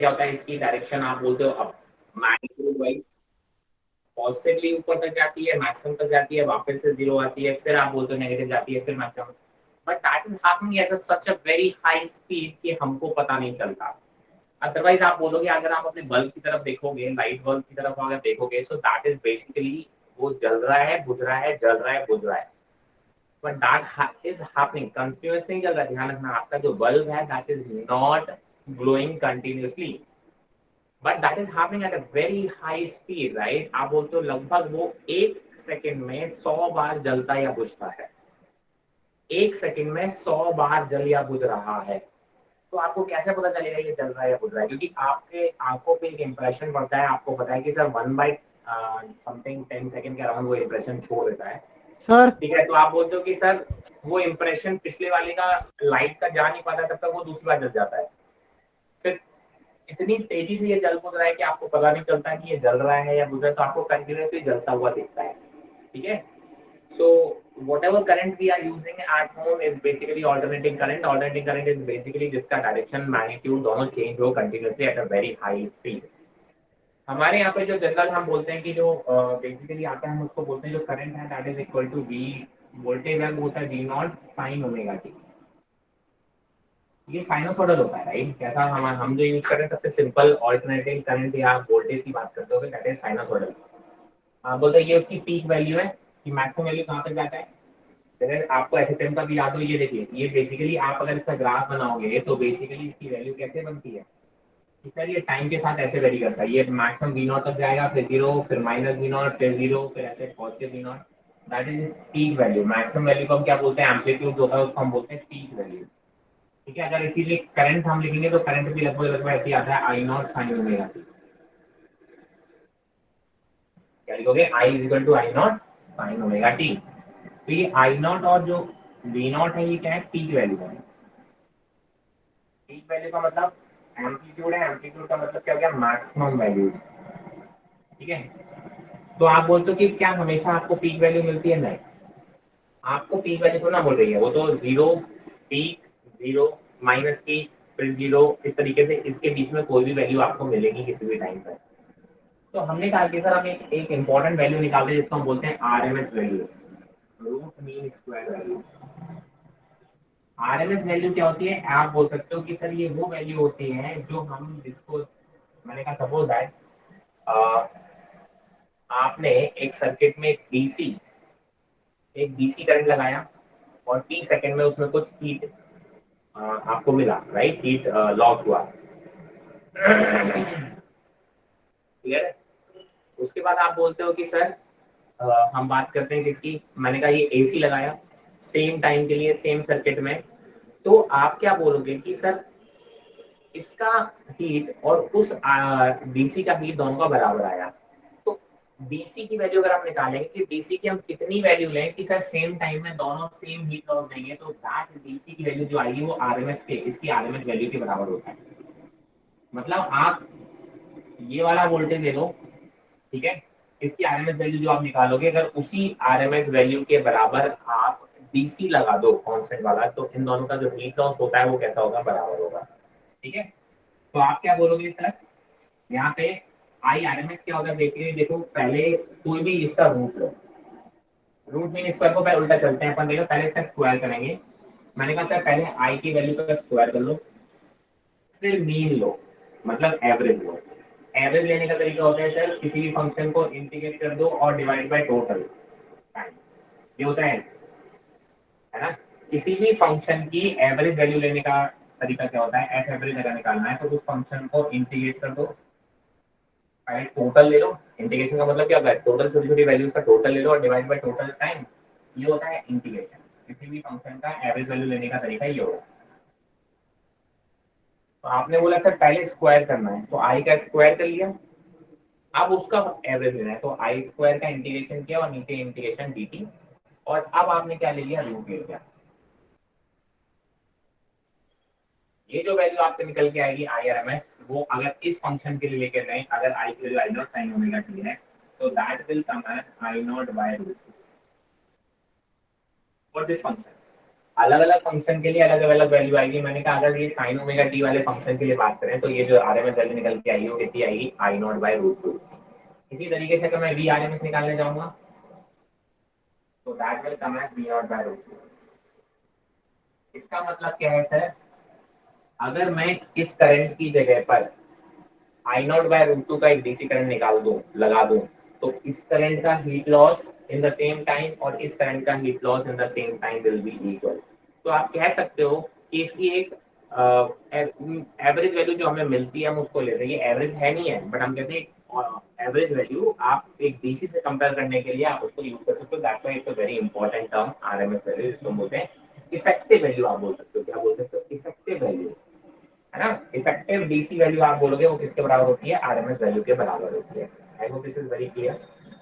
क्या होता है इसकी डायरेक्शन आप बोलते हो अप, मैग्नीट्यूड वाइज पॉजिटिवली ऊपर तक जाती है, मैक्सिमम तक जाती है, वापस से जीरो आती है, फिर आप बोलते हो नेगेटिव जाती है, फिर maximum. But that is happening at such a very high speed कि हमको पता नहीं चलता। अदरवाइज आप बोलोगे अगर आप अपने बल्ब की तरफ देखोगे, लाइट बल्ब की तरफ अगर देखोगे, सो दैट इज बेसिकली वो जल रहा है, बुझ रहा है, जल रहा है, बुझ रहा है। But that is happening continuously चल रहा है। ध्यान रखना आपका जो बल्ब है that is not glowing continuously, but that is happening at a very high speed, right. आप बोलते हो लगभग वो 1 सेकेंड में 100 बार जलता या बुझता है। 1 सेकेंड में 100 बार जल या बुझ रहा है। तो आपको कैसे पता चलेगा ये जल रहा है या बुझ रहा है? क्योंकि आपके आंखों पे एक इंप्रेशन पड़ता है, आपको पता है कि सर 1/समथिंग 10 सेकेंड के अराउंड वो इंप्रेशन छोड़ देता है। सर ठीक है, तो आप बोलते हो कि सर वो इंप्रेशन पिछले वाले का लाइट का जा नहीं पाता, तब तक वो दूसरी बार जल जाता है। फिर इतनी तेजी से ये जल बुझ रहा है कि आपको पता नहीं चलता कि ये जल रहा है या बुझ रहा है, तो आपको कंटिन्यूसली जलता हुआ दिखता है। ठीक है। So whatever current we are using at home is basically alternating current. Alternating current is basically जिसका डायरेक्शन मैग्नीट्यूड दोनों चेंज हो continuously at a very high speed. हमारे यहाँ पे जो जनरल हम बोलते हैं कि जो बेसिकली आता है हम उसको बोलते हैं जो करंट है that is equal to V, voltage है वो होता है V naught sine omega t. ये साइनोसॉइडल होता है, राइट। कैसा हम जो यूज कर रहे हैं सबसे सिंपल ऑल्टरनेटिंग करंट या वोल्टेज की बात करते हो दैट इज साइनोसॉइडल। आप बोलते हैं ये उसकी पीक वैल्यू है कि मैक्सिमम वैल्यू कहाँ तक जाता है। अगर आपको एसएसएम का भी याद हो, ये देखिए ये बेसिकली आप अगर इसका ग्राफ बनाओगे तो बेसिकली इसकी वैल्यू कैसे बनती है कि सर ये टाइम के साथ ऐसे वेरी करता है। ये मैक्सिमम वी नॉट तक जाएगा, फिर जीरो, फिर माइनस वी नॉट, फिर जीरो, फिर ऐसे positive V naught. That is peak value. Maximum value को हम क्या बोलते हैं, एम्पलीट्यूड होता है उसको हम बोलते हैं पीक वैल्यू। ठीक है। अगर इसीलिए करंट हम लिखेंगे तो करंट भी लगभग लगभग ऐसे ही आता है I naught sine omega t. क्या लिखोगे, I is equal to I naught sine omega T. तो ये आई नॉट और जो वी नॉट है ये क्या है, पीक वैल्यू है। पीक वैल्यू का मतलब एम्पलीट्यूड है, एम्पलीट्यूड का मतलब क्या हो गया, मैक्सिमम वैल्यू। ठीक है। तो आप बोलते हो कि क्या हमेशा आपको पीक वैल्यू मिलती है? नहीं, आपको पीक वैल्यू तो ना बोल रही है, वो तो zero, peak, zero, minus peak, फिर जीरो, इस तरीके से इसके बीच में कोई भी वैल्यू आपको मिलेगी किसी भी टाइम पर। तो हमने कहा कि सर हम एक इंपॉर्टेंट वैल्यू निकालते हैं जिसको हम बोलते हैं RMS value, root mean square value. RMS value क्या होती है? आप बोल सकते हो कि सर ये वो वैल्यू होती है जो हम जिसको, मैंने कहा सपोज दैट आपने एक सर्किट में एक डीसी करंट लगाया और टी सेकंड में उसमें कुछ हीट आपको मिला, राइट, हीट लॉस हुआ। क्लियर है? उसके बाद आप बोलते हो कि सर हम बात करते हैं किसकी, मैंने कहा ये एसी लगाया सेम टाइम के लिए सेम सर्किट में। तो आप क्या बोलोगे कि सर इसका हीट और उस डीसी का हीट दोनों का बराबर आया। तो डीसी की वैल्यू अगर आप निकालेंगे कि डीसी की हम कितनी वैल्यू लें कि सर सेम टाइम में दोनों सेम हीट लॉस देंगे, तो दैट डीसी की वैल्यू जो आएगी वो आरएमएस के इसकी आरएमएस वैल्यू के बराबर होता है। मतलब आप ये वाला वोल्टेज ले लो, ठीक है, इसकी आरएमएस वैल्यू जो आप निकालोगे अगर उसी आरएमएस वैल्यू के बराबर आप डीसी लगा दो कांस्टेंट वाला, तो इन दोनों का जो हीट लॉस होता है वो कैसा होगा, बराबर होगा। ठीक है। तो आप क्या बोलोगे सर, यहाँ पे आई आरएमएस क्या होगा, बेसिकली देखो पहले कोई भी इसका रूट लो, रूट मीन स्क्वायर को पहले उल्टा चलते हैं अपन, देखो पहले इसका स्क्वायर करेंगे। मैंने कहा सर पहले आई की वैल्यू का स्क्वायर कर लो, फिर मीन लो, मतलब एवरेज लो। एवरेज लेने का तरीका होता है सर किसी भी फंक्शन को इंटीग्रेट कर दो और डिवाइड बाय टोटल टाइम, ये होता है ना। किसी भी फंक्शन की एवरेज वैल्यू लेने का तरीका क्या होता है, एफ एवरेज अगर निकालना है तो उस फंक्शन को इंटीग्रेट कर दो, पहले टोटल ले लो। इंटीग्रेशन का मतलब क्या होता है, टोटल छोटी छोटी वैल्यूज का टोटल ले लो और डिवाइड बाय टोटल टाइम, ये होता है इंटीग्रेशन। किसी भी फंक्शन का एवरेज वैल्यू लेने का तरीका ये होगा। तो आपने बोला सर पहले स्क्वायर करना है, तो आई का स्क्वायर कर लिया, अब उसका एवरेज लेना है तो आई स्क्वायर का इंटीग्रेशन किया और नीचे इंटीग्रेशन डी टी, और अब आपने क्या ले लिया, रूट ले लिया। ये जो वैल्यू आपसे निकल के आएगी आई आर एम एस, वो अगर इस फंक्शन के लिए लेकर जाए, अगर आई की value I naught sine omega t है, तो that will come as I naught by root for this function. अलग अलग फंक्शन के लिए अलग अलग वैल्यू आएगी। मैंने कहा अगर ये साइन ओमेगा टी वाले फंक्शन के लिए बात करें तो ये जो आरएमएस वैल्यू निकल के आई वो कितनी आएगी, आई नॉट बाय रूट टू। इसी तरीके से अगर मैं वी आरएमएस निकालने जाऊंगा तो that will come as V naught by root two. इसका मतलब क्या है सर, अगर मैं इस करंट की जगह पर आई नॉट बाय रूट टू का एक डीसी करंट निकाल दूं, लगा दूं, तो इस करंट का heat loss in the same time और इस करंट का heat loss in the same time will be equal. तो आप कह सकते हो कि इसकी एक एवरेज वैल्यू जो हमें मिलती है हम उसको लेते हैं। ये एवरेज है नहीं है, बट हम कहते हैं एवरेज वैल्यू आप एक डीसी से कंपेयर करने के लिए आप उसको यूज कर सकते हो। That's why it's a very important term RMS value, जिसको बोलते हैं इफेक्टिव वैल्यू। आप बोल सकते हो, क्या बोल सकते हो, इफेक्टिव वैल्यू, है ना। इफेक्टिव डीसी वैल्यू आप बोलोगे वो किसके बराबर होती है, आरएमएस वैल्यू के बराबर होती है। I hope this is very clear.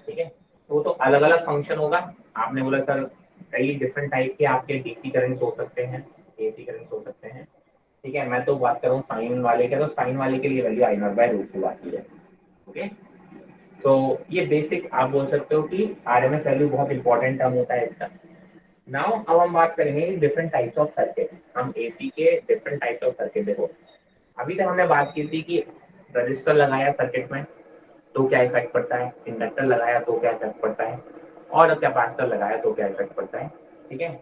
ठीक है, तो अलग अलग फंक्शन होगा। आपने बोला सर कई डिफरेंट टाइप के आपके डीसी करंट्स हो सकते हैं, एसी करंट्स हो सकते हैं। ठीक है, मैं तो बात कर रहा हूँ साइन वाले के, तो साइन वाले के लिए value I naught by root two आती है। ओके, सो ये बेसिक आप बोल सकते हो कि आरएमएस वैल्यू बहुत इंपॉर्टेंट टर्म होता है इसका। नाउ अब हम बात करेंगे डिफरेंट टाइप्स ऑफ सर्किट्स। हम एसी के डिफरेंट टाइप्स ऑफ सर्किट देखो, अभी तक हमने बात की थी कि रजिस्टर लगाया सर्किट में तो क्या इफेक्ट पड़ता है, इंडक्टर लगाया तो क्या इफेक्ट पड़ता है, और कैपेसिटर लगाया तो क्या इफेक्ट पड़ता है। ठीक है,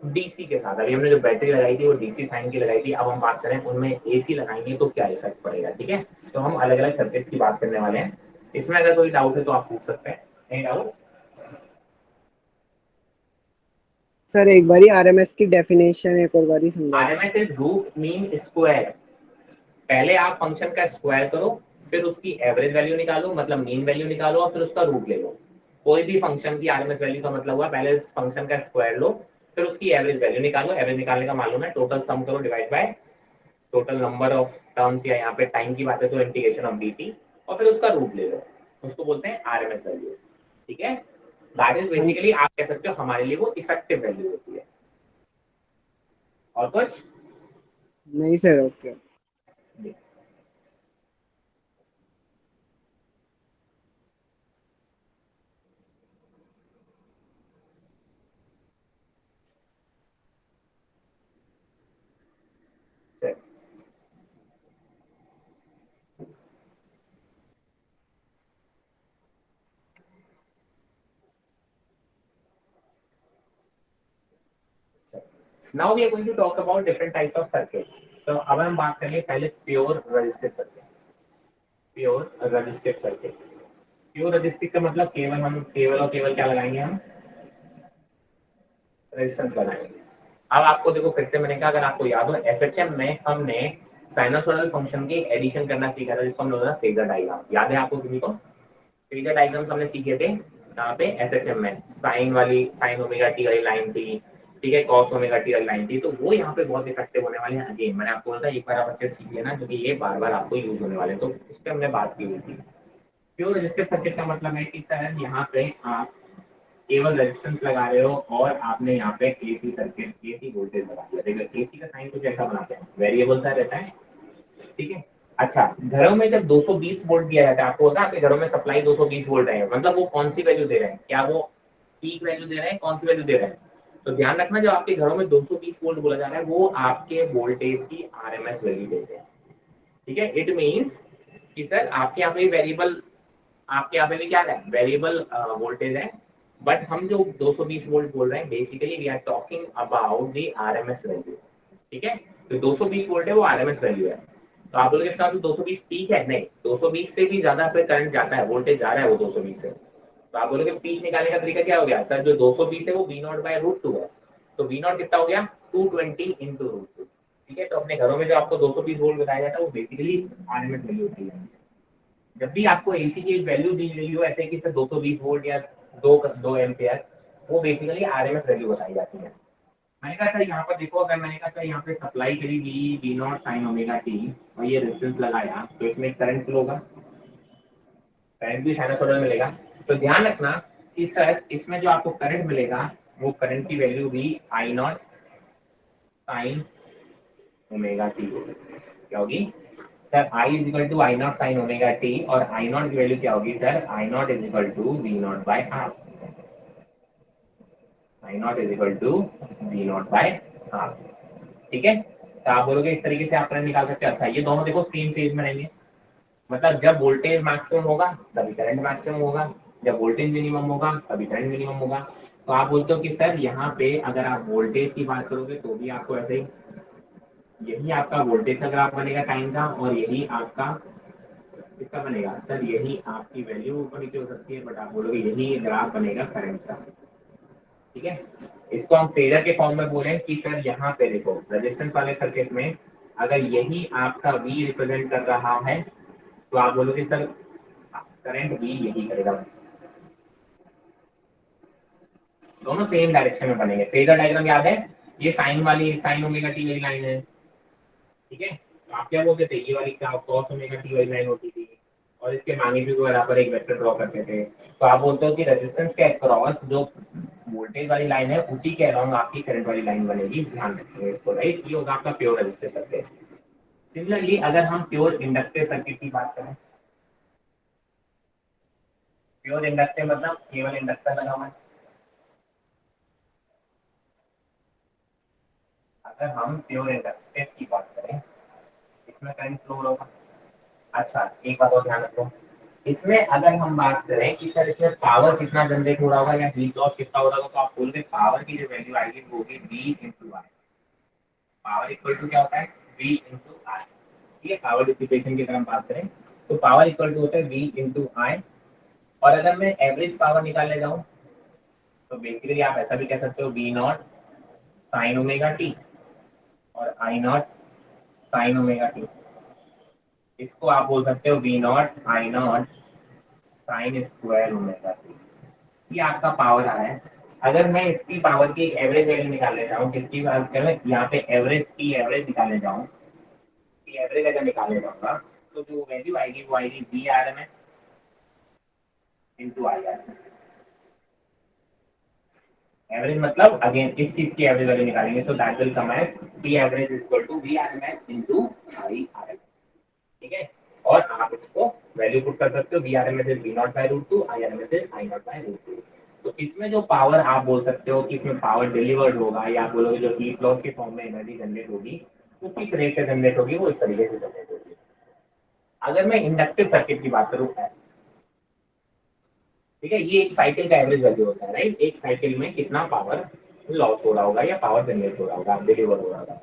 डीसी के साथ अभी हमने जो बैटरी लगाई थी वो डीसी साइन की लगाई थी। अब हम बात करें उनमें एसी लगाएंगे तो क्या इफेक्ट पड़ेगा। ठीक है, तो हम अलग अलग सर्किट की बात करने वाले हैं। इसमें अगर कोई डाउट है तो आप पूछ सकते हैं। नहीं डाउट? सर एक बारी आरएमएस की डेफिनेशन एक और बारी समझा दो। RMS is root mean square. पहले आप फंक्शन का स्क्वायर करो, फिर उसकी एवरेज वैल्यू निकालो, मतलब मीन वैल्यू निकालो, और फिर उसका रूट ले लो। कोई भी फंक्शन की आरएमएस वैल्यू का मतलब हुआ पहले इस फंक्शन का स्क्वायर लो, फिर उसकी एवरेज वैल्यू निकालो। एवरेज निकालने का मालूम है टोटल सम करो divide by total number of terms, या यहाँ पे टाइम की बात है तो इंटीग्रेशन ऑफ dt, और फिर उसका रूट ले लो। उसको बोलते हैं आरएमएस वैल्यू। ठीक है, दैट इज हाँ। बेसिकली आप कह सकते हो हमारे लिए वो इफेक्टिव वैल्यू होती है। और कुछ? नहीं sir, okay. Now we are going to talk about different types of circuits. तो अब हम बात करेंगे पहले pure resistive circuit. Pure resistive circuit, pure resistive का मतलब केवल हम केवल और केवल क्या लगाएंगे, हम रेजिस्टेंस लगाएंगे। अब आपको देखो फिर से मैंने कहा, अगर आपको याद हो एसएचएम में हमने साइनसोइडल फंक्शन की एडिशन करना सीखा था, जिसको हम लोग फेजर डायग्राम, याद है आपको किसी को? फेजर डायग्राम हमने सीखे थे यहाँ पे एसएचएम में, साइन वाली, साइन ओमेगा टी वाली लाइन थी, ठीक है, कॉस ओमेगा टी वाली लाइन थी। तो वो यहाँ पे बहुत इफेक्टिव होने वाले हैं। अगेन मैंने आपको बोला था एक बार आप अच्छे सीख लेना, क्योंकि ये बार बार आपको यूज होने वाले हैं। तो इस पर हमने बात की हुई थी। प्योर रेजिस्टिव सर्किट का मतलब है कि सर यहाँ पे आप केवल रेजिस्टेंस लगा रहे हो और आपने यहाँ पे एसी सर्किट, एसी वोल्टेज लगा दिया। देखो एसी का साइन कुछ ऐसा बनाते हैं, वेरिएबल सा रहता है। ठीक है, अच्छा, घरों में जब 220 वोल्ट दिया जाता है, आपको होता है आपके घरों में सप्लाई 220 वोल्ट है, मतलब वो कौन सी वैल्यू दे रहे हैं, क्या वो पीक वैल्यू दे रहे हैं, कौन सी वैल्यू दे रहे हैं? तो ध्यान रखना, जब आपके घरों में 220 वोल्ट बोला जा रहा है वो आपके वोल्टेज की आरएमएस वैल्यू देते हैं। ठीक है, इट मींस कि सर आपके यहाँ पे वेरिएबल, आपके यहाँ पे भी क्या है, वेरिएबल वोल्टेज है, बट हम जो 220 वोल्ट बोल रहे हैं basically we are talking about the RMS value. ठीक है, तो 220 वोल्ट है वो आरएमएस वैल्यू है। तो आप बोलोगे इसका तो 220 पीक है, नहीं, 220 से भी ज्यादा पे करंट जाता है, वोल्टेज जा रहा है वो 220 से। तो आप बोलोगे पीक निकालने का तरीका क्या हो गया सर, जो 220 है वो V naught by root two है। तो वी नॉट कितना हो गया, 220 इंटू रूट टू। ठीक है, तो अपने घरों में जो आपको 220 वोल्ट बताया जाता है वो बेसिकली आरएमएस वैल्यू होती है। जब भी आपको एसी की वैल्यू दी गई हो ऐसे कि सर 220 वोल्ट या दो एम्पियर, वो बेसिकली आरएमएस वैल्यू बताई जाती है। मैंने कहा सर यहाँ पर देखो, अगर मैंने कहा सर यहाँ पे सप्लाई करी V naught sine omega t और ये रेजिस्टेंस लगाया तो इसमें करंट फ्लो होगा, करंट भी साइनसॉइडल मिलेगा। तो ध्यान रखना कि सर इसमें जो आपको करंट मिलेगा वो करंट की वैल्यू भी I naught sine omega t होगी। क्या होगी sir, I is equal to I naught sine omega t, और आई नॉट की वैल्यू क्या होगी sir, I naught is equal to V naught by R. I naught is equal to V naught by R. ठीक है, तो आप बोलोगे इस तरीके से आप करंट निकाल सकते हैं। अच्छा, ये दोनों देखो सेम फेज में रहेंगे, मतलब जब वोल्टेज मैक्सिमम होगा तभी करंट मैक्सिमम होगा, जब वोल्टेज मिनिमम होगा तभी करंट मिनिमम होगा। तो आप बोलते हो कि सर यहाँ पे अगर आप वोल्टेज की बात करोगे तो भी आपको ऐसे ही, यही आपका वोल्टेज का ग्राफ बनेगा टाइम का, और यही आपका किसका बनेगा सर, यही आपकी वैल्यू ऊपर नीचे हो सकती है, बट आप बोलोगे यही ग्राफ बनेगा करंट का। ठीक है, इसको हम फेजर के फॉर्म में बोले कि सर यहाँ पे देखो रेजिस्टेंस वाले सर्किट में अगर यही आपका V रिप्रेजेंट कर रहा है तो आप बोलोगे सर करंट V यही करेगा। दोनों सेम डायरेक्शन में बनेंगे। फेजर डायग्राम याद है, ये साइन वाली साइन ओमेगा टी वाली लाइन है। ठीक है, तो आप क्या बोलते थे, ये वाली क्या कॉस ओमेगा टी वाली लाइन होती थी, और इसके मैग्नीट्यूड के बराबर एक वेक्टर ड्रॉ करते थे। तो आप बोलते हो कि रेजिस्टेंस के अक्रॉस जो वोल्टेज वाली लाइन है उसी के अराउंड आपकी करंट वाली लाइन बनेगी, ध्यान रखिए इसको, राइट। ये होगा आपका प्योर रेजिस्टिव सर्किट। सिमिलरली अगर हम प्योर इंडक्टिव सर्किट की बात करें, प्योर इंडक्टिव मतलब केवल इंडक्टर लगा हुआ है। अगर हम प्योर इंडक्टिव की बात करें, इसमें करंट फ्लो होगा। अच्छा, एक बात और ध्यान रखो, इसमें अगर हम बात करें कि सर इसमें पावर कितना जनरेट हो रहा होगा या हीट लॉस कितना हो रहा होगा, तो आप बोलोगे पावर की जो वैल्यू आएगी वो होगी V into I. Power equal to क्या होता है, V इंटू आई। ठीक है, पावर डिसिपेशन की अगर हम बात करें तो पावर इक्वल टू होता है V इंटू आई। और अगर मैं एवरेज पावर निकालने जाऊं तो बेसिकली आप ऐसा भी कह सकते हो V not sine omega t और I naught sine omega T. इसको आप बोल सकते हो V not I naught sine square omega t. ये आपका पावर आ रहा है। अगर मैं इसकी पावर की एक एवरेज वैल्यू निकालने जाऊँ, किसकी बात करें यहाँ पे एवरेज की एवरेज निकालने जाऊँ, की एवरेज अगर निकालने जाऊंगा तो जो वैल्यू आएगी वो आएगी V R M S into I R M S. Average मतलब अगेन इस चीज की एवरेज वैल्यू निकालेंगे, so that will come as V average equal to V R M S into I R M S. ठीक है, और आप इसको वैल्यू पुट कर सकते हो, V R M S is V naught by root two, I R M S is I naught by root two. तो इसमें जो पावर आप बोल सकते हो कि इसमें पावर डिलीवर्ड होगा, या आप बोलोगे जो हीट लॉस के फॉर्म में एनर्जी जनरेट होगी वो किस रेट से जनरेट होगी, वो इस तरीके से जनरेट होगी। अगर मैं इंडक्टिव सर्किट की बात करूँ, ठीक है, ये एक साइकिल का एवरेज वैल्यू होता है, राइट। एक साइकिल में कितना पावर लॉस हो रहा होगा या पावर जनरेट हो रहा होगा, डिलीवर हो रहा होगा।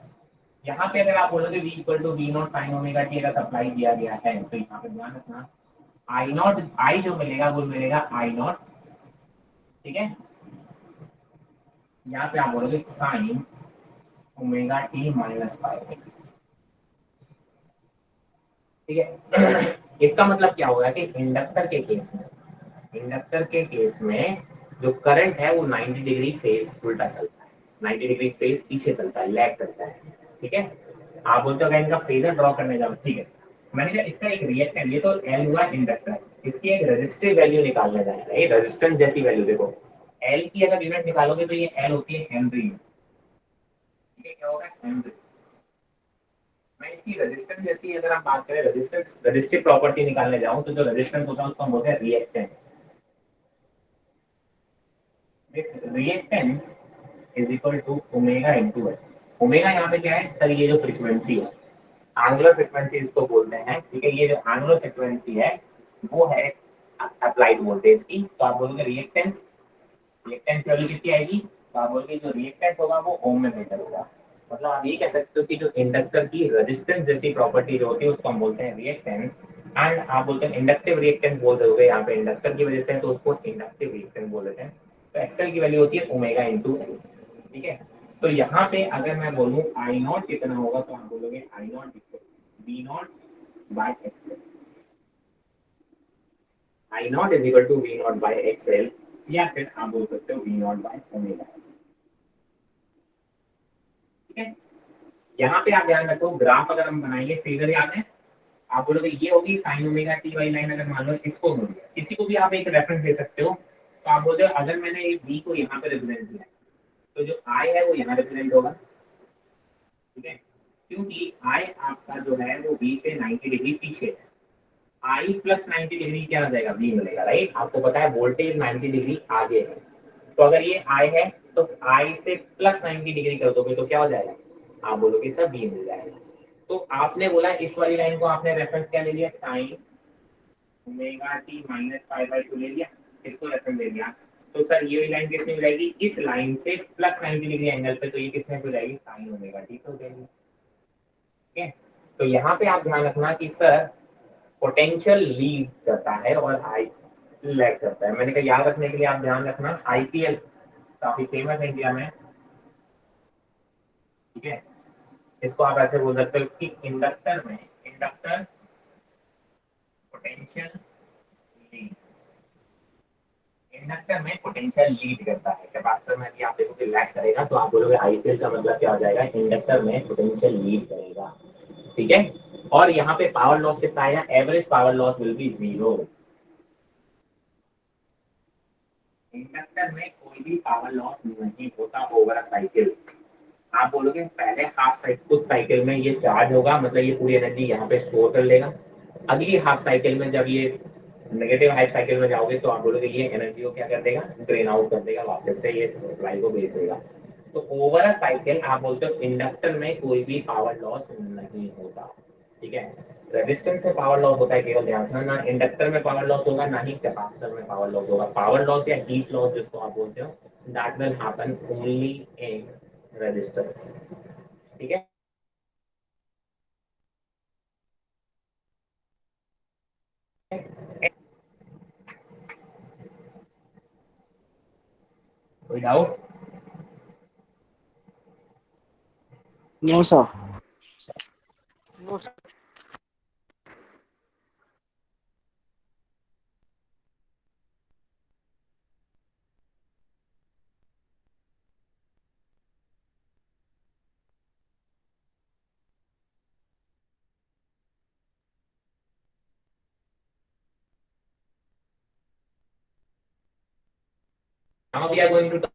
यहाँ पे अगर आप बोलोगे v equal to V naught sine omega t अगर सप्लाई किया गया है तो यहाँ पे ध्यान रखना आई नॉट, आई जो मिलेगा वो मिलेगा आई नॉट। ठीक है, यहाँ पे आप बोलोगे sign omega T minus five. ठीक है, इसका मतलब क्या होगा कि इंडक्टर के केस में जो करंट है वो 90 डिग्री फेज उल्टा चलता है, 90 डिग्री फेज पीछे चलता है, लैग करता है। ठीक है, आप बोलते हो अगर इनका फेजर ड्रॉ करने जाओ, ठीक है, मैंने कहा इसका एक रिएक्टेंस, ये तो एल हुआ इंडक्टर, इसकी एक रेजिस्टिव वैल्यू निकालने जाएगा, ये रेजिस्टेंस जैसी वैल्यू देखो, एल की अगर यूनिट निकालोगे तो ये एल होती है हेनरी। ठीक है, क्या होगा हेनरी। मैं इसकी रेजिस्टेंस जैसी अगर हम बात करें, रेजिस्टेंस रेजिस्टिव प्रॉपर्टी निकालने जाऊं तो जो रेजिस्टेंस होता है उसको हम बोलते हैं reactance. This reactance is equal to omega into L. Omega यहाँ पे क्या है सर, ये जो फ्रीक्वेंसी है, एंगुलर फ्रीक्वेंसी इसको बोलते हैं। ठीक है, ये जो एंगुलर फ्रीक्वेंसी है वो है अप्लाइड वोल्टेज की। तो आप बोलोगे रिएक्टेंस, रिएक्टेंस वैल्यू कितनी आएगी, तो आप बोलोगे जो रिएक्टेंस होगा वो ओम में मेजर होगा। मतलब आप ये कह सकते हो कि जो इंडक्टर की रेजिस्टेंस जैसी प्रॉपर्टी जो होती है उसको हम बोलते हैं रिएक्टेंस। एंड आप बोलते हैं इंडक्टिव रिएक्टेंस बोल रहे हो यहाँ पे इंडक्टर की वजह से, तो उसको इंडक्टिव रिएक्टेंस बोल देते हैं। तो एक्सएल की वैल्यू होती है ओमेगा इंटू एल। ठीक है, तो यहाँ पे अगर मैं बोलूँ आई नॉट कितना होगा तो आप बोलोगे I naught B naught by X L. I naught is equal to V naught by X L, या फिर आप बोल सकते हो वी नॉट बाय ओमेगा। ठीक है, यहाँ पे आप ध्यान रखो, ग्राफ अगर हम बनाएंगे फेजर याद है, आप बोलोगे ये होगी साइन ओमेगा टी वाली लाइन, अगर मान लो इसको हो गया, किसी को भी आप एक रेफरेंस दे सकते हो। तो आप बोलते हो अगर मैंने ये बी को यहाँ पे रिप्रेजेंट किया तो जो आई है वो यहाँ रिप्रेजेंट होगा। ठीक है, क्योंकि आई आपका जो है वो बी से 90 डिग्री पीछे है, आई प्लस 90 डिग्री क्या आ जाएगा, बी मिलेगा, राइट। आपको पता है वोल्टेज 90 डिग्री आगे है, तो अगर ये आई है तो आई से प्लस 90 डिग्री कर दोगे तो क्या हो जाएगा, आप बोलोगे सर बी मिल जाएगा। तो आपने बोला इस वाली लाइन को आपने रेफरेंस क्या ले लिया, sign omega T minus pi by 2 ले लिया, इसको रेफरेंस ले लिया। तो सर ये लाइन कितनी हो जाएगी, इस लाइन से प्लस 90 डिग्री एंगल पे, तो ये कितने हो जाएगी, साइन ओमेगा टी हो जाएगी। ठीक है, तो यहाँ पे आप ध्यान रखना कि सर पोटेंशियल लीड करता है और आई लैग करता है। मैंने कहा याद रखने के लिए आप ध्यान रखना, आईपीएल काफी फेमस है इंडिया में। ठीक है, इसको आप ऐसे बोल सकते हो कि इंडक्टर में, इंडक्टर पोटेंशियल लीड, इंडक्टर में पोटेंशियल लीड करता है, कैपेसिटर में भी आप देखोगे लैग करेगा, तो आप बोलोगे आईपीएल का मतलब क्या हो जाएगा, इंडक्टर में पोटेंशियल लीड करेगा। ठीक है, और यहाँ पे पावर लॉस कितना आएगा, average power loss will be 0। Inductor में कोई भी पावर लॉस नहीं होता ओवर अ साइकिल। आप बोलोगे पहले हाफ साइकिल, कुछ साइकिल में ये चार्ज होगा, मतलब ये पूरी एनर्जी यहाँ पे स्टोर कर लेगा। अगली हाफ साइकिल में जब ये नेगेटिव हाफ साइकिल में जाओगे तो आप बोलोगे ये एनर्जी को क्या कर देगा, ड्रेन आउट कर देगा, वापस से ये सप्लाई को भेज देगा। तो ओवर अ साइकिल आप बोलते हो इंडक्टर में कोई भी पावर लॉस नहीं होता। ठीक है, रेजिस्टेंस में पावर लॉस होता है, केवल ध्यान रखना, ना इंडक्टर में पावर लॉस होगा ना ही कैपेसिटर में पावर लॉस होगा। पावर लॉस या हीट लॉस जिसको आप बोलते हो, that will happen only in resistance. ठीक है, कोई doubt? No sir. No sir. now we are going to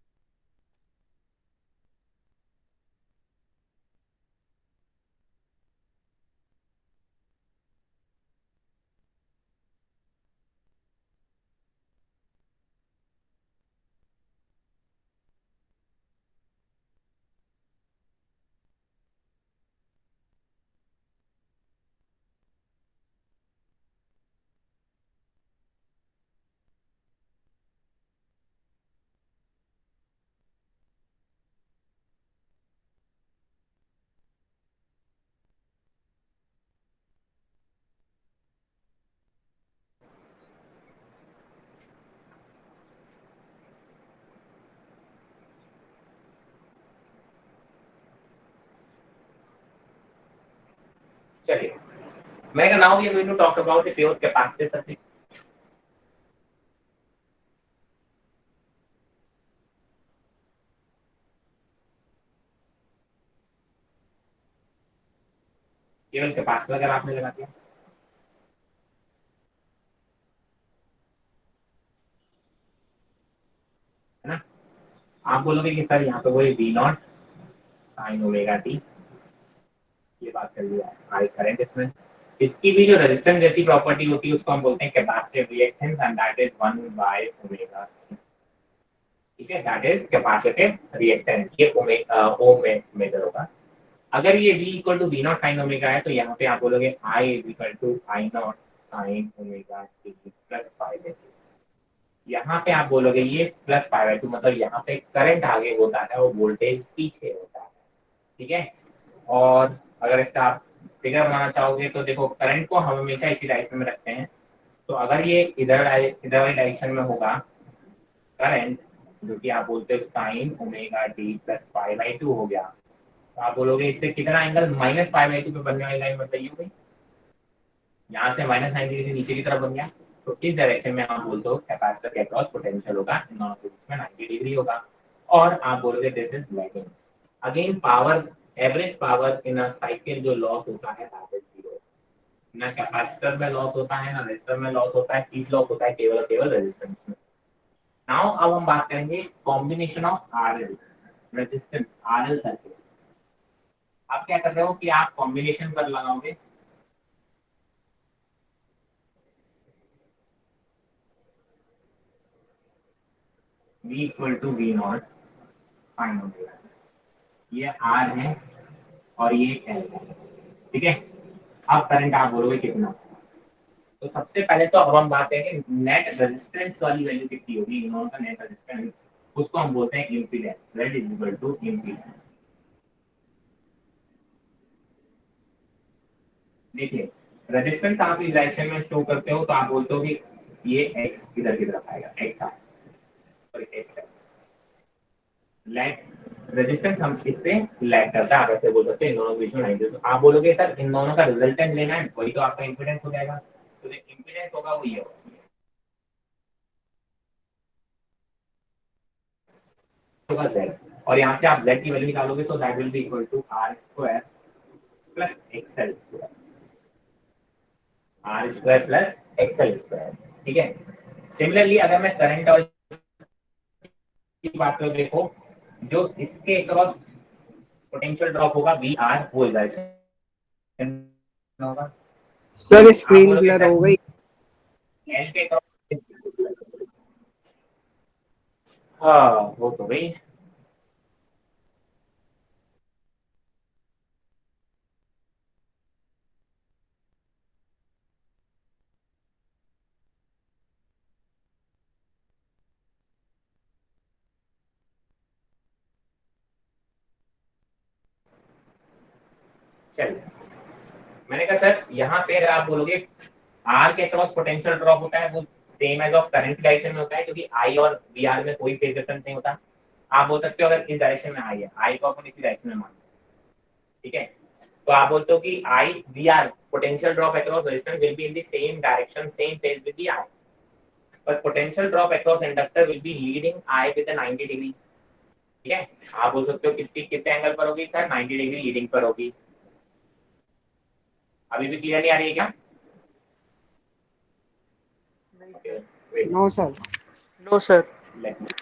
चलिए, मैं now we are going to talk about the pure capacitive circuit. केवल कैपेसिटर अगर आपने लगा दिया है ना, आप बोलोगे कि सर यहाँ पे वही V naught sine omega t, ये बात कर लिया आई करंट इसमें। इसकी भी जो रेजिस्टेंस जैसी प्रॉपर्टी होती है उसको हम बोलते हैं capacitive reactance, and that is 1 by omega C. ठीक है, दैट इज कैपेसिटिव रिएक्टेंस, ये ओम में मेजर होगा। अगर ये v equal to V naught sine omega है तो यहाँ पे आप बोलोगे I is equal to I naught sine omega t plus pi by 2। यहाँ पे आप बोलोगे ये प्लस पाई बाई 2, मतलब यहाँ पे करंट आगे होता है और वोल्टेज पीछे होता है। ठीक है, और अगर इसका आप फिगर बनाना चाहोगे तो देखो करंट को हम हमेशा इसी डायरेक्शन में रखते हैं। तो अगर ये इधर वाली डायरेक्शन में होगा करंट, जो कि आप बोलते हो sign omega t plus pi by 2 हो गया, तो आप बोलोगे इससे कितना एंगल, माइनस पाई बाई 2 पे बनने वाली लाइन मतलब ये हो गई, यहाँ से माइनस 90 डिग्री नीचे की तरफ बन गया। तो इस डायरेक्शन में आप बोलते हो कैपेसिटर के अक्रॉस पोटेंशियल होगा इन दोनों के बीच में 90 डिग्री होगा, और आप बोलोगे this is lagging. Again power, average power in a cycle जो लॉस होता है दैट इज जीरो। ना कैपेसिटर में लॉस होता है ना रेजिस्टर में लॉस होता है, हीट लॉस होता है केवल केवल रेजिस्टेंस में। नाउ अब हम बात करेंगे combination of RL resistance, RL circuit. आप क्या कर रहे हो कि आप कॉम्बिनेशन पर लगाओगे, V equal to V naught find out करना है। ये R है और ये L है, ठीक है। अब करंट आप बोलोगे कितना। तो सबसे पहले तो अब हम बात करेंगे नेट रेजिस्टेंस वाली वैल्यू कितनी होगी, इन दोनों का नेट रेजिस्टेंस, उसको हम बोलते हैं impedance, Z is equal to impedance. देखिए रेजिस्टेंस आप इस डायरेक्शन में शो करते हो तो आप बोलते हो कि ये x इधर की तरफ आएगा, x है और x है। लैग रेजिस्टेंस हम इससे लैग करता है, आप ऐसे बोल सकते हैं इन दोनों के बीच में 90। तो आप बोलोगे सर इन दोनों का रिजल्टेंट लेना है, वही तो आपका इम्पीडेंस हो जाएगा। तो जो इम्पीडेंस होगा वो ये होगा Z, और यहाँ से आप Z की वैल्यू निकालोगे, so that will be equal to R square plus XL square, R square plus XL square, ठीक है। सिमिलरली अगर मैं करंट और की बात करूं, देखो जो इसके अक्रॉस पोटेंशियल ड्रॉप होगा VR, वो इस डायरेक्शन होगा। सर आप स्क्रीन बोलोगे ब्लर सर हो गई। L के अक्रॉस, हाँ वो तो भाई चलिए। मैंने कहा सर यहाँ पे अगर आप बोलोगे R के अक्रॉस पोटेंशियल ड्रॉप होता है वो same as of current direction में होता है, क्योंकि I और VR में कोई फेज डिफरेंस नहीं होता। आप बोल सकते हो अगर इस डायरेक्शन में I है, I को अपन इसी डायरेक्शन में मान, ठीक है। तो आप बोलते हो कि I VR potential drop across resistance will be in the same direction same phase with the I, but potential drop across inductor will be leading I with a 90 degree, ठीक है। आप बोल सकते हो किसकी कितने एंगल पर होगी सर, 90 डिग्री लीडिंग पर होगी। अभी भी क्लियर नहीं आ रही है क्या? नहीं sir. Wait, no sir. No sir. let me-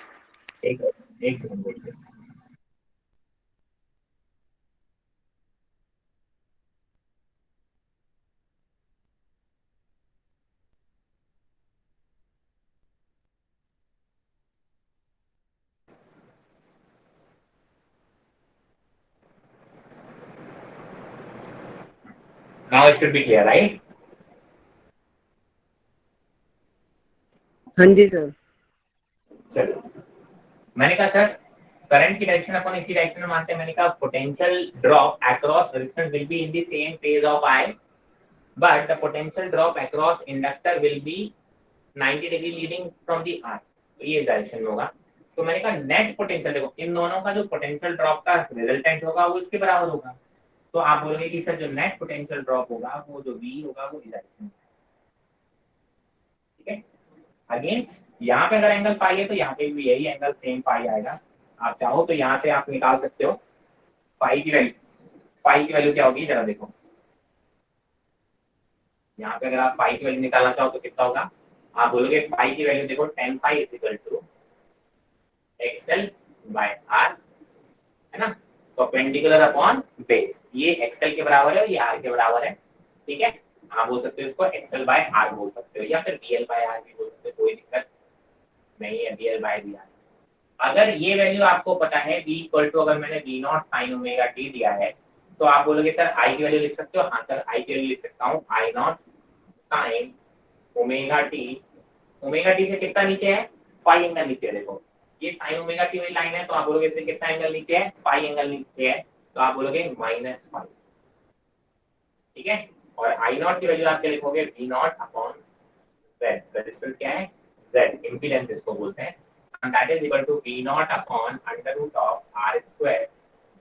एक एक second wait. Now it should be clear right. हाँ जी सर। चलो मैंने कहा सर करंट की डायरेक्शन अपन इसी डायरेक्शन में मानते हैं। मैंने कहा potential drop across resistance will be in the same phase of I, but the potential drop across inductor will be 90 degree leading from the R, तो ये डायरेक्शन में होगा। तो मैंने कहा नेट पोटेंशियल, देखो इन दोनों का जो पोटेंशियल ड्रॉप का रिजल्टेंट होगा वो इसके बराबर होगा। तो आप बोलोगे कि सर जो नेट पोटेंशियल ड्रॉप होगा वो जो V होगा वो इस डायरेक्शन में, ठीक है। अगेन यहाँ पे अगर एंगल पाई है तो यहाँ पे भी यही एंगल सेम पाई आएगा। आप चाहो तो यहाँ से आप निकाल सकते हो फाई की वैल्यू। फाई की वैल्यू क्या होगी जरा देखो, यहाँ पे अगर आप फाई की वैल्यू निकालना चाहो तो कितना होगा। आप बोलोगे फाई की वैल्यू देखो tan phi is equal to XL by R, है ना, परपेंडिकुलर अपॉन बेस। ये एक्सएल के बराबर है और ये आर के बराबर है, ठीक है। आप बोल सकते हो इसको एक्सएल बाय आर बोल सकते हो या फिर बीएल बाय आर भी बोल सकते हो, कोई दिक्कत नहीं है, बीएल बाय बी आर। अगर ये वैल्यू आपको पता है v इक्वल टू, अगर मैंने v not sine omega T दिया है तो आप बोलोगे सर i की वैल्यू लिख सकते हो। हाँ सर i की वैल्यू लिख सकता हूँ i not sine omega T. Omega t से कितना नीचे है, फाई एंगल नीचे है। देखो ये साइन ओमेगा टी वाली लाइन है तो आप बोलोगे इससे कितना एंगल नीचे है, फाई एंगल नीचे है, तो आप बोलोगे माइनस फाई, ठीक है। और आई नॉट की वैल्यू आप क्या लिखोगे, V naught upon Z. Resistance क्या है, जेड, इंपीडेंस इसको बोलते हैं। and that is equal to v naught upon under root of r square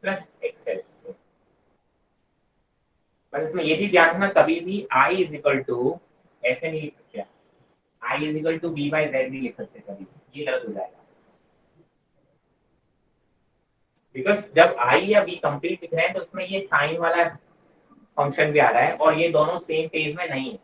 plus xl square। बस इसमें ये चीज ध्यान रखना, कभी भी i is equal to ऐसे नहीं लिख सकते, i is equal to v by z नहीं लिख सकते कभी, ये गलत हो जाएगा। बिकॉज जब i या v कंप्लीट लिख रहे हैं तो उसमें ये साइन वाला फंक्शन भी आ रहा है और ये दोनों सेम फेज में नहीं है,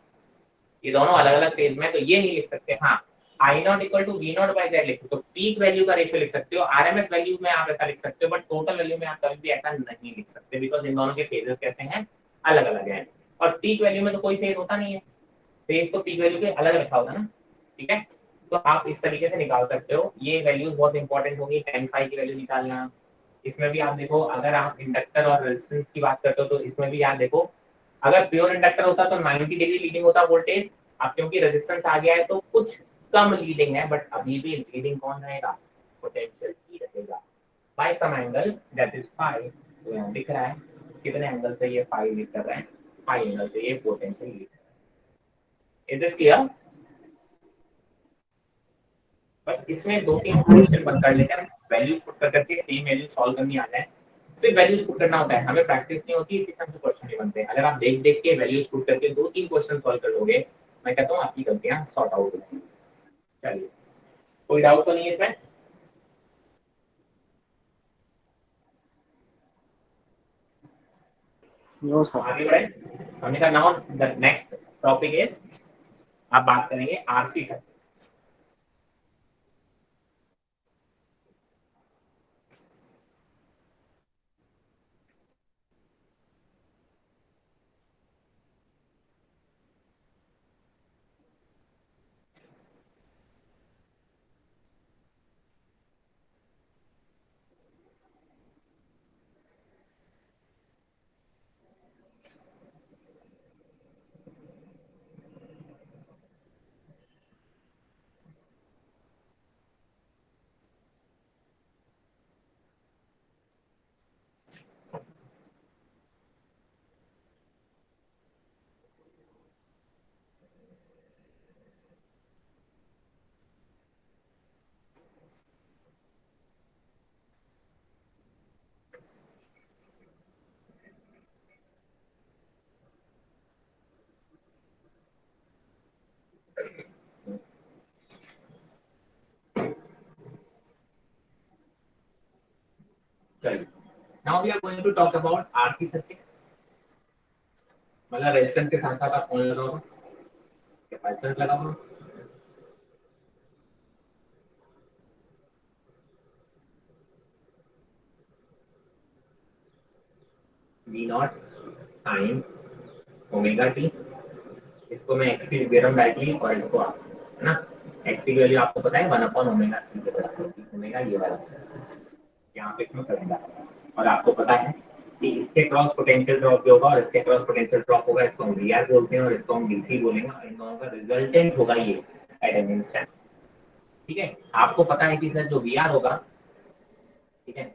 ये दोनों अलग अलग फेज में, तो ये नहीं लिख सकते। हाँ I naught equal to V naught by Z लिख सकते हो, पीक वैल्यू का रेशियो लिख सकते हो, आरएमएस वैल्यू में आप ऐसा लिख सकते हो, बट टोटल वैल्यू में आप कभी भी ऐसा नहीं लिख सकते, बिकॉज इन दोनों के फेजेस कैसे हैं, अलग अलग हैं। और पीक वैल्यू में तो कोई फेज होता नहीं है, फेज तो पीक वैल्यू के अलग रखा होता ना, ठीक है। तो आप इस तरीके से निकाल सकते हो। ये वैल्यूज बहुत इंपॉर्टेंट होगी, tan फाई की वैल्यू निकालना, इसमें भी आप देखो, अगर आप इंडक्टर और रेजिस्टेंस की बात करते हो तो इसमें भी याद देखो, अगर प्योर इंडक्टर होता तो 90 डिग्री लीडिंग होता वोल्टेज, अब क्योंकि रेजिस्टेंस आ गया है तो कुछ कम लीडिंग है, बट अभी भी लीडिंग कौन रहेगा, पोटेंशियल ही रहेगा by some angle that is phi. तो यहाँ दिख रहा है कितने एंगल से ये फाई लीड कर रहा है, फाई एंगल से ये पोटेंशियल लीड कर रहा है। Is this clear? बस इसमें दो तीन क्वेश्चन बन कर लेते हैं, वैल्यूज पुट कर करके सेम वैल्यू सॉल्व करनी आता है, सिर्फ वैल्यूज पुट करना होता है, हमें प्रैक्टिस नहीं होती, इसी से क्वेश्चन नहीं बनते। अगर आप देख देख के वैल्यूज पुट करके दो तीन क्वेश्चन सॉल्व कर लोगे, मैं कहता हूँ आपकी गलतियां सॉर्ट आउट हो जाएंगी। चलिए, कोई डाउट तो नहीं है इसमें? No sir. आगे बढ़े। हमने कहा now the next topic is, आप बात करेंगे आरसी सर्किट। चलिए, now we are going to talk about RC circuit. मतलब रेजिस्टेंस के साथ साथ आप कौन लगा हुआ, कैपेसिटेंस लगा हुआ, V naught sine omega T, इसको मैं एक्सी थ्योरम बैठ ली और इसको आप, है ना, एक्सी की वैल्यू आपको पता है 1/ओमेगा सी के बराबर होती है, ओमेगा ये वाला यहाँ पे इसमें करेंगे, और आपको पता है कि इसके क्रॉस पोटेंशियल ड्रॉप भी होगा और इसके क्रॉस पोटेंशियल ड्रॉप होगा, इसको हम वीआर बोलते हैं और इसको हम डीसी बोलेंगे, और इन दोनों का रिजल्टेंट होगा ये एट एन इंस्टेंट। ठीक है, आपको पता है कि सर जो वीआर होगा, ठीक है,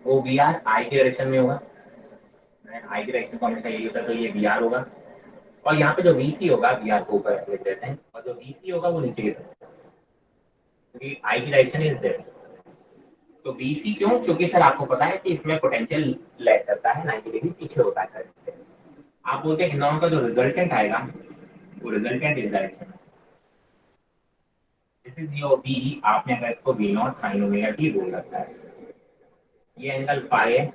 वो वीआर आई के डायरेक्शन में होगा, आई की डायरेक्शन को हमेशा यही होता है, तो ये वीआर होगा, और यहाँ पे जो वीसी होगा, वीआर को ऊपर लिख देते हैं, और जो वीसी होगा वो नीचे गिर जाएगा, क्योंकि आई की डायरेक्शन इज दिस। तो वीसी क्यों? क्योंकि सर आपको पता है कि इसमें पोटेंशियल लैग करता है, 90 डिग्री पीछे होता है करंट से। आप बोलते हैं इन दोनों का जो रिजल्टेंट आएगा वो resultant is direction, this is your V, आपने अगर इसको V naught sine omega T बोल रखा है, ये एंगल फाई है,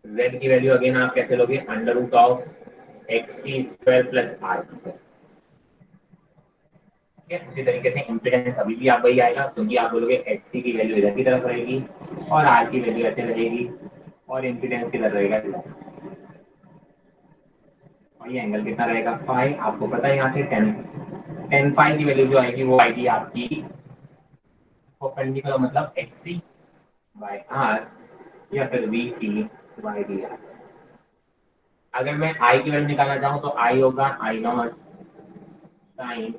जेड की वैल्यू अगेन आप कैसे लोगे, under root of X C square plus R square. ठीक है, उसी तरीके से इम्पीडेंस अभी भी आप वही आएगा, क्योंकि आप बोलोगे एक्स सी की वैल्यू इधर की तरफ रहेगी और आर की वैल्यू ऐसे रहेगी और इम्पीडेंस किधर रहेगा इधर, और ये एंगल कितना रहेगा फाई, आपको पता है यहाँ से टेन, टेन फाई की वैल्यू जो आएगी वो आएगी आपकी परपेंडिकुलर, मतलब एक्स सी बाय आर या फिर V C by D R. अगर मैं आई की वैल्यू निकालना चाहूँ तो आई होगा आई नॉट साइन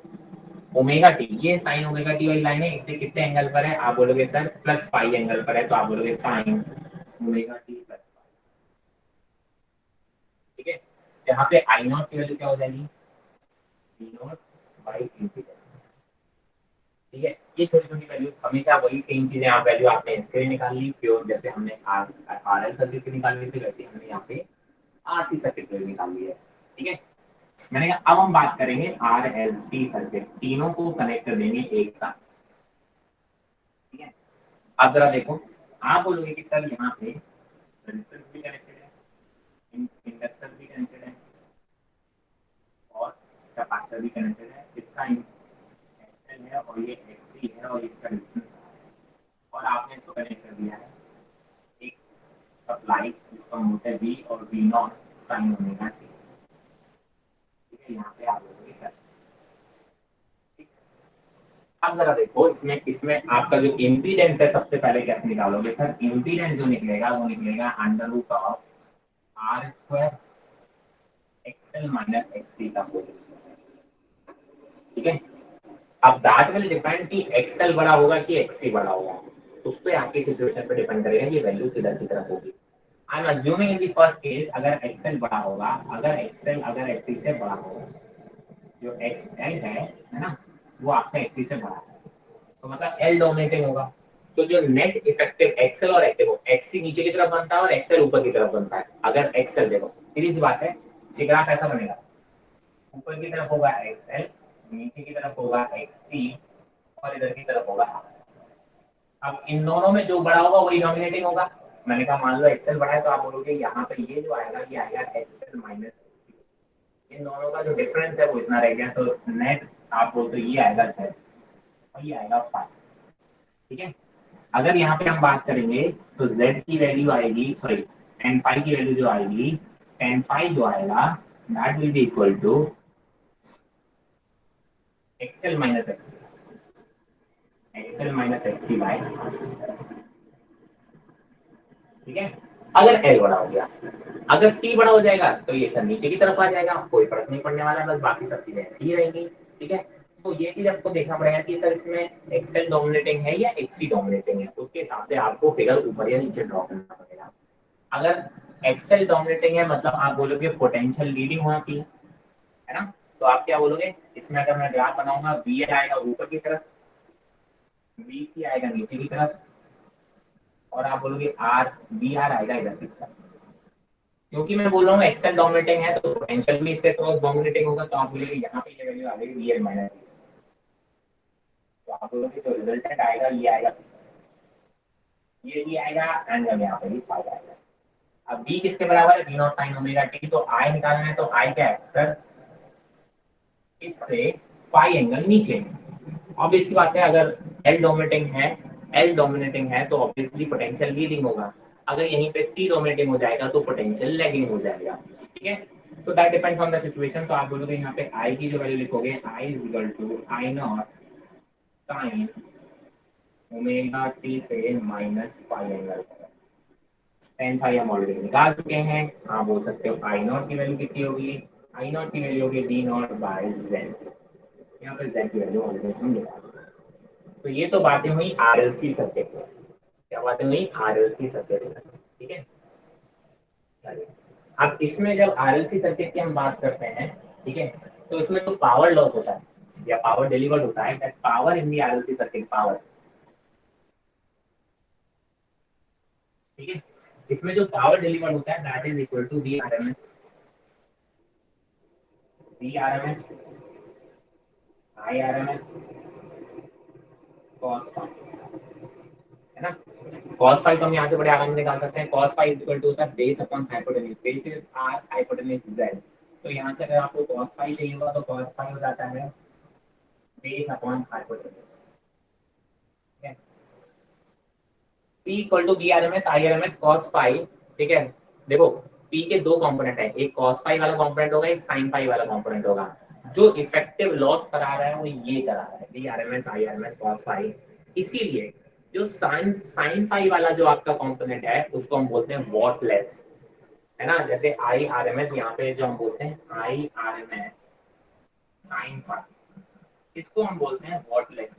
ओमेगा टी, ये साइन ओमेगा टी वाली लाइन है, इससे कितने एंगल पर है, आप बोलोगे सर प्लस फाइव एंगल पर है, तो आप बोलोगे साइन ओमेगा टी प्लस। ठीक है, यहाँ पे आई नॉट की वैल्यू क्या हो जाएगी, वी नॉट बाई इम्पीडेंस। ठीक है, ये छोटी छोटी वैल्यू हमेशा वही सेम चीजें, आप वैल्यू आपने इसके लिए निकाल ली, प्योर जैसे हमने आर एल सर्किट की निकाल ली थी, वैसे हमने यहाँ पे आरसी सर्किट की निकाल ली है। ठीक है, मैंने कहा अब हम बात करेंगे आर एल सी सर्किट, तीनों को कनेक्ट कर देंगे एक साथ। ठीक है, अब जरा देखो, आप बोलोगे कि सर यहाँ पे रेजिस्टेंस भी कनेक्टेड है, इंडक्टर भी कनेक्टेड है और कैपेसिटर भी कनेक्टेड है, इसका एक्सएल है और ये एक्ससी है और इसका रेजिस्टेंस, और आपने इसको कनेक्ट कर दिया है एक सप्लाई जिसका मूल्य है वी और V naught sine omega T. ठीक है, यहाँ पे आप बोलोगे सर, अब जरा देखो इसमें इसमें आपका जो इम्पीडेंस है सबसे पहले कैसे निकालोगे सर? इम्पीडेंस जो निकलेगा वो निकलेगा under root of R square XL minus XC का होल। ठीक है, अब दैट विल डिपेंड कि एक्सएल बड़ा होगा कि एक्ससी बड़ा होगा, उस पर आपकी सिचुएशन पे डिपेंड करेगा ये वैल्यू किधर की तरफ होगी। I am assuming in the first case अगर एक्सएल बड़ा होगा, अगर एक्ससी से बड़ा होगा, जो एक्सएल है ना, वो आपका एक्ससी से बड़ा है, तो मतलब एल डोमिनेटिंग होगा। तो जो नेट इफेक्टिव एक्सएल और एक्टिव एक्ससी नीचे की तरफ बनता है और एक्सएल ऊपर की तरफ बनता है। अगर एक्सएल देखो सीधी सी बात है, ये ग्राफ ऐसा बनेगा, ऊपर की तरफ होगा एक्सएल, नीचे की तरफ होगा एक्ससी और इधर की तरफ होगा। अब इन दोनों में जो बड़ा होगा वही डोमिनेटिंग होगा। मैंने कहा मान लो एक्सएल बड़ा है तो आप बोलोगे यहाँ पे ये जो आएगा ये आएगा एक्सएल माइनस एक्ससी, इन दोनों का जो डिफरेंस है वो इतना रह गया, तो नेट आप बोलते ये आएगा जेड और ये आएगा फाइव। ठीक है, अगर यहाँ पे हम बात करेंगे तो z की वैल्यू आएगी, सॉरी tan फाइव की वैल्यू जो आएगी, tan फाइव जो आएगा that will be equal to XL minus XC by, ठीक है। अगर एल बड़ा हो गया, अगर सी बड़ा हो जाएगा तो ये सर नीचे की तरफ आ जाएगा, कोई फर्क नहीं पड़ने वाला, बस बाकी सब चीजें ऐसी ही रहेंगी। ठीक है, तो ये चीज आपको देखना पड़ेगा कि सर इसमें एक्सेल डोमिनेटिंग है या एक्सी डोमिनेटिंग है, उसके हिसाब से आपको फिगर ऊपर या नीचे ड्रॉ करना पड़ेगा। अगर एक्सेल डोमिनेटिंग है मतलब आप बोलोगे पोटेंशियल लीडिंग होना चाहिए, है ना, तो आप क्या बोलोगे इसमें? अगर मैं ग्राफ बनाऊंगा बी आएगा ऊपर की तरफ, बी सी आएगा नीचे की तरफ, और आप बोलोगे आर बी आर आएगा इधर की तरफ। क्योंकि मैं बोल रहा हूँ एक्सेल डोमिनेटिंग है तो पोटेंशियल भी इसके क्रॉस डोमिनेटिंग होगा, तो आप बोलोगे यहाँ पे ये वैल्यू आ गई वी एल माइनस, तो आप बोलोगे तो रिजल्टेंट आएगा ये आएगा, ये भी आएगा एंड यहाँ पे भी फाइव आएगा। अब बी किसके बराबर है? B naught sine omega T, तो आई निकालना है, तो आई क्या है सर? इससे फाइव एंगल नीचे। ऑब्वियसली बात है अगर एल डोमिनेटिंग है तो ऑब्वियसली पोटेंशियल लीडिंग होगा, अगर यहीं पे सी डोमिनेटिंग हो जाएगा तो पोटेंशियल लैगिंग हो जाएगा। ठीक है, तो that depends on the situation. तो आप बोलोगे यहाँ पे आई की जो वैल्यू लिखोगे I is equal to I naught sine omega t से minus five angle, ten five हम ऑलरेडी निकाल चुके हैं। आप बोल सकते हो आई नॉट की वैल्यू कितनी होगी? आई नॉट की वैल्यू होगी डी नॉट बाय जेड, यहाँ पे जेड की वैल्यू ऑलरेडी हम निकाल चुके हैं। तो ये तो बातें हुई आरएलसी सर्किट में, क्या बातें हुई आरएलसी सर्किट में। ठीक है, अब इसमें जब आरएलसी सर्किट की हम बात करते हैं, ठीक है, तो इसमें तो पावर लॉस होता है या पावर डिलीवर्ड होता है, that power in the RLC circuit power. ठीक है, इसमें जो पावर डिलीवर्ड होता है that is equal to V RMS I RMS cos five, है ना। cos फाइव तो हम यहाँ से बड़े आराम से निकाल सकते हैं, cos फाइव इक्वल टू होता है base upon hypotenuse, base is R hypotenuse Z, तो यहाँ से अगर आपको cos फाइव चाहिए होगा तो cos फाइव हो जाता है बेस अपॉन हाइपोटेन्यूज। ठीक है, P equal to B R M S I R M S cos five. ठीक है, देखो P के दो कंपोनेंट है, एक cos फाइव वाला कंपोनेंट होगा, एक sin फाइव वाला कंपोनेंट होगा। जो इफेक्टिव लॉस करा रहा है वो ये करा रहा है B R M S I R M S cos five. इसीलिए जो साइन फाइव वाला जो आपका कंपोनेंट है उसको हम बोलते हैं वॉटलेस, है ना। जैसे आई आर एम एस यहाँ पे जो हम बोलते हैं I R M S sine five, इसको हम बोलते हैं वॉटलेस।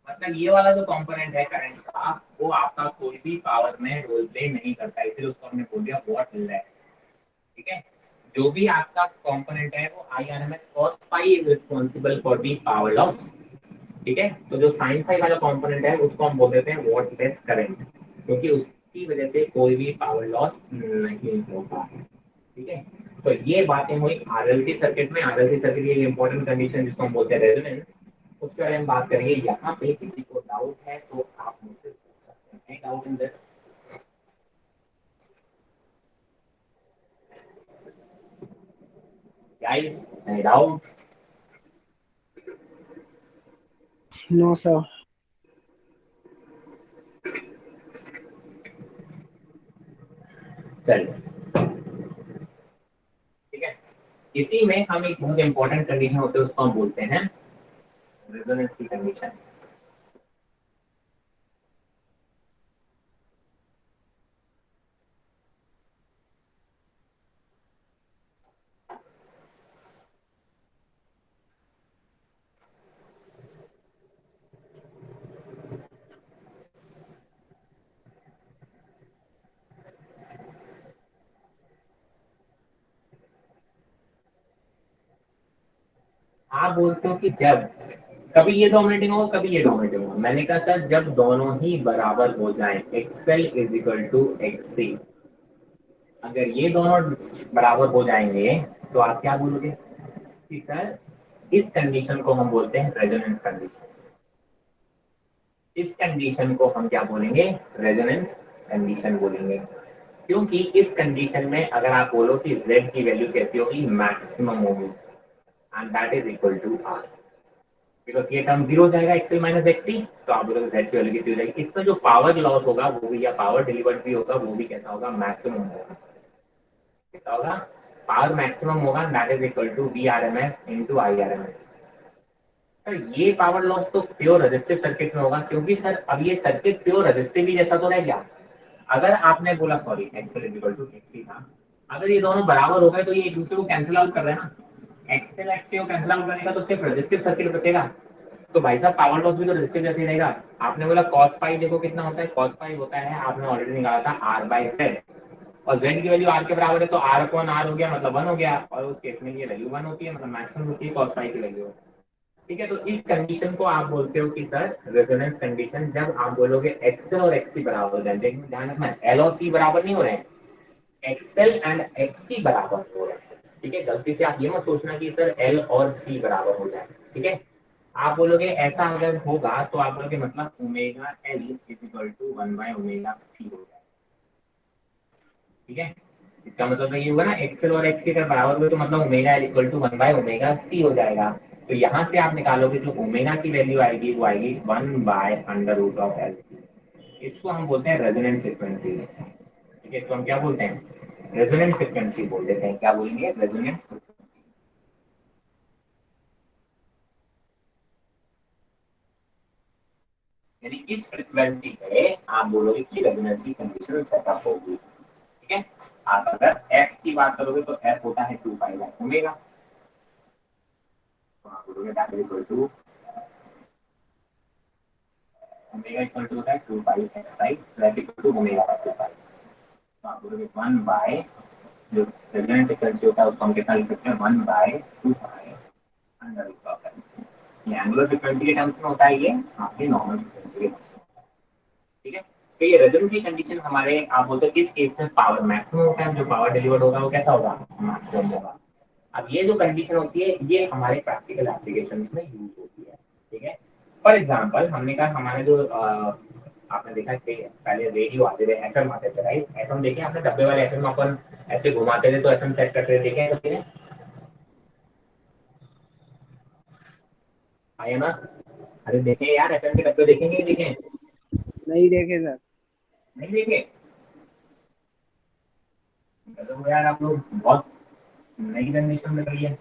मतलब ये वाला जो कंपोनेंट है करंट का वो आपका कोई भी पावर में रोल प्ले नहीं करता, इसलिए उसको हमने बोल दिया वॉटलेस। ठीक है, जो भी आपका कंपोनेंट है वो I R M S cos five is responsible for the power loss. ठीक है, तो जो साइन फाइव वाला कंपोनेंट है उसको हम बोल देते हैं वॉटलेस करंट, क्योंकि उसकी वजह से कोई भी पावर लॉस नहीं होता। ठीक है, तो ये बातें हुई आरएलसी सर्किट में। आरएलसी सर्किट की इंपॉर्टेंट कंडीशन जिसको हम बोलते हैं रेजोनेंस, उसके बारे में बात करेंगे। यहाँ पे किसी को डाउट है तो आप मुझसे पूछ सकते हैं, doubt in this? Guys any doubts? No sir. चलिए, ठीक है, इसी में हम एक बहुत इंपॉर्टेंट कंडीशन होते हैं उसको हम बोलते हैं रेजोनेंस की कंडीशन। आप बोलते हो कि जब कभी ये डोमिनेटिंग होगा कभी ये डोमिनेटिंग होगा। मैंने कहा सर जब दोनों ही बराबर हो जाएं, XL is equal to XC, अगर ये दोनों बराबर हो जाएंगे तो आप क्या बोलोगे कि सर इस कंडीशन को हम बोलते हैं रेजोनेंस कंडीशन। इस कंडीशन को हम क्या बोलेंगे, रेजोनेंस कंडीशन बोलेंगे। क्योंकि इस कंडीशन में अगर आप बोलो कि z की वैल्यू कैसी होगी, मैक्सिमम होगी, and that is equal to R, because ये टर्म जीरो हो जाएगा एक्सएल माइनस एक्ससी, तो आप बोलोगे z की वैल्यू कितनी हो जाएगी। इसमें जो पावर लॉस होगा वो भी, या पावर डिलीवर्ड भी होगा वो भी कैसा होगा, मैक्सिमम होगा। कितना होगा, पावर मैक्सिमम होगा, that is equal to V R M S into I R M S. Sir ये पावर लॉस तो प्योर रेजिस्टिव सर्किट में होगा, क्योंकि सर अब ये सर्किट प्योर रेजिस्टिव ही जैसा तो रह गया। अगर आपने बोला sorry XL is equal to XC था, अगर ये दोनों बराबर हो गए तो ये एक दूसरे को कैंसिल आउट कर रहे हैं ना, एक्सएल एक्ससी को कैंसिल आउट करेगा तो सिर्फ रेजिस्टिव सर्किट बचेगा। तो भाई साहब पावर लॉस भी तो रेजिस्टिव जैसे ही रहेगा। आपने बोला कॉस पाई, देखो कितना होता है, कॉस पाई होता है, आपने ऑलरेडी निकाला था आर बाय जेड, और जेड की वैल्यू आर के बराबर है तो आर अपॉन आर हो गया, मतलब वन हो गया, और उस केस में ये वैल्यू वन होती है, मतलब मैक्सिमम होती है कॉस पाई की वैल्यू। ठीक है, तो इस कंडीशन को आप बोलते हो कि सर रेजोनेंस कंडीशन। जब आप बोलोगे एक्सएल और एक्ससी बराबर हो जाए, लेकिन ध्यान रखना एल और सी बराबर नहीं हो रहे हैं, एक्सएल एंड एक्ससी बराबर हो रहे हैं। ठीक है, गलती से आप ये मत सोचना कि सर एल और सी बराबर हो जाए। ठीक है, आप बोलोगे ऐसा अगर होगा तो आप बोलोगे मतलब omega L is equal to one by omega C हो जाए। ठीक है, इसका मतलब ये होगा ना एक्सएल और एक्ससी अगर बराबर हुए तो मतलब omega L equal to one by omega C हो जाएगा। तो यहाँ से आप निकालोगे जो ओमेगा की वैल्यू आएगी वो आएगी one by under root of L C. इसको हम बोलते हैं रेजोनेंट फ्रिक्वेंसी। ठीक है, इसको हम क्या बोलते हैं, रेजोनेंट फ्रिक्वेंसी बोल देते हैं। क्या बोलेंगे, रेजोनेंट। यानी इस फ्रिक्वेंसी पे आप बोलोगे कि रेजोनेंसी कंडीशन सेटअप होगी। ठीक है, आप अगर एफ की बात करोगे तो एफ होता है टू पाई बाय ओमेगा, तो आप बोलोगे that is equal to omega equal to होता है two pi x right, that equal to omega by two pi. तो आप बोलोगे वन बाय, जो रेजोनेंट फ्रिक्वेंसी होता है उसको हम कितना लिख सकते हैं, one by two pi under root of L. ये एंगुलर फ्रिक्वेंसी के टर्म्स में होता है, ये आपके नॉर्मल फ्रिक्वेंसी के। ठीक है, तो ये रेजोनेंसी कंडीशन हमारे, आप बोलते हो किस केस में पावर मैक्सिमम होता है, जो पावर डिलीवर्ड होगा वो कैसा होगा, मैक्सिमम होगा। अब ये जो कंडीशन होती है ये हमारे प्रैक्टिकल एप्लीकेशंस में यूज होती है। ठीक है, फॉर एग्जांपल हमने कहा हमारे जो आपने देखा कि पहले रेडियो आते थे, एफएम आते थे राइट, एफएम देखे आपने, डब्बे वाले एफएम अपन ऐसे घुमाते थे तो एफएम सेट करते थे, देखे हैं सबने, आया ना। अरे देखे यार, एफएम के डब्बे देखेंगे नहीं देखे, नहीं देखे सर। नहीं देखे, तो यार आप लोग बहुत नई जनरेशन में रही है।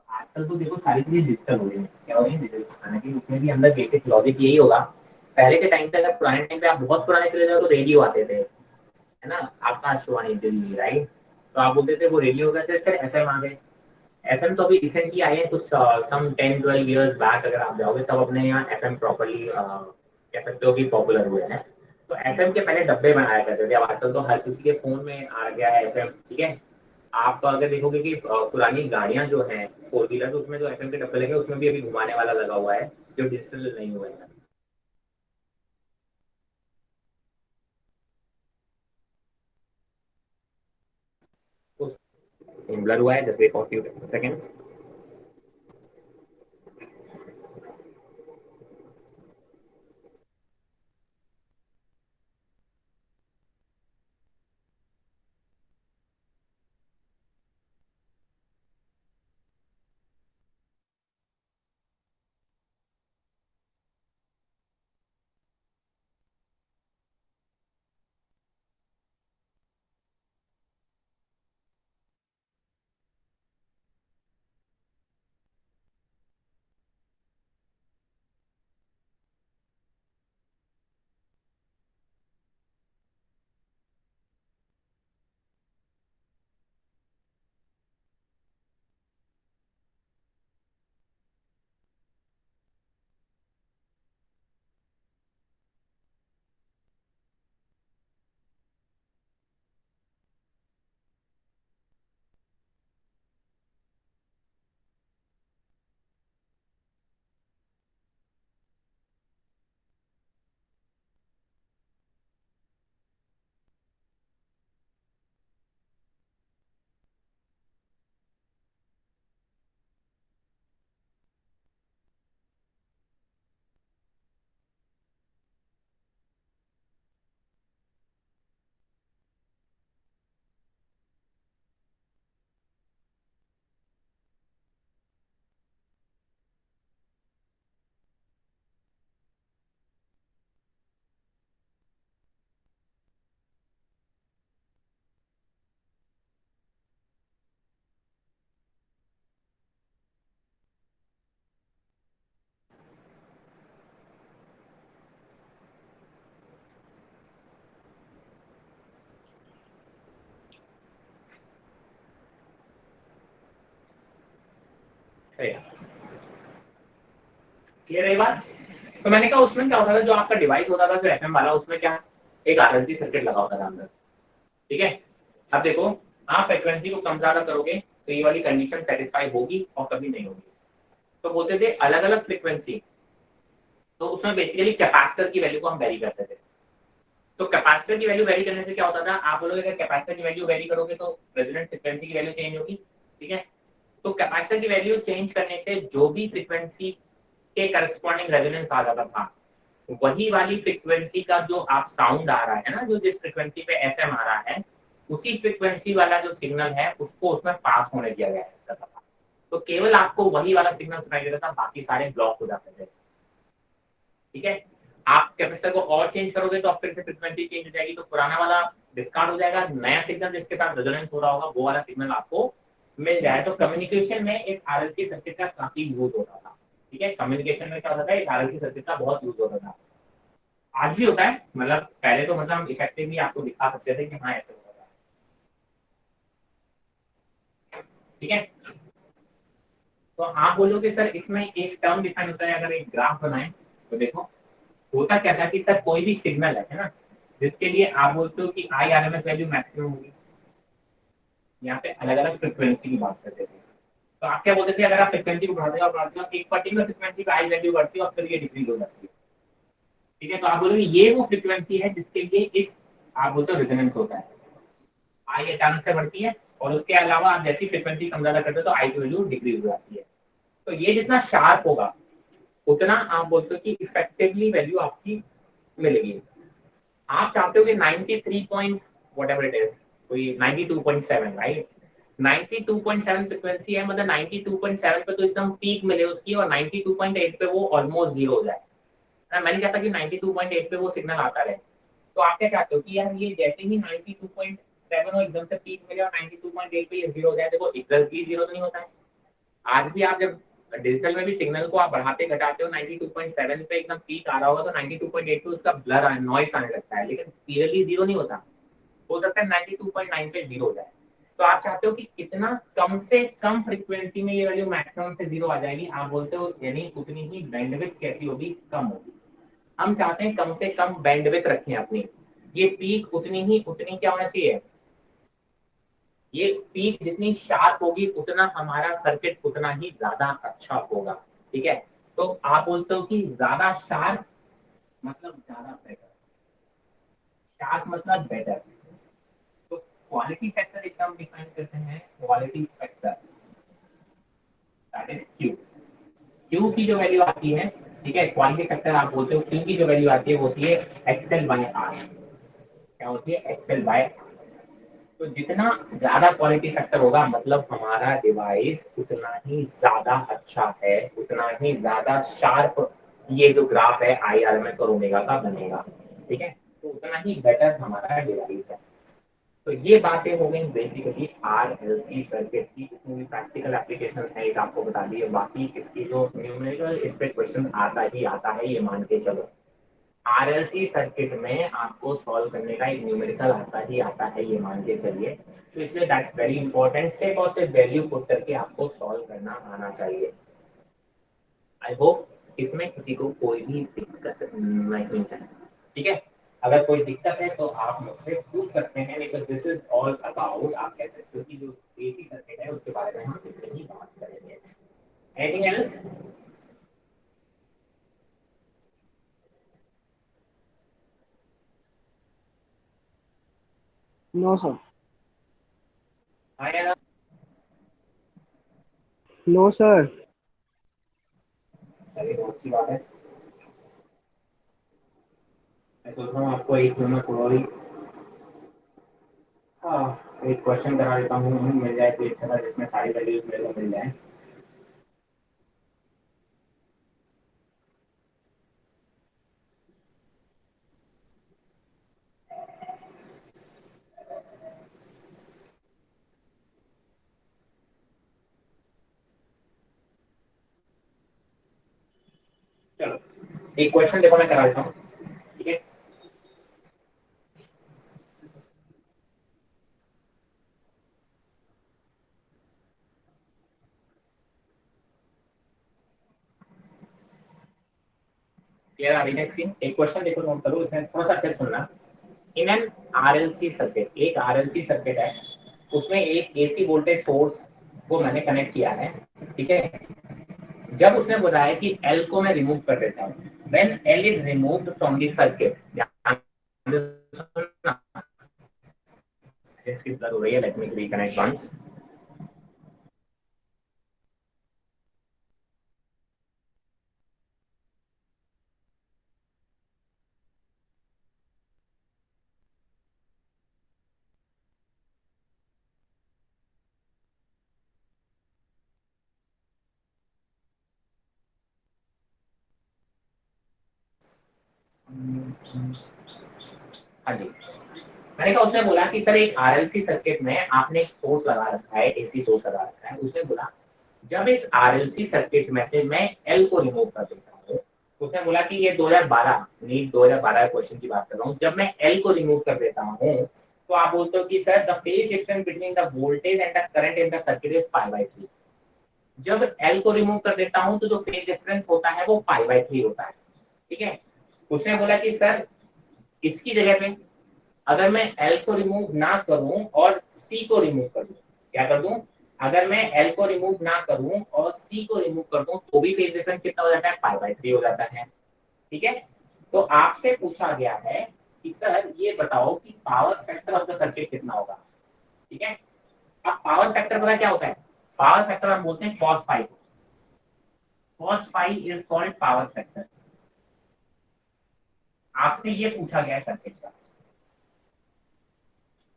आजकल तो देखो सारी चीजें डिजिटल हो रही है, क्या हो रही है, डिजिटल, हालांकि उसमें भी अंदर बेसिक लॉजिक यही होगा। पहले के टाइम पे, अगर पुराने टाइम पे आप बहुत पुराने चले जाओ तो रेडियो आते थे, है ना, आकाशवाणी दिल्ली राइट, तो आप बोलते थे वो रेडियो का, फिर एफएम आ गए। एफएम तो अभी रिसेंटली आए हैं कुछ सम 10-12 इयर्स बैक, अगर आप जाओगे तब अपने यहाँ एफएम प्रॉपरली कह सकते हो कि पॉपुलर हुए हैं। तो एफएम के पहले डब्बे बनाया करते थे, अब आजकल तो हर किसी के फोन में आ गया है एफएम। ठीक है, आप अगर देखोगे कि पुरानी गाड़ियां जो हैं फोर व्हीलर, तो उसमें जो एफएम के डब्बे लगे उसमें भी अभी घुमाने वाला लगा हुआ है, जो डिजिटल नहीं हुए हैं। ब्लर हुआ है, just wait for few seconds. Clear है ये बात? तो मैंने कहा उसमें क्या होता था, जो आपका डिवाइस होता था जो एफएम वाला, उसमें क्या एक आरएलसी सर्किट लगा होता था अंदर। ठीक है, अब देखो आप फ्रिक्वेंसी को कम ज्यादा करोगे तो ये वाली कंडीशन सेटिस्फाई होगी और कभी नहीं होगी। तो बोलते थे अलग अलग फ्रिक्वेंसी, तो उसमें बेसिकली कैपेसिटर की वैल्यू को हम वेरी करते थे। तो कैपेसिटर की वैल्यू वेरी करने से क्या होता था, आप बोलोगे अगर कैपेसिटर की वैल्यू वेरी करोगे तो रेजोनेंट फ्रिक्वेंसी की वैल्यू चेंज होगी। ठीक है, तो कैपेसिटर की वैल्यू चेंज करने से जो भी फ्रिक्वेंसी के करस्पॉन्डिंग रेजोनेंस आ जाता था, वही वाली फ्रिक्वेंसी का जो आप साउंड आ रहा है ना, जो जिस फ्रिक्वेंसी पे एफएम आ रहा है, उसी फ्रिक्वेंसी वाला जो सिग्नल है उसको उसमें पास होने दिया गया है। तो केवल आपको वही वाला सिग्नल सुनाई देता था, बाकी सारे ब्लॉक हो जाते थे। ठीक है, आप कैपेसिटर को और चेंज करोगे तो फिर से फ्रीक्वेंसी चेंज हो जाएगी, तो पुराना वाला डिस्कार्ड हो जाएगा, नया सिग्नल जिसके साथ रेजोनेंस हो रहा होगा वो वाला सिग्नल आपको मिल जाए। तो कम्युनिकेशन में इस आरएलसी सर्किट का काफी यूज होता था। ठीक है, कम्युनिकेशन में क्या होता था, इस आरएलसी सर्किट का बहुत यूज होता था। आज भी होता है, मतलब पहले तो मतलब हम इफेक्टिवली आपको दिखा सकते थे कि हाँ ऐसे होता है। ठीक है, तो आप बोलोगे सर इसमें एक टर्म डिफाइन होता है, अगर एक ग्राफ बनाए तो देखो होता क्या था कि सर कोई भी सिग्नल है ना, जिसके लिए आप बोलते हो कि आई आरएमएस वैल्यू मैक्सिमम होगी, यहाँ पे अलग अलग फ्रिक्वेंसी की बात करते थे। तो आप क्या बोलते थे, अगर आप फ्रिक्वेंसी को बढ़ाते हो एक पर्टिकुलर फ्रिक्वेंसी पे आई वैल्यू बढ़ती है और फिर ये डिक्रीज हो जाती है। ठीक है, तो आप बोलोगे ये वो फ्रिक्वेंसी है जिसके लिए इस आप बोलते हो रेजोनेंस होता है, आई अचानक से बढ़ती है और उसके अलावा आप जैसी फ्रिक्वेंसी कम ज्यादा करते हो तो आई की वैल्यू डिक्रीज हो जाती है। तो ये जितना शार्प होगा उतना आप बोलते हो कि इफेक्टिवली वैल्यू आपकी मिलेगी। आप चाहते हो कि 93 पॉइंट व्हाटएवर इट इज, कोई 92.7, राइट? 92.7 फ्रीक्वेंसी है, मतलब 92.7 पे तो एकदम पीक मिले उसकी, और 92.8 पे वो ऑलमोस्ट जीरो हो जाए ना। मैं नहीं चाहता कि 92.8 पे वो सिग्नल आता रहे। तो आप क्या चाहते हो कि यार ये जैसे ही 92.7 हो एकदम से पीक मिले और 92.8 पे ये जीरो हो जाए। देखो एग्जैक्टली जीरो तो नहीं होता है। आज भी आप जब डिजिटल में भी सिग्नल को आप बढ़ाते घटाते हो, 92.7 पे एकदम पीक आ रहा होगा तो 92.8 पे उसका ब्लर नॉइस आने लगता है, लेकिन क्लियरली जीरो नहीं होता। हो सकता है 92.9 पे जीरो हो जाए। तो आप चाहते हो कि कितना कम से कम फ्रीक्वेंसी में ये वैल्यू मैक्सिमम से जीरो आ जाएगी, आप बोलते हो यानी उतनी ही बैंडविड्थ कैसी होगी, कम होगी। हम चाहते हैं कम से कम बैंडविड्थ रखें अपनी, ये पीक उतनी क्या होना चाहिए, ये पीक जितनी शार्प होगी उतना हमारा सर्किट उतना ही ज्यादा अच्छा होगा। ठीक है, तो आप बोलते हो कि ज्यादा शार्प मतलब ज्यादा बेटर, शार्प मतलब बेटर। तो क्वालिटी फैक्टर एक हम डिफाइन करते हैं, quality factor that is Q. Q की जो वैल्यू आती है, ठीक है, क्वालिटी फैक्टर आप बोलते हो क्यू की जो वैल्यू आती है वो होती है एक्सएल बाय आर। क्या होती है, एक्सएल बाय। तो जितना ज्यादा क्वालिटी फैक्टर होगा मतलब हमारा डिवाइस उतना ही ज्यादा अच्छा है, उतना ही ज्यादा शार्प ये जो ग्राफ है आईआरएमएस और ओमेगा का बनेगा। ठीक है, तो उतना ही बेटर हमारा डिवाइस है। तो ये बातें हो गई बेसिकली आरएलसी सर्किट की, जितनी भी प्रैक्टिकल एप्लीकेशन है एक आपको बता दी है। बाकी इसकी जो न्यूमेरिकल इस पे क्वेश्चन आता ही आता है, ये मान के चलो। आरएलसी सर्किट में आपको सॉल्व करने का एक न्यूमेरिकल आता ही आता है, ये मान के चलिए। तो इसलिए दैट्स वेरी इंपॉर्टेंट, सिर्फ और सिर्फ वैल्यू पुट करके आपको सॉल्व करना आना चाहिए। आई होप इसमें किसी को कोई भी दिक्कत नहीं है। ठीक है, अगर कोई दिक्कत है तो आप मुझसे पूछ सकते हैं, because this is all about, आप कह सकते हो कि जो एसी सर्किट है उसके बारे में हम इतनी ही बात करेंगे। Anything else? No sir. हाँ यार, नो सर। चलिए बहुत अच्छी बात है। मैं सोच रहा हूँ आपको एक दोनों थोड़ी एक क्वेश्चन करा देता हूँ, मिल जाए तो अच्छा था जिसमें सारी वैल्यूज मेरे को मिल जाए। चलो एक क्वेश्चन देखो मैं करा देता हूँ। ठीक है, क्लियर आ रही है इसकी? एक क्वेश्चन देखो, नोट करो, इसमें थोड़ा सा अच्छे से सुनना। इन एन आरएलसी सर्किट, एक आरएलसी सर्किट है, उसमें एक एसी वोल्टेज सोर्स को मैंने कनेक्ट किया है, ठीक है। जब उसने बताया कि एल को मैं रिमूव कर देता हूँ, when L is removed from the circuit, इसकी ब्लर हो रही है, लेट मी रिकनेक्ट वंस। हाँ जी, मैंने कहा, उसने बोला कि सर एक आरएलसी सर्किट में आपने एक सोर्स लगा रखा है, एसी सोर्स लगा रखा है। उसने बोला जब इस आरएलसी सर्किट में से मैं एल को रिमूव कर देता हूँ, तो उसने बोला कि ये 2012 नीट 2012 क्वेश्चन की बात कर रहा हूँ, जब मैं एल को रिमूव कर देता हूँ, तो आप बोलते हो कि sir the phase difference between the voltage and the current in the circuit is π/3। जब एल को रिमूव कर देता हूँ तो जो फेज डिफरेंस होता है वो π/3 होता है, ठीक है। उसने बोला कि सर इसकी जगह पे अगर मैं एल को रिमूव ना करूं और सी को रिमूव कर दूं, क्या कर दूं, अगर मैं एल को रिमूव ना करूं और सी को रिमूव कर दूं, तो भी फेज डिफरेंस कितना हो जाता है, π/3 हो जाता है, ठीक है। तो आपसे पूछा गया है कि सर ये बताओ कि power factor of the circuit कितना होगा, ठीक है। अब पावर फैक्टर पता क्या होता है, पावर फैक्टर हम बोलते हैं cos phi, cos phi is called power factor. आपसे ये पूछा गया है सर्किट का,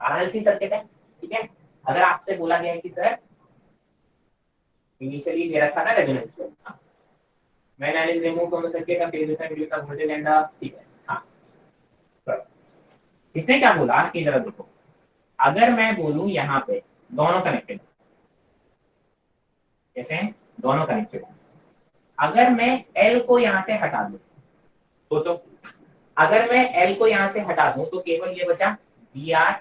आरएलसी सर्किट है, ठीक है। अगर आपसे बोला गया है कि सर इनिशियली दे रखा था रेजोनेंस को, when L is removed from the circuit the phase difference between the voltage and the, ठीक है, हाँ। तो इसने क्या बोला कि जरा देखो, अगर मैं बोलूं यहाँ पे दोनों कनेक्टेड, जैसे दोनों कनेक्टेड, अगर मैं L को यहाँ से हटा दूं, सोचो, अगर मैं L को यहाँ से हटा दूं तो केवल ये बचा VR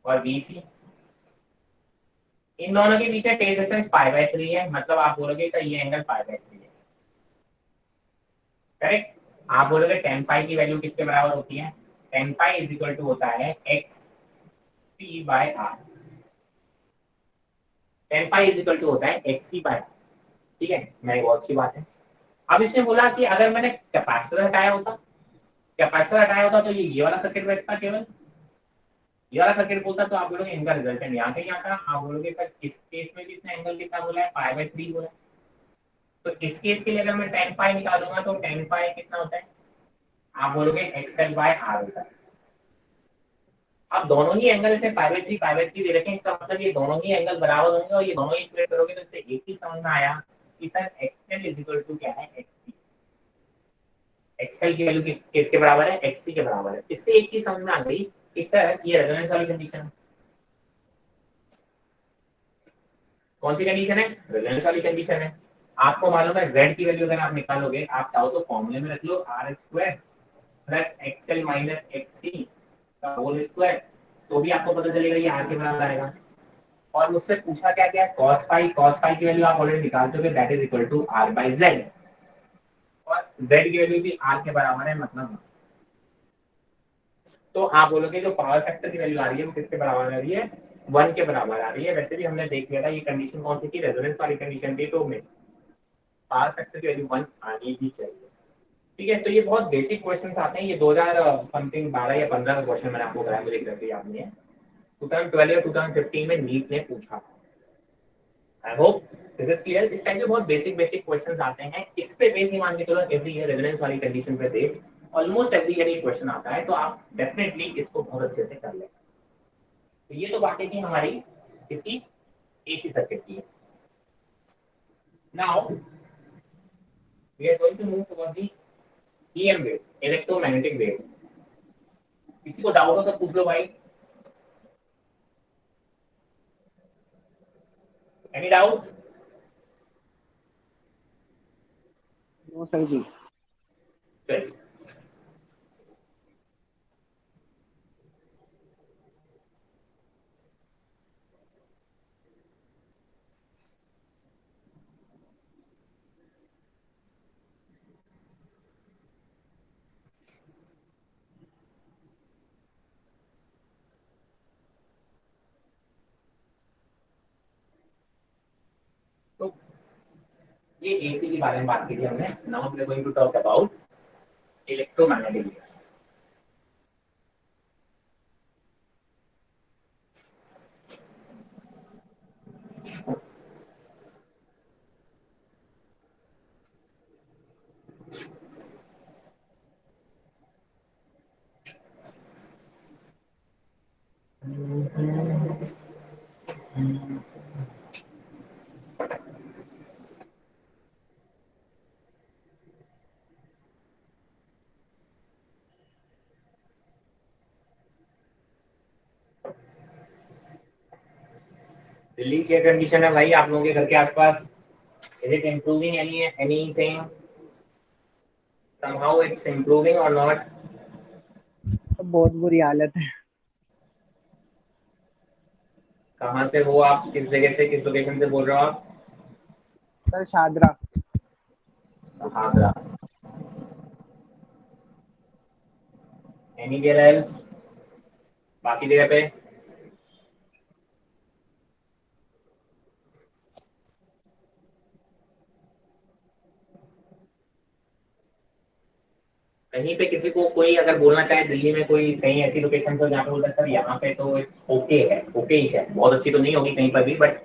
और VC, इन दोनों के बीच में फेज डिफरेंस π/3 है, मतलब आप बोलोगे सर ये एंगल π/3 है, करेक्ट। आप बोलोगे tan फाई की वैल्यू किसके बराबर होती है, tan phi is equal to होता है XC/R, tan phi is equal to होता है XC/R, ठीक है। मैं बहुत अच्छी बात है। अब इसने बोला कि अगर मैंने कैपेसिटर हटाया होता, कैपेसिटर हटाया होता तो ये वाला सर्किट बचता, केवल ये वाला सर्किट बोलता, तो आप बोलोगे इनका रिजल्टेंट यहाँ का ही आता। आप बोलोगे सर इस केस में भी इसने एंगल कितना बोला है, π/3 बोला है, तो इस केस के लिए अगर मैं tan फाई निकालूंगा तो tan फाई कितना होता है, आप बोलोगे XL/R होता है। अब दोनों ही एंगल से π/3 दे रखे हैं, इसका मतलब ये दोनों ही एंगल बराबर होंगे और ये दोनों ही स्प्लिट करोगे तो इससे एक ही समझ में आया कि sir XL is equal to क्या है, XC। XL की वैल्यू किसके बराबर है, XC के बराबर है। इससे एक चीज समझ में आ गई कि सर ये रेजोनेंस वाली कंडीशन है। कौन सी कंडीशन है, रेजोनेंस वाली कंडीशन है। आपको मालूम है Z की वैल्यू अगर आप निकालोगे, आप चाहो तो फॉर्मूले में रख लो R² plus XL minus XC का होल स्क्वायर, तो भी आपको पता चलेगा ये R के बराबर आएगा। और मुझसे पूछा क्या क्या, cos फाई की वैल्यू आप ऑलरेडी निकाल चुके, that is equal to R/Z, और Z की वैल्यू भी R के बराबर है, मतलब तो आप बोलोगे जो पावर फैक्टर की वैल्यू आ रही है वो किसके बराबर आ रही है, 1 के बराबर आ रही है। वैसे भी हमने देख लिया था ये कंडीशन कौन सी थी, रेजोनेंस वाली कंडीशन थी, तो में पावर फैक्टर की वैल्यू 1 आनी ही चाहिए, ठीक है। तो ये बहुत बेसिक क्वेश्चंस आते हैं, ये 2000 समथिंग 12 या 15 का क्वेश्चन मैंने आपको कराया, मुझे एग्जैक्टली याद नहीं है। 2012 या 2015 में नीट ने पूछा था। आई होप दिस इज क्लियर। इस टाइप के बहुत बेसिक बेसिक क्वेश्चंस आते हैं, इस पे बेस नहीं मान के चलो, एवरी ईयर रेजोनेंस वाली कंडीशन पे बेस ऑलमोस्ट एवरी ईयर ये क्वेश्चन आता है, तो आप डेफिनेटली इसको बहुत अच्छे से कर लें। तो ये तो बातें थी हमारी इसकी एसी सर्किट की। Now we are going to move toward the EM wave, electromagnetic wave. किसी को डाउट हो तो पूछ लो भाई, एनी डाउट्स? नो सर जी। ये एसी के बारे में बात की थी हमने. Now we are going to talk about electromagnetic. Delhi की कंडीशन है भाई आप लोगों के घर के आसपास. Is it improving anything? somehow it's improving or not? बहुत बुरी हालत है. कहाँ से हो आप, किस जगह से, किस लोकेशन से बोल रहे हो आप? Sir Shahdara. Agra. Anywhere else? बाकी जगह पे? कहीं पे किसी को कोई अगर बोलना चाहे दिल्ली में कोई कहीं ऐसी लोकेशन हो जहाँ पे बोलता है सर यहाँ पे तो इट्स ओके है, ओके ही है, बहुत अच्छी तो नहीं होगी कहीं पर भी, बट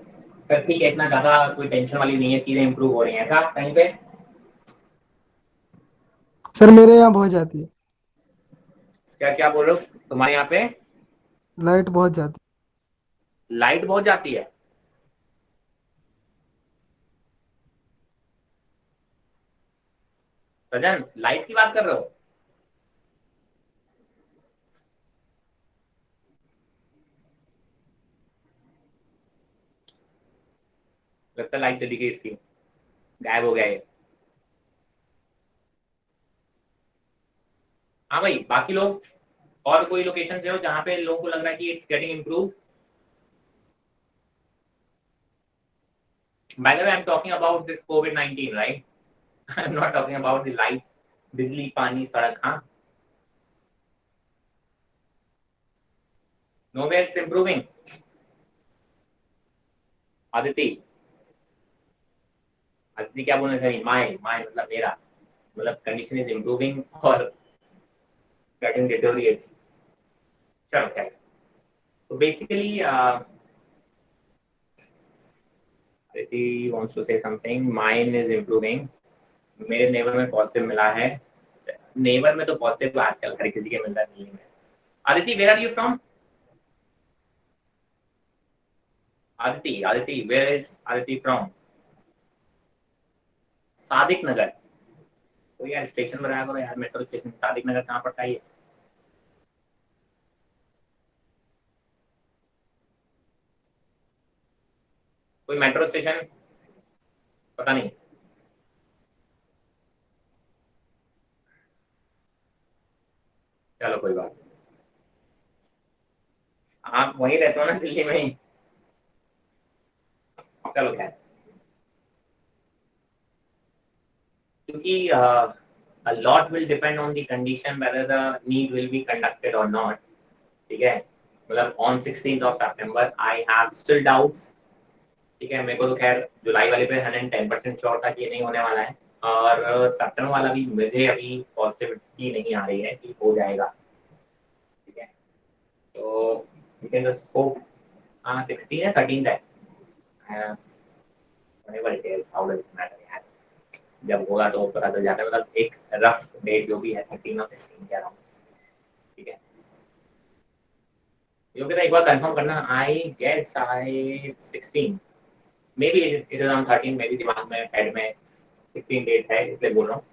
सर ठीक है, इतना ज्यादा कोई टेंशन वाली नहीं है, चीजें इंप्रूव हो रही हैं, ऐसा कहीं पे? सर मेरे यहाँ बहुत जाती है. क्या क्या बोल रहे हो तुम्हारे यहाँ पे? लाइट बहुत जाती लाइट बहुत जाती है? सजन लाइट की बात कर रहे हो? लगता है लाइट चली गई इसकी, गायब हो गया ये. हाँ भाई बाकी लोग, और कोई लोकेशन से हो जहाँ पे लोगों को लग रहा है कि it's getting improve? By the way, I'm talking about this COVID-19, right? I'm not talking about the light, बिजली, पानी, सड़क. हाँ, nowhere it's improving. Aditi, Aditi क्या बोलना चाहिए? माय माय मतलब मेरा, मतलब कंडीशन इज इम्प्रूविंग और गेटिंग डिटोरिएट. चलो क्या, तो basically Aditi wants to say something. Mine is improving. मेरे नेबर में पॉजिटिव मिला है. नेबर में तो पॉजिटिव आजकल हर किसी के मिलता है दिल्ली में. Aditi, where are you from? Aditi, where is Aditi from? Sadiq Nagar. तो यार स्टेशन बनाया करो यार, मेट्रो स्टेशन. सादिक नगर कहाँ पड़ता है ये? कोई मेट्रो स्टेशन पता नहीं. चलो कोई बात नहीं. आप वहीं रहते हो ना दिल्ली में ही? चलो क्या है, क्योंकि a lot will depend on the condition whether the need will be conducted or not. ठीक है, मतलब on 16th of September I have still doubts. ठीक है, मेरे को तो खैर जुलाई वाले पे 110% श्योर था कि ये नहीं होने वाला है, और सितंबर वाला भी मुझे अभी पॉजिटिविटी नहीं आ रही है कि हो जाएगा. ठीक है, तो यू कैन जस्ट होप. हाँ 16 है, 13 है. whatever it is, how does it matter यार, जब होगा तो पता चल जाता है. मतलब एक रफ डेट जो भी है 13 और 16 के अराउंड. ठीक है, ये एक बार कंफर्म करना. I guess I 16, maybe it is on 13, मेरी दिमाग में हेड में 16 डेट है इसलिए बोल रहा हूँ.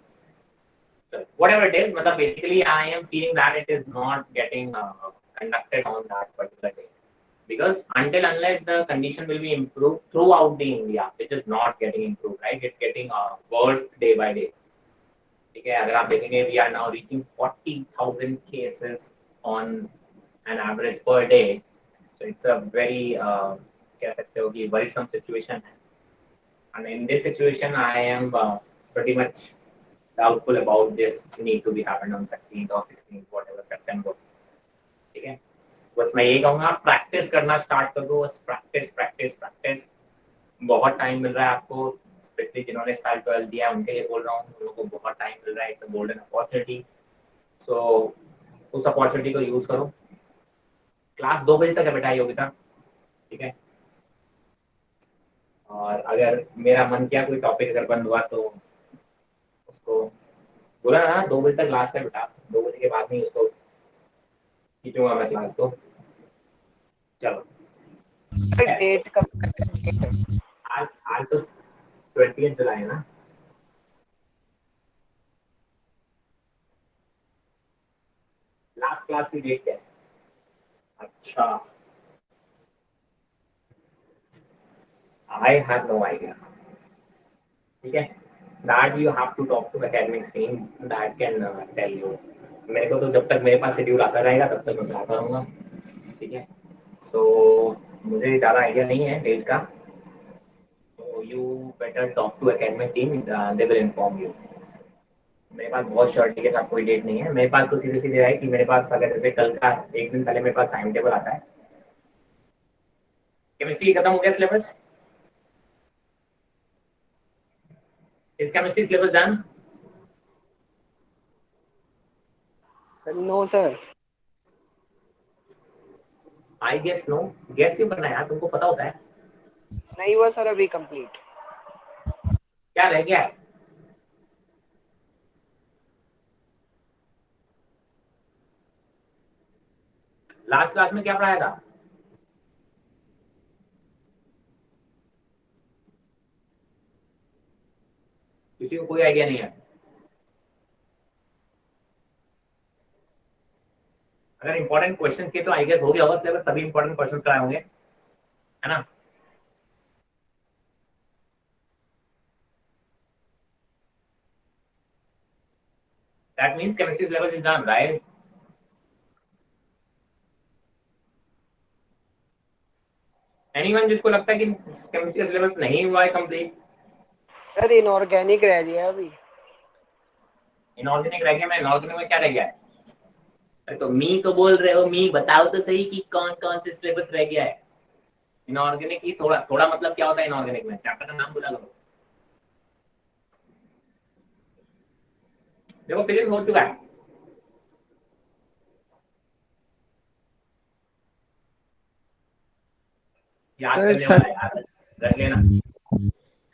whatever it is, मतलब basically I am feeling that it is not getting conducted on that particular day, because until unless the condition will be improved throughout the India, which is not getting improved, right? It's getting worse day by day. ठीक है, अगर आप देखेंगे we are now reaching 40,000 cases on an average per day, so it's a very कह सकते हो कि worrisome situation है. And in this situation I am pretty much doubtful about this need to be happened on 13th or 16th whatever September. ठीक है, बस मैं यही कहूँगा प्रैक्टिस करना स्टार्ट कर दो. बस प्रैक्टिस प्रैक्टिस प्रैक्टिस. बहुत टाइम मिल रहा है आपको, ऑब्वियसली जिन्होंने साल 12 दिया उनके लिए बोल रहा हूँ, उन लोगों को बहुत टाइम मिल रहा है, इट्स अ गोल्डन अपॉर्चुनिटी, सो उस अपॉर्चुनिटी को यूज करो। क्लास 2 बजे तक है बेटा योगिता, ठीक है। और अगर मेरा मन किया कोई टॉपिक अगर बंद हुआ तो उसको बोला ना 2 बजे तक क्लास है बेटा, 2 बजे के बाद नहीं उसको खींचूंगा मैं क्लास को। चलो डेट कब तक है? आज आज तो 20 जुलाई है ना। लास्ट क्लास की डेट क्या है? अच्छा, आई हैव नो आइडिया, ठीक है। That you have to talk to academics team, that can tell you. मेरे को तो जब तक मेरे पास शेड्यूल आता रहेगा तब तक मैं पढ़ाता रहूँगा, ठीक है। सो मुझे ज़्यादा आइडिया नहीं है डेट का, तो you better talk to academic team, they will inform you. मेरे पास बहुत श्योरिटी के साथ कोई डेट नहीं है, मेरे पास तो सीधे सीधे है कि मेरे पास अगर जैसे कल का एक दिन पहले मेरे पास टाइम टेबल आता है। केमिस्ट्री खत्म हो गया syllabus? Is chemistry syllabus done? Sir no sir. I guess no, guess क्यों करना है यार, तुमको पता होता है नहीं हुआ सर अभी कंप्लीट। क्या रह गया है। लास्ट क्लास में क्या पढ़ाया था? किसी को कोई आइडिया नहीं है? अगर इंपॉर्टेंट क्वेश्चंस के तो आई गेस हो गया होगा सिलेबस, तभी इंपॉर्टेंट क्वेश्चंस कराए होंगे, है ना। That means chemistry syllabus is done, right? Anyone जिसको लगता है कि केमिस्ट्री सिलेबस नहीं हुआ है कंप्लीट? सर इनऑर्गेनिक रह गया अभी। इनऑर्गेनिक रह गया, मैं इनऑर्गेनिक में क्या रह गया है? अरे तो मी तो बोल रहे हो, मी बताओ तो सही कि कौन कौन से सिलेबस रह गया है। इनऑर्गेनिक की थोड़ा थोड़ा मतलब क्या होता है इनऑर्गेनिक में, चैप्टर का नाम बोला करो। देखो फिजिक्स हो चुका है, याद सर करने सर वाला है, याद रख लेना।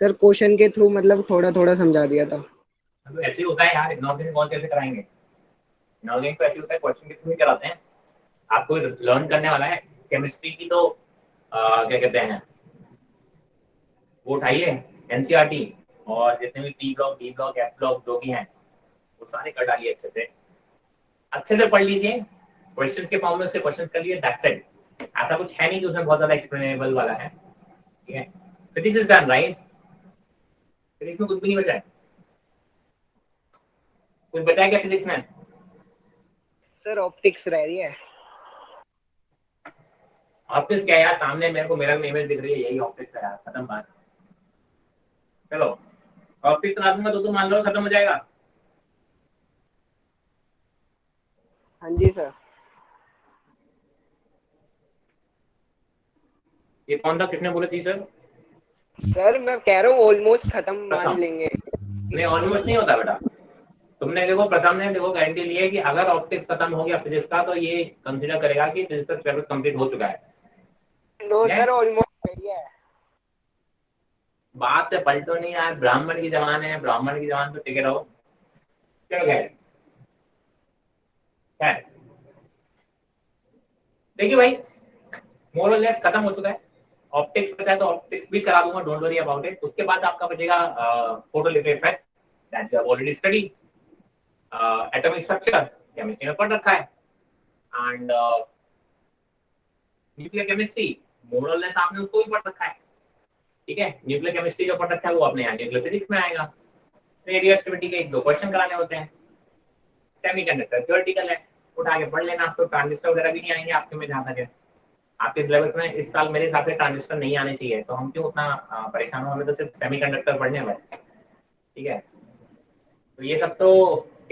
सर क्वेश्चन के थ्रू मतलब थोड़ा थोड़ा समझा दिया था। तो ऐसे ही होता है यार, इनऑर्गेनिक और कैसे कराएंगे? इनऑर्गेनिक तो ऐसे होता है, क्वेश्चन के थ्रू ही कराते हैं। आपको लर्न करने वाला है केमिस्ट्री की, तो क्या कहते हैं, वो उठाइए एनसीईआरटी, और जितने भी P block, D block, F block जो भी हैं वो सारे कर डालिए अच्छे से पढ़ लीजिए, क्वेश्चंस के फॉर्म में उससे क्वेश्चंस कर लिए, दैट्स इट। ऐसा कुछ है नहीं कि उसमें बहुत ज्यादा एक्सप्लेनेबल वाला है, ठीक है। Physics is done, right? Physics में कुछ भी नहीं बचा है? कुछ बचा है क्या फिजिक्स में? सर ऑप्टिक्स रह रही है। ऑप्टिक्स क्या है यार, सामने मेरे को मिरर में इमेज दिख रही है, यही ऑप्टिक्स है यार, खत्म बात। चलो ऑप्टिक्स करा दूंगा तो तुम मान लो खत्म हो जाएगा। हाँ जी सर। ये कौन था, किसने बोला थी सर? सर मैं कह रहा हूँ ऑलमोस्ट खत्म मान प्रथम। लेंगे। नहीं ऑलमोस्ट नहीं होता बेटा, तुमने देखो प्रथम ने देखो गारंटी ली है कि अगर ऑप्टिक्स खत्म हो गया फिजिक्स का तो ये कंसीडर करेगा कि फिजिक्स का सिलेबस कंप्लीट हो चुका है। नो ठीक है, सर ऑलमोस्ट रही है। बात से पलटो नहीं यार, ब्राह्मण की जबान है, ब्राह्मण की जबान पे टिके रहो। चलो खैर देखिए भाई, मोर और लेस खत्म हो चुका है। ऑप्टिक्स बचा है तो ऑप्टिक्स भी करा दूंगा, डोंट वरी अबाउट इट। उसके बाद आपका बचेगा फोटोलिथो effect, that you have already study. Atomic structure chemistry में पढ़ रखा है, एंड न्यूक्लियर केमिस्ट्री मोर और लेस आपने उसको भी पढ़ रखा है, ठीक है। न्यूक्लियर केमिस्ट्री जो पढ़ रखा है वो अपने यहाँ न्यूक्लियर फिजिक्स में आएगा। रेडियो एक्टिविटी के एक दो क्वेश्चन कराने होते हैं। सेमीकंडक्टर थ्योरेटिकल है, उठा के पढ़ लेना। आपको ट्रांजिस्टर वगैरह भी नहीं आएंगे आपके में, जहाँ तक है आपके सिलेबस में इस साल मेरे हिसाब से ट्रांजिस्टर नहीं आने चाहिए, तो हम क्यों उतना परेशान हो, हमें तो सिर्फ सेमीकंडक्टर पढ़ने हैं बस, ठीक है। तो ये सब तो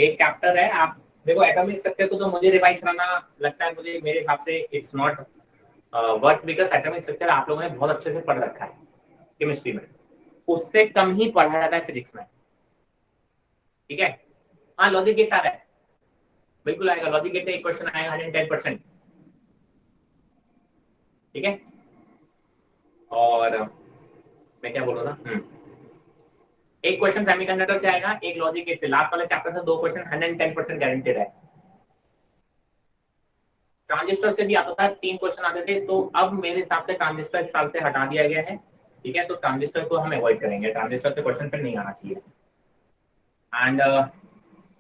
एक चैप्टर है। आप देखो एटॉमिक स्ट्रक्चर को तो मुझे रिवाइज कराना लगता है, मुझे मेरे हिसाब से it's not worth, because atomic structure आप लोगों ने बहुत अच्छे से पढ़ रखा है केमिस्ट्री में, उससे कम ही पढ़ा जाता है फिजिक्स में, ठीक है। हाँ लॉजिक गेट्स आ रहा है, बिल्कुल आएगा, लॉजिक गेट का एक क्वेश्चन आएगा 110%, ठीक है। और मैं क्या बोल रहा था, एक क्वेश्चन सेमीकंडक्टर से आएगा, एक लॉजिक गेट से, लास्ट वाले चैप्टर से 2 क्वेश्चन 110% गारंटेड है। ट्रांजिस्टर से भी आता था, 3 क्वेश्चन आते थे, तो अब मेरे हिसाब से ट्रांजिस्टर इस साल से हटा दिया गया है, ठीक है। तो ट्रांजिस्टर को हम अवॉइड करेंगे, ट्रांजिस्टर से क्वेश्चन फिर नहीं आना चाहिए। एंड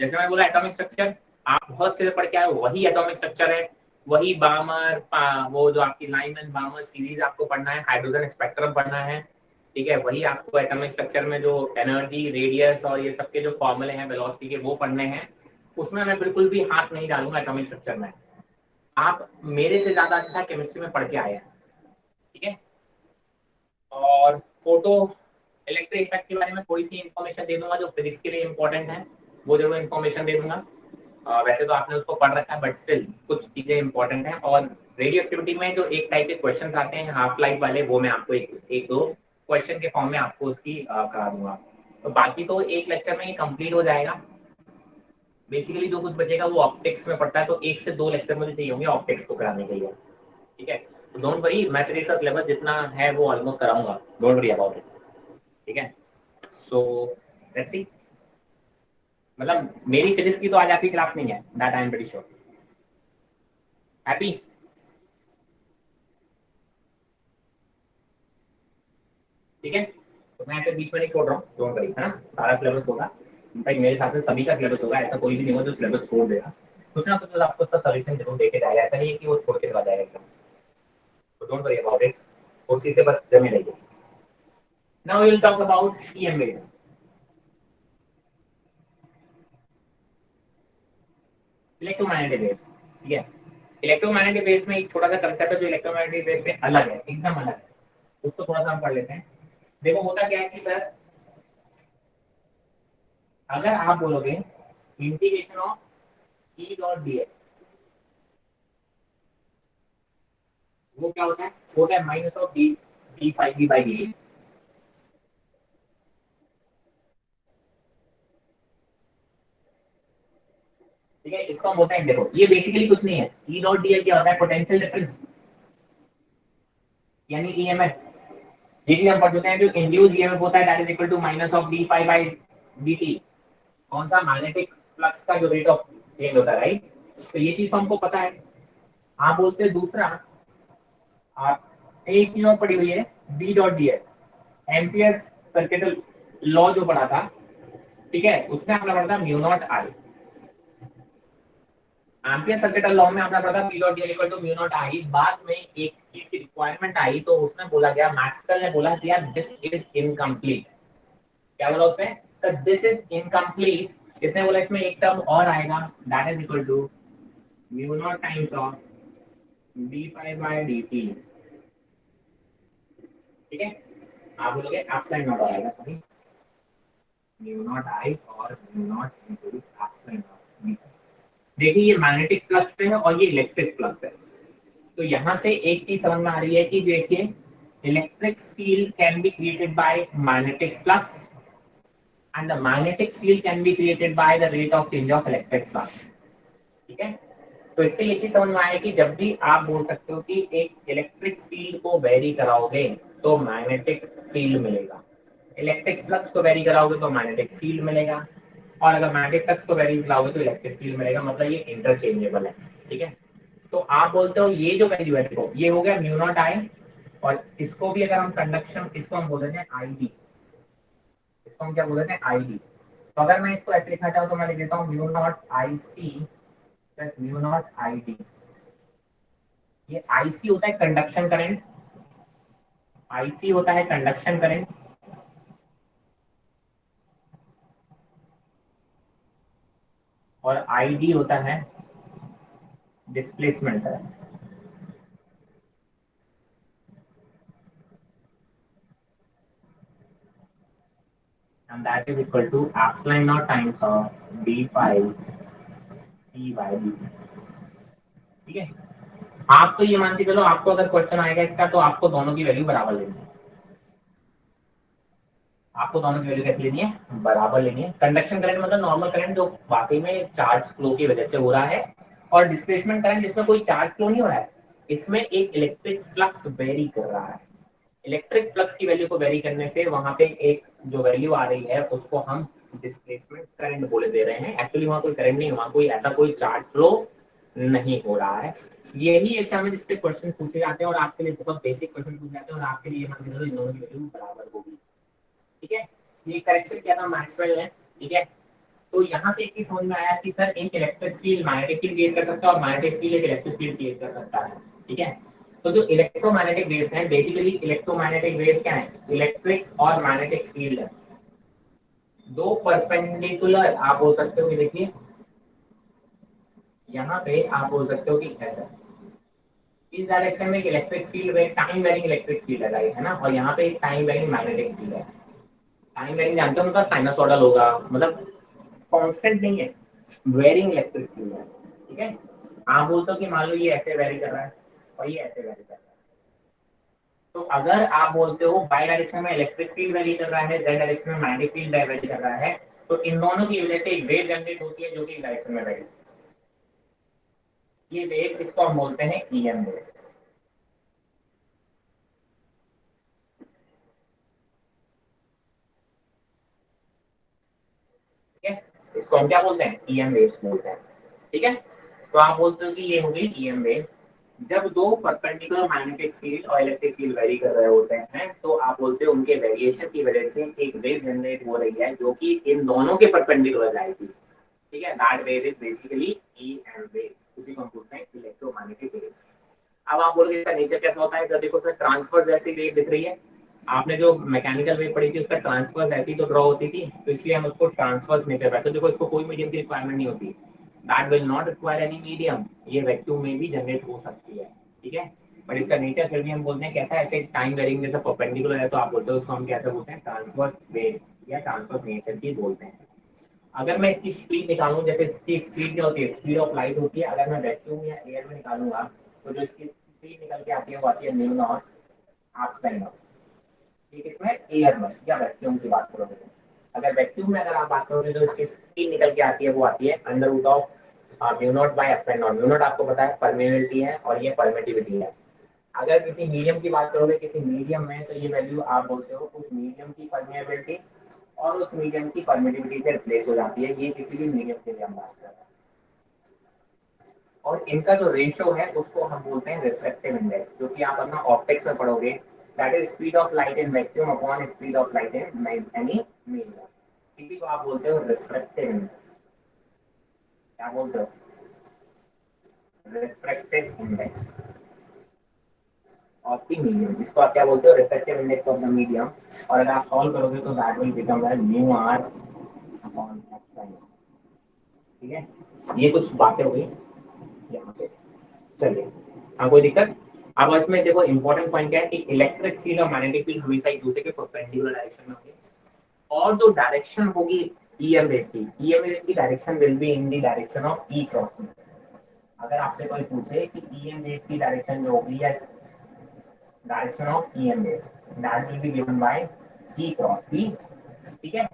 जैसे मैंने बोला एटॉमिक स्ट्रक्चर आप बहुत अच्छे से पढ़ के आए, वही एटॉमिक स्ट्रक्चर है, वही बामर वो जो आपकी लाइमन बामर सीरीज आपको पढ़ना है, हाइड्रोजन स्पेक्ट्रम पढ़ना है, ठीक है। वही आपको एटॉमिक स्ट्रक्चर में जो एनर्जी रेडियस और ये सबके जो फॉर्मूले हैं वेलोसिटी के वो पढ़ने हैं, उसमें मैं बिल्कुल भी हाथ नहीं डालूंगा एटॉमिक स्ट्रक्चर में। आप मेरे से ज्यादा अच्छा केमिस्ट्री में पढ़ के आए हैं, ठीक है। और फोटो इलेक्ट्रिक इफेक्ट के बारे में थोड़ी सी इंफॉर्मेशन दे दूंगा जो फिजिक्स के लिए इंपॉर्टेंट है, वो जरूर इंफॉर्मेशन दे दूंगा। वैसे तो आपने उसको पढ़ रखा है बट स्टिल कुछ चीजें इंपॉर्टेंट हैं। और रेडियो एक्टिविटी में जो एक टाइप के क्वेश्चंस आते हैं हाफ लाइफ वाले, वो मैं आपको एक दो क्वेश्चन के फॉर्म में आपको उसकी करा दूंगा। तो बाकी तो एक लेक्चर में ये कंप्लीट हो जाएगा। बेसिकली जो कुछ बचेगा वो ऑप्टिक्स में पड़ता है, तो 1 से 2 लेक्चर मुझे चाहिए होंगे ऑप्टिक्स को कराने के लिए, ठीक है। तो डोंट वरी, मैं तेरे साथ सिलेबस जितना है वो ऑलमोस्ट कराऊंगा, डोंट वरी अबाउट इट, ठीक है। सो लेट्स सी, मतलब मेरी फिजिक्स की तो आज आपकी क्लास नहीं है, that I am pretty sure. Happy? ठीक है, तो मैं ऐसे बीच में नहीं छोड़ रहा हूँ, डोंट वरी, है ना। सारा सिलेबस होगा, भाई मेरे साथ में सभी का सिलेबस होगा, ऐसा कोई भी नहीं होगा जो सिलेबस छोड़ देगा। कुछ ना कुछ आपको उसका सॉल्यूशन जरूर देके जाएगा, ऐसा नहीं है कि वो छोड़ के चला जाएगा एकदम, तो डोंट वरी अबाउट इट, उसी से बस जमे रहिए। Now we will talk about EM waves. Electromagnetic waves, ठीक है। इलेक्ट्रोमैग्नेटिक वेव्स में एक छोटा सा कंसेप्ट है जो इलेक्ट्रोमैग्नेटिक वेव से अलग है, एकदम अलग है, उसको थोड़ा सा हम पढ़ लेते हैं। देखो होता क्या है कि सर, अगर आप बोलोगे integration of E dot D x, वो क्या होता है minus of D D five D by D, ठीक है। इसको हम बोलते हैं, देखो ये बेसिकली कुछ नहीं है, ई डॉट डी एल क्या होता है, पोटेंशियल डिफरेंस यानी ईएमएफ। ये चीज हम पढ़ चुके हैं, जो इंड्यूस ईएमएफ होता है that is equal to minus of D five by D T, कौन सा, मैग्नेटिक फ्लक्स का जो रेट ऑफ चेंज होता है, राइट। तो ये चीज तो हमको पता है। आप बोलते हैं दूसरा, आप एक चीज और पढ़ी हुई है, B dot d L, Ampere's circuit law जो पढ़ा था, ठीक है, उसमें आपने पढ़ा था mu naught I. Ampere circuit law में आपने पढ़ा था P dot d equal to mu naught I. बाद में एक चीज की रिक्वायरमेंट आई, तो उसमें बोला गया, मैक्सवेल ने बोला कि यार दिस इज इनकम्प्लीट। क्या बोला उसने, सर दिस इज इनकम्प्लीट। इसने बोला इसमें एक टर्म और आएगा that is equal to mu naught times of D five by D T, ठीक है। आप बोलोगे एप्सिलॉन नॉट आएगा, सॉरी, म्यू नॉट आई और mu naught into epsilon naught. देखिए ये मैग्नेटिक फ्लक्स है और ये इलेक्ट्रिक फ्लक्स है, तो यहाँ से एक चीज समझ में आ रही है कि देखिए electric field can be created by magnetic flux and the magnetic field can be created by the rate of change of electric flux, ठीक है। तो इससे ये चीज समझ में आया कि जब भी आप बोल सकते हो कि एक इलेक्ट्रिक फील्ड को वेरी कराओगे तो मैग्नेटिक फील्ड मिलेगा, इलेक्ट्रिक फ्लक्स को वेरी कराओगे तो मैग्नेटिक फील्ड मिलेगा, और अगर मैग्नेटिक फ्लक्स को वेरी कराओगे तो इलेक्ट्रिक फील्ड मिलेगा, मतलब ये इंटरचेंजेबल है, ठीक है। तो आप बोलते हो ये जो वैल्यू है, देखो ये हो गया म्यू नॉट आई, और इसको भी अगर हम कंडक्शन, इसको हम बोल देते हैं आई डी, इसको हम क्या बोल देते हैं आई डी। तो अगर मैं इसको ऐसे लिखना चाहूँ तो मैं लिख देता हूँ mu naught I C plus mu naught I D. ये आई सी होता है कंडक्शन करंट, आईसी होता है कंडक्शन करंट, और आईडी होता है displacement current. and that is equal to epsilon naught times of d5 t by dt, ठीक है। आप तो ये मान के चलो, आपको अगर क्वेश्चन आएगा इसका तो आपको दोनों की वैल्यू बराबर लेनी है, आपको दोनों की वैल्यू कैसे लेनी है, बराबर लेनी है। कंडक्शन करंट मतलब नॉर्मल करंट जो वाकई में चार्ज फ्लो की वजह से हो रहा है, और डिस्प्लेसमेंट करंट जिसमें कोई चार्ज फ्लो नहीं हो रहा है, इसमें एक इलेक्ट्रिक फ्लक्स वेरी कर रहा है। इलेक्ट्रिक फ्लक्स की वैल्यू को वेरी करने से वहां पे एक जो वैल्यू आ रही है उसको हम डिस्प्लेसमेंट करंट बोले दे रहे हैं। एक्चुअली वहां कोई करंट नहीं, वहां कोई ऐसा कोई चार्ज फ्लो नहीं हो रहा है। यही एग्जाम में जिसपे क्वेश्चन पूछे जाते हैं और आपके लिए बहुत बेसिक क्वेश्चन पूछे जाते हैं, और आपके लिए मान के चलो इन दोनों की वैल्यू बराबर होगी। ठीक है, ये करेक्शन किया था मैक्सवेल ने। ठीक है, तो यहाँ से एक चीज समझ में आया कि सर एक electric field magnetic field create कर सकता है और मैग्नेटिक फील्ड एक इलेक्ट्रिक फील्ड क्रिएट कर सकता है। ठीक है, तो जो इलेक्ट्रोमैग्नेटिक वेव्स हैं, बेसिकली इलेक्ट्रोमैग्नेटिक वेव्स क्या है, इलेक्ट्रिक और मैग्नेटिक फील्ड है, दो परपेंडिकुलर आप बोल सकते हो कि देखिए यहाँ पे आप बोल सकते हो कि ऐसा इस डायरेक्शन में एक इलेक्ट्रिक फील्ड में टाइम वेरिंग इलेक्ट्रिक फील्ड लगाई है ना, और यहाँ पे एक टाइम वेरिंग मैग्नेटिक फील्ड है। टाइम वेरिंग जानते हो, उनका साइनसोइडल होगा, मतलब कांस्टेंट नहीं है, वेरिंग इलेक्ट्रिक फील्ड है। ठीक है, आप बोलते हो कि मान लो ये ऐसे वेरी कर रहा है और ये ऐसे वेरी कर रहा है, तो अगर आप बोलते हो बाई डायरेक्शन में इलेक्ट्रिक फील्ड वेरी कर रहा है, जेड डायरेक्शन में मैग्नेटिक फील्ड वेरी कर रहा है, तो इन दोनों की वजह से एक वेव जनरेट होती है जो कि डायरेक्शन में वेरी, ये वेव इसको हम बोलते हैं ईएम वेव। ठीक है, इसको हम क्या बोलते हैं, ईएम वेव्स बोलते हैं। ठीक है, तो आप बोलते हो कि ये हो गई ईएम वेव। जब दो परपेंडिकुलर मैग्नेटिक फील्ड और इलेक्ट्रिक फील्ड वेरी कर रहे होते हैं, तो आप बोलते हो उनके वेरिएशन की वजह से एक वेव जनरेट हो रही है जो कि इन दोनों के परपेंडिकुलर जाएगी। ठीक है, that wave is basically EM wave, उसी को हम बोलते हैं इलेक्ट्रोमैग्नेटिक वेव। अब आप बोलोगे इसका नेचर कैसा होता है, तो देखो सर ट्रांसफर जैसी वेव दिख रही है, आपने जो मैकेनिकल वेव पढ़ी थी उसका ट्रांसफर्स ऐसी तो ड्रॉ होती थी, तो इसलिए हम उसको ट्रांसफर्स नेचर, वैसे देखो इसको कोई मीडियम की रिक्वायरमेंट नहीं होती, that will not require any medium, ये वैक्यूम में भी जनरेट हो सकती है। ठीक है, बट इसका नेचर फिर भी हम बोलते हैं कैसा, ऐसे टाइम वेरिंग जैसा परपेंडिकुलर है, तो आप बोलते हो उसको हम कैसे बोलते हैं, ट्रांसफर वेव या ट्रांसफर नेचर की बोलते हैं। अगर मैं इसकी स्पीड निकालूं, जैसे इसकी स्पीड क्या होती है, स्पीड ऑफ लाइट होती है, अगर मैं वैक्यूम या एयर में निकालूंगा तो जो इसकी स्पीड निकल के आती है वो आती है mu naught half sine of. ठीक, इसमें एयर में या वैक्यूम की बात करोगे, अगर वैक्यूम में अगर आप बात करोगे तो इसकी स्पीड निकल के आती है वो आती है under root of mu naught by F N naught. Mu naught आपको पता है परमेबिलिटी है और ये परमिटिविटी है। अगर किसी मीडियम की बात करोगे, किसी मीडियम में, तो ये वैल्यू आप बोलते हो उस मीडियम की परमेबिलिटी और उस मीडियम की परमिटिविटी से रिप्लेस हो जाती है, ये किसी भी मीडियम के लिए हम बात कर रहे हैं। और इनका जो रेशियो है उसको हम बोलते हैं रिफ्रैक्टिव इंडेक्स, जो कि आप अपना ऑप्टिक्स में पढ़ोगे, that is speed of light in vacuum upon speed of light in any medium. इसी को आप बोलते हो रिफ्रैक्टिव इंडेक्स। क्या बोलते हो, refractive index of the medium, इसको आप क्या बोलते हो, refractive index of the medium. और अगर आप सॉल्व करोगे तो that will become mu R upon epsilon. ठीक है, ये कुछ बातें हो गई यहाँ पे। चलिए, हाँ कोई दिक्कत। अब इसमें देखो इंपॉर्टेंट पॉइंट क्या है कि इलेक्ट्रिक फील्ड और मैग्नेटिक फील्ड हमेशा एक दूसरे के परपेंडिकुलर डायरेक्शन में होंगे, और जो डायरेक्शन होगी ईएम वेव की, ईएम वेव की direction will be in the direction of E cross B. अगर आपसे कोई पूछे कि ईएम वेव की डायरेक्शन जो होगी या direction of EM wave, that will be given by E cross B. ठीक है,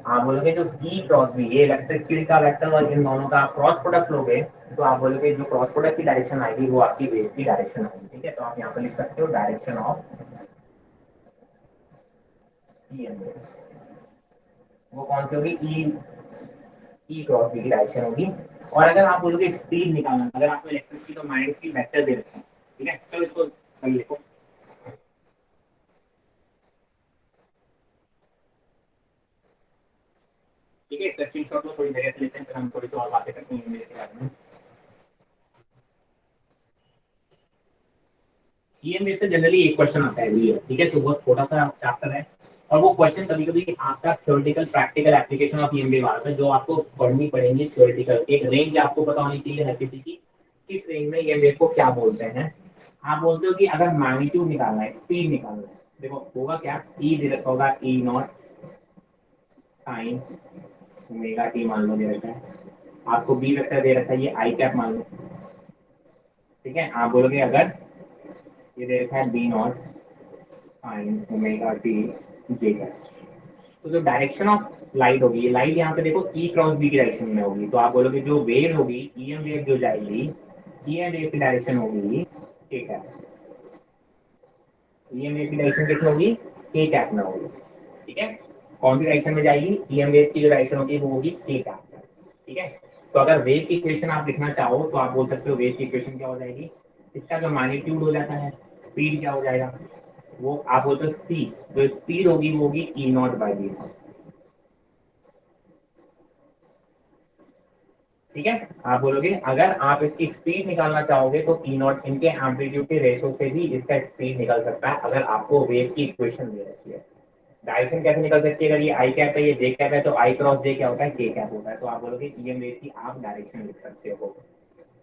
आप बोलोगे जो ई क्रॉस बी, ये इलेक्ट्रिक फील्ड का वेक्टर और इन दोनों का क्रॉस प्रोडक्ट लोगे, तो आप बोलोगे जो क्रॉस प्रोडक्ट की डायरेक्शन आएगी वो आपकी वेव की डायरेक्शन आएगी। ठीक है, तो आप यहाँ पर लिख सकते हो direction of E M wave, वो कौन सी होगी, ई ई क्रॉस बी की डायरेक्शन होगी। और अगर आप बोलोगे स्पीड निकालना, अगर आपको इलेक्ट्रिसिटी का माइनस की वेक्टर दे रखा है, ठीक है, चलो इसको सही लिखो। ठीक है, इसका स्क्रीनशॉट लो, थोड़ी जगह से लेते हैं, फिर हम थोड़ी सी और बातें करते हैं मेरे के बारे में। ईएमएफ से जनरली एक क्वेश्चन आता है एवरी ईयर। ठीक है, तो बहुत छोटा सा चैप्टर है, और वो क्वेश्चन कभी कभी आपका theoretical practical application of EMF आता है, जो आपको पढ़नी पड़ेगी थ्योरेटिकल। एक रेंज आपको पता होनी चाहिए हर किसी की, किस रेंज में ईएमएफ को क्या बोलते हैं। आप बोलते हो कि अगर मैग्नीट्यूड निकालना है, स्पीड निकालना है, देखो होगा क्या, ई दे रखा होगा ई नॉट साइन ओमेगा टी मान लो दे रखा है, आपको बी वेक्टर दे रखा है ये आई कैप मान लो। ठीक है, आप बोलोगे अगर ये दे रखा है B naught sine omega T J cap, तो जो डायरेक्शन ऑफ लाइट होगी, ये लाइट यहाँ पे देखो ई क्रॉस बी की डायरेक्शन में होगी, तो आप बोलोगे जो वेव होगी ईएम वेव जो जाएगी, ईएम वेव की डायरेक्शन होगी ठीक है, ईएम वेव की डायरेक्शन कितनी होगी, के कैप में होगी। ठीक है, कौन सी डायरेक्शन में जाएगी, ईएम वेव की जो डायरेक्शन होगी वो होगी के कैप में। ठीक है, तो अगर वेव की इक्वेशन आप लिखना चाहो तो आप बोल सकते हो वेव की इक्वेशन क्या हो जाएगी, इसका जो मैग्नीट्यूड हो जाता है, स्पीड क्या हो जाएगा, वो आप बोलते हो सी, जो स्पीड होगी वो होगी ई नॉट बाई वी। ठीक है, आप बोलोगे अगर आप इसकी स्पीड निकालना चाहोगे तो ई नॉट इनके एम्पलीट्यूड के रेशो से भी इसका स्पीड निकल सकता है, अगर आपको वेव की इक्वेशन दे रखी है। डायरेक्शन कैसे निकल सकती है, अगर ये आई कैप है ये जे कैप है तो आई क्रॉस जे क्या होता है, के कैप होता है, तो आप बोलोगे ईएम वेव की आप डायरेक्शन लिख सकते हो।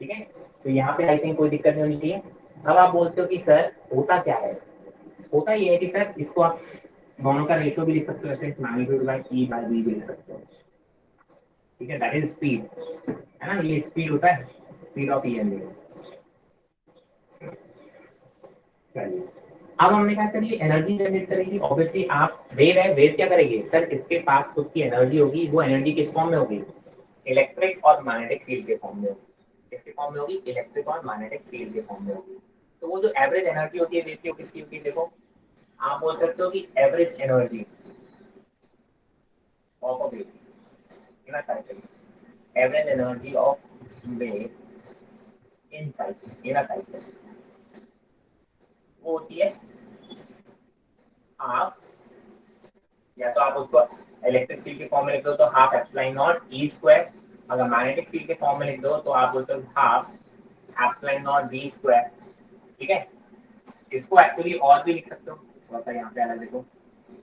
ठीक है, तो यहाँ पे आई थिंक कोई दिक्कत नहीं होनी चाहिए। अब आप बोलते हो कि सर होता क्या है, होता ये है कि सर इसको आप दोनों का रेशियो भी लिख सकते हो, ऐसे magnitude by E by B भी लिख सकते हो। ठीक है, दैट इज स्पीड, है ना, ये स्पीड होता है, स्पीड ऑफ ईएम वेव। चलिए, अब हमने कहा सर ये एनर्जी जनरेट करेगी, ऑब्वियसली आप वेव है, वेव क्या करेगी सर, इसके पास खुद की एनर्जी होगी, वो एनर्जी किस फॉर्म में होगी, इलेक्ट्रिक और मैग्नेटिक फील्ड के फॉर्म में होगी। किसके फॉर्म में होगी, इलेक्ट्रिक और मैग्नेटिक फील्ड के फॉर्म में होगी। तो वो जो एवरेज एनर्जी होती है वेव की, वो किसकी होती है, देखो आप बोल सकते हो कि average energy of a wave in a cycle, average energy of wave in cycle, in a cycle, वो होती है हाफ, या तो आप उसको इलेक्ट्रिक फील्ड के फॉर्म में लिख दो तो half epsilon naught E square, अगर मैग्नेटिक फील्ड के फॉर्म में लिख दो तो आप बोलते हो half epsilon naught V square. ठीक है, इसको एक्चुअली और भी लिख सकते हो, थोड़ा सा यहाँ पे अलग देखो,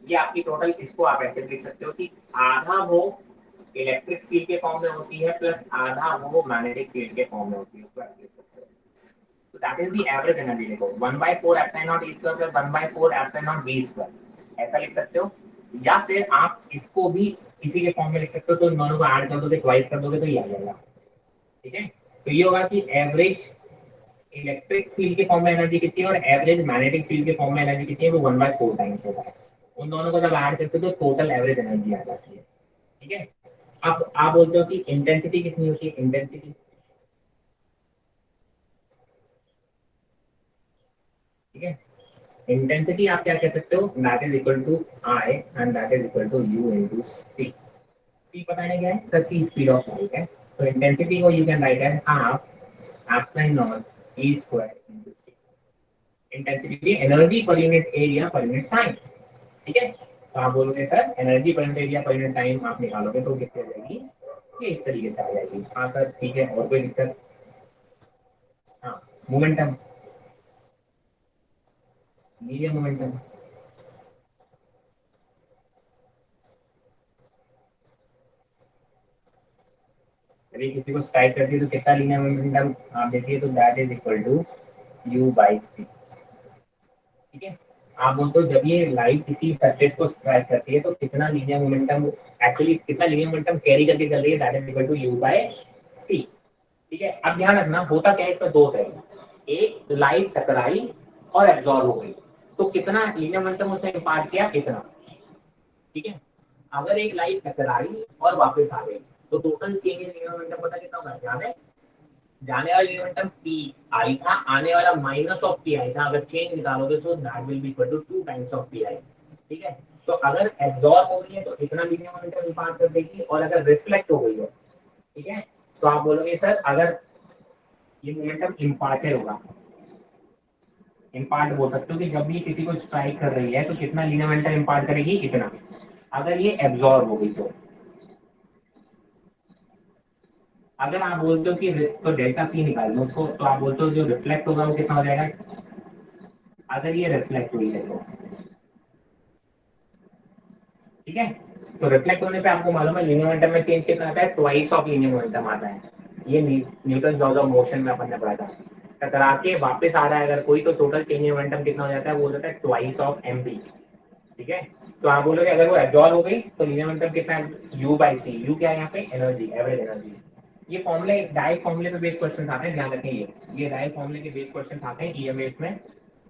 ये आपकी टोटल, इसको आप ऐसे लिख सकते हो कि आधा वो इलेक्ट्रिक फील्ड के फॉर्म में होती है प्लस आधा वो मैग्नेटिक फील्ड के फॉर्म में होती है, उसको ऐसे लिख सकते हो। तो that is the average energy, देखो 1/4 epsilon naught E square plus 1/4 epsilon naught V square, ऐसा लिख सकते हो। या फिर आप इसको भी इसी के फॉर्म में लिख सकते हो, तो दोनों को ऐड कर दोगे, ट्वाइस कर दोगे तो ये आ जाएगा। ठीक है, तो ये होगा कि एवरेज इलेक्ट्रिक फील्ड के फॉर्म में एनर्जी कितनी है और एवरेज मैग्नेटिक फील्ड के फॉर्म में एनर्जी कितनी है, वो 1/4 टाइम्स होगा। उन दोनों को जब ऐड करते हो तो टोटल एवरेज एनर्जी आ जाती है। ठीक है, अब आप बोलते हो कि इंटेंसिटी कितनी होती है, इंटेंसिटी, ठीक है, इंटेंसिटी आप क्या कह सकते हो, that is equal to I and that is equal to U into C. C पता है क्या है sir, C speed of light है, तो इंटेंसिटी को you can write as half epsilon naught E square into C. Intensity energy per unit area per unit time. ठीक है, तो आप बोलोगे sir energy per unit area per unit time आप निकालोगे तो कितनी आ जाएगी, ये इस तरीके से आ जाएगी। हाँ सर ठीक है, और कोई दिक्कत, हाँ मोमेंटम, लीनियर मोमेंटम, अभी किसी को स्ट्राइक करती है तो कितना लीनियर मोमेंटम आप देखिए, तो that is equal to U by C. ठीक है, आप बोलते हो जब ये लाइट किसी सरफेस को स्ट्राइक करती है तो कितना लीनियर मोमेंटम, एक्चुअली कितना लीनियर मोमेंटम कैरी करके चल रही है, that is equal to U by C. ठीक है, अब ध्यान रखना होता क्या है, इसमें दो है, एक लाइट टकराई और एब्जॉर्ब हो गई, तो कितना लीनियर मोमेंटम उसने इम्पार्ट किया, इतना। ठीक है, अगर एक लाइट टकराई और वापस आ गई तो total change in linear momentum पता कितना होगा, ध्यान है, जाने वाला मोमेंटम पी आई था, आने वाला माइनस ऑफ पी आई था, अगर चेंज निकालोगे तो that will be equal to 2 times of P I. ठीक है, तो अगर एब्जॉर्ब हो गई है तो इतना लीनियर मोमेंटम इम्पार्ट कर देगी, और अगर रिफ्लेक्ट हो गई है, ठीक है, तो आप बोलोगे सर अगर ये मोमेंटम इम्पार्टेड होगा, इम्पार्ट बोल सकते हो कि जब भी किसी को स्ट्राइक कर रही है तो कितना लीनियर मोमेंटम इम्पार्ट करेगी, इतना। अगर ये एब्जॉर्ब हो गई अगर आप बोलते हो कि तो डेल्टा पी निकाल लो उसको, तो आप बोलते हो जो रिफ्लेक्ट होगा वो कितना हो जाएगा, अगर ये रिफ्लेक्ट हुई है तो। ठीक है, तो रिफ्लेक्ट होने पे आपको मालूम है लीनियर मोमेंटम में चेंज कितना आता है, ट्वाइस ऑफ लीनियर मोमेंटम आता है। ये न्यूटन लॉज ऑफ मोशन में अपन ने पढ़ा था, टकरा के वापस आ रहा है अगर कोई, तो टोटल चेंज इन मोमेंटम कितना हो जाता है, वो हो जाता है ट्वाइस ऑफ एम बी। ठीक है, तो आप बोलोगे अगर वो एब्जॉर्ब हो गई तो लीनियर मोमेंटम कितना है, यू बाई सी। यू क्या है यहाँ पे, एनर्जी, एवरेज एनर्जी। ये फॉर्मूले डायरेक्ट फॉर्मूले पे बेस्ड क्वेश्चन आते हैं, ध्यान रखें, ये डायरेक्ट फॉर्मूले के बेस्ड क्वेश्चन आते हैं ईएमएस में,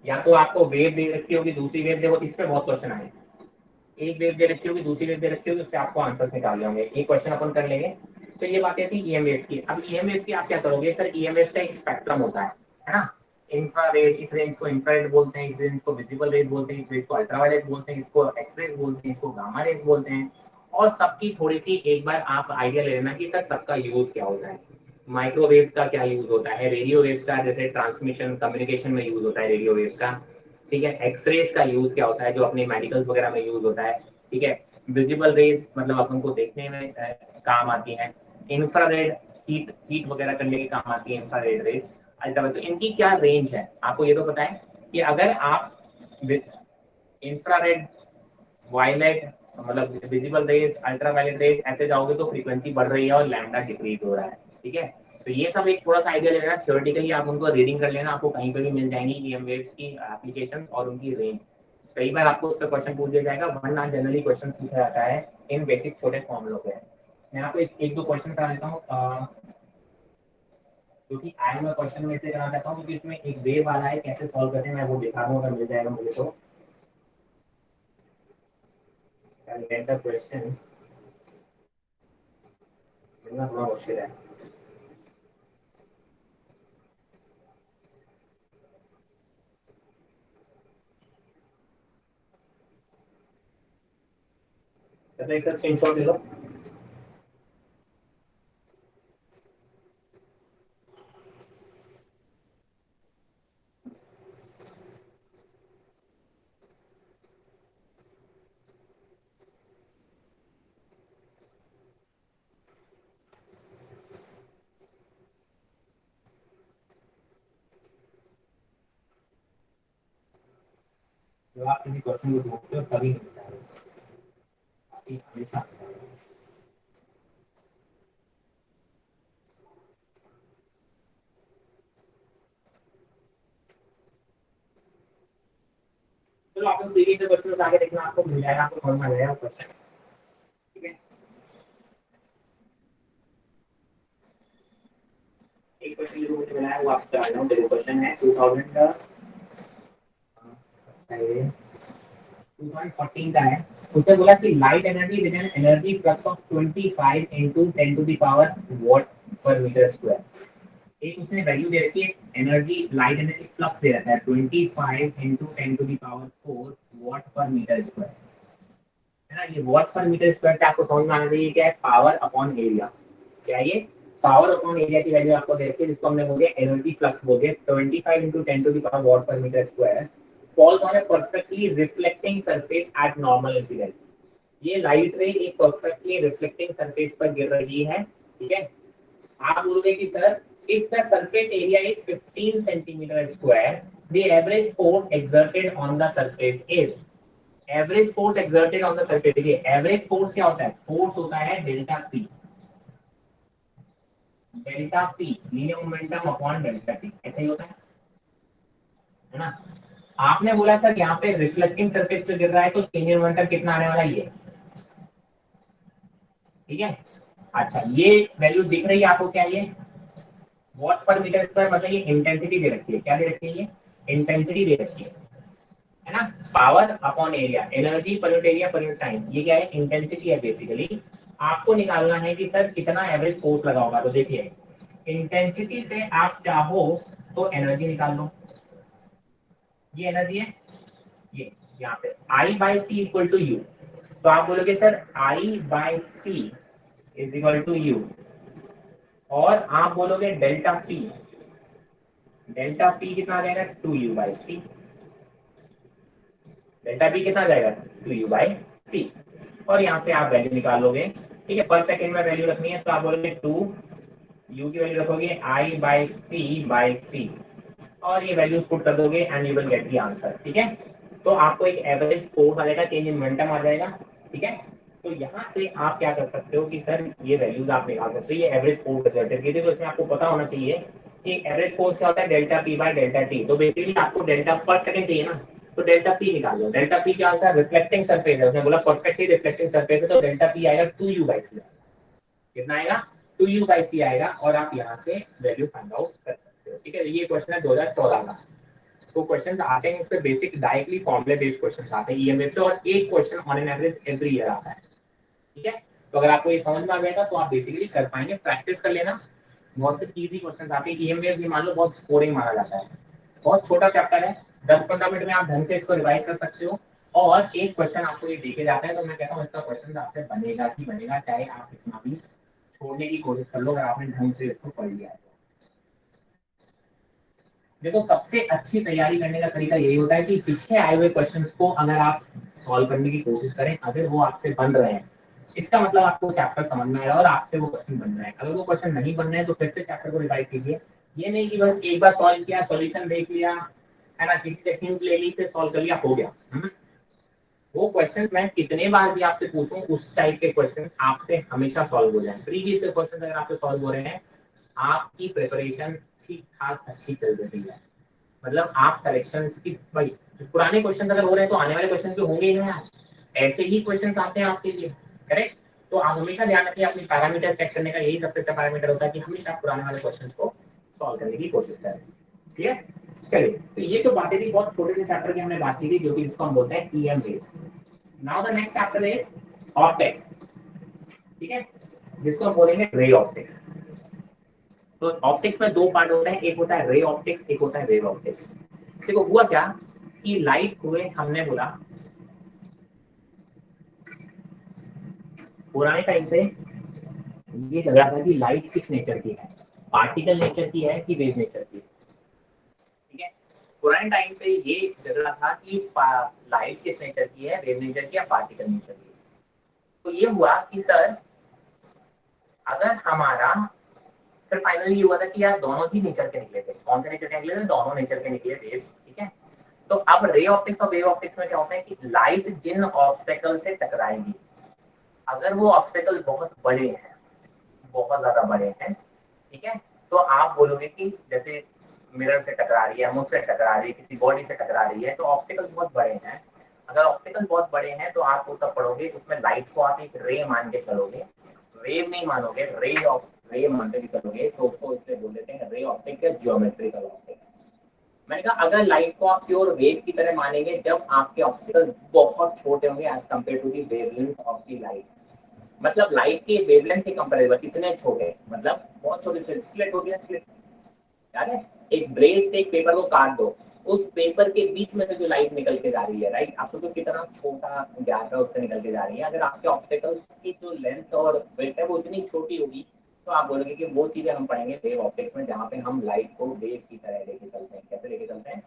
या तो आपको वेव दे रखी होगी, दूसरी वेव देखो, इस पे बहुत क्वेश्चन आए, एक वेव दे रखी होगी, दूसरी वेव दे रखी होगी, उससे आपको आंसर्स निकालने होंगे। एक क्वेश्चन अपन कर लेंगे। तो ये बातें थी ईएमएफ की। अब ईएमएफ की आप क्या करोगे सर, ईएमएफ का एक स्पेक्ट्रम होता है ना। इंफ्रारेड, इस रेंज को इंफ्रारेड बोलते हैं, इस रेंज को विजिबल रेज बोलते हैं, इस रेंज को अल्ट्रावायलेट बोलते हैं, इसको एक्स रेज बोलते हैं, इसको गामा रेज बोलते हैं। और सबकी थोड़ी सी एक बार आप आइडिया ले लेना कि सर सबका यूज क्या होता है। माइक्रोवेव का क्या यूज होता है, रेडियो वेव्स का जैसे ट्रांसमिशन कम्युनिकेशन में यूज होता है रेडियो वेव्स का। ठीक है, एक्सरेज का यूज क्या होता है जो अपने मेडिकल्स वगैरह में यूज होता है। ठीक है, विजिबल रेज मतलब अपन को देखने में काम आती है। इंफ्रारेड हीट हीट वगैरह करने के काम आती है इंफ्रारेड रेज। अल्ट्रावायलेट, तो इनकी क्या रेंज है आपको ये तो पता है कि अगर आप इंफ्रारेड, वायलेट मतलब विजिबल रेज, अल्ट्रावायलेट रेज ऐसे जाओगे तो फ्रीक्वेंसी बढ़ रही है और लैम्डा डिक्रीज हो रहा है। ठीक है, तो ये सब एक थोड़ा सा आइडिया ले लेना, थ्योरेटिकली आप उनको रीडिंग कर लेना, आपको कहीं पर भी मिल जाएंगी ईएम वेव्स की एप्लीकेशन और उनकी रेंज। कई बार आपको उस पर क्वेश्चन पूछ दिया जाएगा, वरना जनरली क्वेश्चन पूछा जाता है इन बेसिक छोटे फॉर्मूलों पे। मैं आपको एक दो क्वेश्चन करा देता हूँ क्योंकि आया मैं क्वेश्चन में से करना चाहता हूँ, क्योंकि इसमें एक वेव वाला है, कैसे सॉल्व करते हैं मैं वो दिखा दूँ अगर मिल जाएगा मुझे तो। गेट द क्वेश्चन, मिलना थोड़ा मुश्किल है। तो एक स्क्रीनशॉट ले लो। जो आप किसी क्वेश्चन को ढूंढते हो तभी मिलता है, हमेशा। चलो आप प्रीवियस क्वेश्चन उठा के देखना, आपको मिल जाएगा, आपको समझ में आ जाएगा क्वेश्चन। ठीक है, एक क्वेश्चन जो मुझे मिला है वो आपको बता रहा हूँ। देखो क्वेश्चन है 2000 का, 2014 का है। उसने बोला कि light energy with an energy flux of 25 into 10 to the power watt per meter square। एक उसने वैल्यू दे रखी है, एनर्जी लाइट एनर्जी फ्लक्स दे रखा है 25 into 10 to the power 4 watt per meter square, है ना। ये वॉट पर मीटर स्क्वायर से आपको समझ में आना चाहिए क्या है, पावर अपॉन एरिया। क्या ये पावर अपॉन एरिया की वैल्यू आपको दे रखी है, जिसको हमने बोल दिया एनर्जी फ्लक्स बोल दिया 25 into 10 to the power watt per meter square falls on a perfectly reflecting surface at normal incidence। ये लाइट रे एक परफेक्टली रिफ्लेक्टिंग सरफेस पर गिर रही है। ठीक है, आप बोलोगे कि sir if the surface area is 15 centimetre square the average force exerted on the surface is. Average force exerted on the surface, देखिए एवरेज फोर्स क्या होता है, फोर्स होता है delta P. Delta P linear momentum upon delta T, ऐसे ही होता है ना। आपने बोला सर यहाँ पे रिफ्लेक्टिंग सरफेस पे गिर रहा है तो लीनियर मोमेंटम कितना आने वाला है ये। ठीक है, अच्छा ये वैल्यू दिख रही है आपको क्या, ये वॉट पर मीटर स्क्वायर, मतलब ये इंटेंसिटी दे रखी है। क्या दे रखी है, ये इंटेंसिटी दे रखी है ना। Power upon area, energy per unit area per unit time, ये क्या है, इंटेंसिटी है बेसिकली। आपको निकालना है कि सर कितना एवरेज फोर्स लगा होगा। तो देखिए इंटेंसिटी से आप चाहो तो एनर्जी निकाल लो, ये एनर्जी है, ये यहाँ से I by C equal to U. तो आप बोलोगे sir I by C is equal to U, और आप बोलोगे डेल्टा पी, डेल्टा पी कितना आ जाएगा, two U by C. Delta P कितना आ जाएगा, टू यू बाई सी। और यहाँ से आप वैल्यू निकाल लोगे। ठीक है, पर सेकेंड में वैल्यू रखनी है तो आप बोलोगे टू यू की वैल्यू रखोगे आई बाई सी, और ये वैल्यूज पुट कर दोगे and you will get the answer. ठीक है, तो आपको एक एवरेज फोर्स आ जाएगा, चेंज इन मोमेंटम आ जाएगा। ठीक है, तो यहाँ से आप क्या कर सकते हो कि सर ये वैल्यूज आप निकाल सकते हो, ये एवरेज फोर्स एक्सर्टेड की थी, तो इसमें आपको पता होना चाहिए कि एवरेज फोर्स क्या होता है, delta P by delta T. तो बेसिकली आपको डेल्टा पर सेकंड चाहिए ना, तो डेल्टा पी निकाल लो। डेल्टा पी क्या आंसर, रिफ्लेक्टिंग सरफेस है, उसने बोला परफेक्टली रिफ्लेक्टिंग सरफेस है, तो डेल्टा पी आएगा टू यू बाई सी। कितना आएगा, टू यू बाई सी आएगा, और आप यहाँ से वैल्यू फाइंड आउट कर सकते हो। ठीक है, ये क्वेश्चन है 2014 का। तो क्वेश्चंस आते हैं इस पे बेसिक डायरेक्टली फॉर्मूले बेस्ड क्वेश्चंस आते हैं ईएमएफ से, और एक question on an average every year आता है, ठीक है। तो अगर आपको ये समझ में आ जाएगा तो आप बेसिकली कर पाएंगे, प्रैक्टिस कर लेना। बहुत से इजी क्वेश्चंस आते हैं ईएमएफ भी, मान लो बहुत स्कोरिंग माना जाता है, बहुत छोटा चैप्टर है, 10-15 मिनट में आप ढंग से इसको रिवाइज कर सकते हो, और एक क्वेश्चन आपको ये देखे जाता है, तो मैं कहता हूँ इसका क्वेश्चन आपसे बनेगा ही बनेगा, चाहे आप कितना भी छोड़ने की कोशिश कर लो, अगर आपने ढंग से इसको पढ़ लिया है। देखो सबसे अच्छी तैयारी करने का तरीका यही होता है कि पीछे आए हुए क्वेश्चंस को अगर आप सॉल्व करने की कोशिश करें, अगर वो आपसे बन रहे हैं, इसका मतलब आपको चैप्टर समझ में आया और आपसे वो क्वेश्चन बन रहे हैं। अगर वो क्वेश्चन नहीं बन रहे हैं तो फिर से चैप्टर को रिवाइज कीजिए। ये नहीं कि बस एक बार सॉल्व किया, सॉल्यूशन देख लिया, है ना, किसी से हिंट ले ली, फिर सॉल्व कर लिया, हो गया। वो क्वेश्चंस मैं कितने बार भी आपसे पूछूं, उस टाइप के क्वेश्चंस आपसे हमेशा सॉल्व हो जाएं। प्रीवियस क्वेश्चंस अगर आपसे सॉल्व हो रहे हैं, आपकी प्रिपरेशन ठीक ठाक अच्छी चल रही है, मतलब आप सिलेक्शंस की भाई पुराने क्वेश्चन अगर हो रहे हैं तो आने वाले क्वेश्चन तो होंगे ही ना, ऐसे ही क्वेश्चन आते हैं आपके लिए, करेक्ट। तो आप हमेशा ध्यान रखिए, अपनी पैरामीटर चेक करने का यही सबसे अच्छा पैरामीटर होता है कि हमेशा पुराने वाले क्वेश्चन को सॉल्व करने की कोशिश करें, ठीक है। चलिए, तो ये तो बातें थी, बहुत छोटे से चैप्टर की हमने बात की थी, जो कि इसको हम बोलते हैं EM waves. Now the next chapter is optics, ठीक है, जिसको हम बोलेंगे रे ऑप्टिक्स। तो ऑप्टिक्स में दो पार्ट होते हैं, एक होता है रे ऑप्टिक्स, एक होता है वेव ऑप्टिक्स। देखो हुआ क्या कि लाइट हुए, हमने बोला पुराने टाइम पे ये लग रहा था कि लाइट किस नेचर की है, पार्टिकल नेचर की है कि वेव नेचर की है, ठीक है। पुराने टाइम पे ये लग रहा था कि लाइट किस नेचर की है, वेव नेचर की या पार्टिकल नेचर की। तो ये हुआ कि सर अगर हमारा, फिर फाइनली ये हुआ था कि यार दोनों ही नेचर के निकले थे। कौन से नेचर के निकले थे? दोनों नेचर के निकले वेव्स, ठीक है। तो अब रे ऑप्टिक्स और वेव ऑप्टिक्स में क्या होता है कि लाइट जिन ऑब्स्टेकल से टकराएगी, अगर वो ऑब्स्टेकल बहुत बड़े हैं, बहुत ज्यादा बड़े हैं, ठीक है, तो आप बोलोगे कि जैसे मिरर से टकरा रही है, मुझसे टकरा रही है, किसी बॉडी से टकरा रही है, तो ऑब्स्टेकल बहुत बड़े हैं। अगर ऑब्स्टेकल बहुत बड़े हैं तो आप वो सब पढ़ोगे, उसमें लाइट को आप एक रे मान के चलोगे, वेव नहीं मानोगे, रे मान के चलोगे, तो उसको इसलिए बोल देते हैं रे ऑप्टिक्स या जियोमेट्रिकल ऑप्टिक्स। मैंने कहा अगर लाइट को आप प्योर वेव की तरह मानेंगे जब आपके ऑब्स्टेकल बहुत छोटे होंगे as compare to the wavelength of the light, मतलब लाइट के वेवलेंथ के कंपैरेबल इतने छोटे, मतलब बहुत छोटे, स्लिट हो गया, स्लिट याद है, एक ब्लेड से एक पेपर को काट दो, उस पेपर के बीच में से जो लाइट निकल के जा रही है, राइट, आपको तो कितना छोटा गैप है उससे निकल के जा रही है। अगर आपके ऑब्स्टेकल्स की जो लेंथ और विड्थ है वो इतनी छोटी होगी, तो आप बोलोगे कि वो चीजें हम पढ़ेंगे वेव ऑप्टिक्स में, जहाँ पे हम लाइट को वेव की तरह लेके चलते हैं। कैसे लेके चलते हैं?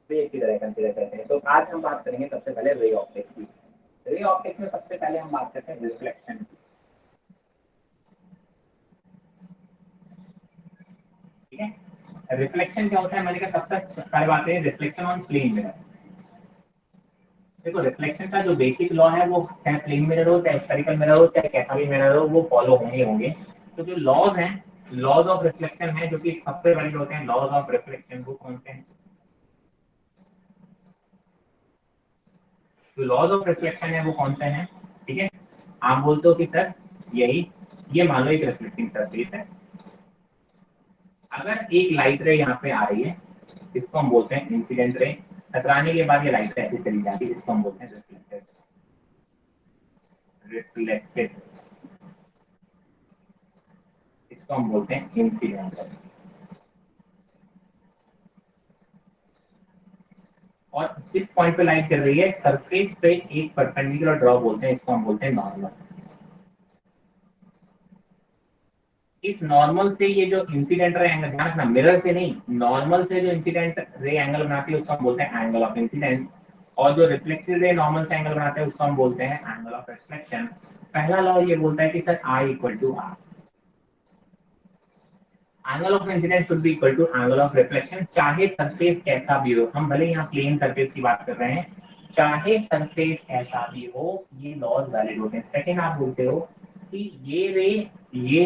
वेव की तरह कंसीडर करते हैं। तो आज हम बात करेंगे सबसे पहले रे ऑप्टिक्स की। रे ऑप्टिक्स में सबसे पहले हम बात करते हैं रिफ्लेक्शन की, ठीक है। रिफ्लेक्शन क्या होता है? मैंने कहा सबसे पहले बात है रिफ्लेक्शन ऑन प्लेन मिरर। देखो रिफ्लेक्शन का जो बेसिक लॉ है वो चाहे प्लेन मिरर हो, चाहे स्फेरिकल मिरर हो, चाहे कैसा भी मिरर हो, वो फॉलो होंगे। तो जो लॉज हैं, लॉज ऑफ रिफ्लेक्शन है, जो कि सबसे वैलिड होते हैं, लॉज ऑफ रिफ्लेक्शन वो कौन से हैं? जो लॉज ऑफ रिफ्लेक्शन है वो कौन से हैं, ठीक है। आप बोलते हो कि सर यही, ये मान लो एक रिफ्लेक्टिंग सरफेस है, अगर एक लाइट रे यहाँ पे आ रही है, इसको हम बोलते हैं इंसिडेंट रे, टकराने के बाद ये लाइट ऐसे चली जाती है, इसको हम बोलते हैं रिफ्लेक्टेड, रिफ्लेक्टेड, इसको हम बोलते हैं इंसिडेंट रे। और जिस पॉइंट पे लाइट चल रही है सरफेस पे एक परपेंडिकुलर ड्रॉ बोलते हैं, इसको हम बोलते हैं नॉर्मल। इस नॉर्मल से ये जो इंसिडेंट रे एंगल, ध्यान रखना मिरर से नहीं, नॉर्मल से जो इंसिडेंट रे एंगल बनाती है उसको हम बोलते हैं एंगल ऑफ इंसिडेंस, और जो रिफ्लेक्टेड रे नॉर्मल से एंगल बनाते हैं उसको हम बोलते हैं एंगल ऑफ रिफ्लेक्शन। पहला लॉ ये बोलता है कि sir I equal to R, angle of incidence should be equal to angle of reflection, चाहे सरफेस कैसा भी हो। हम भले यहाँ प्लेन सरफेस की बात कर रहे हैं, चाहे सरफेस कैसा भी हो, ये लॉज वैलिड होते हैं। सेकंड आप बोलते हो कि ये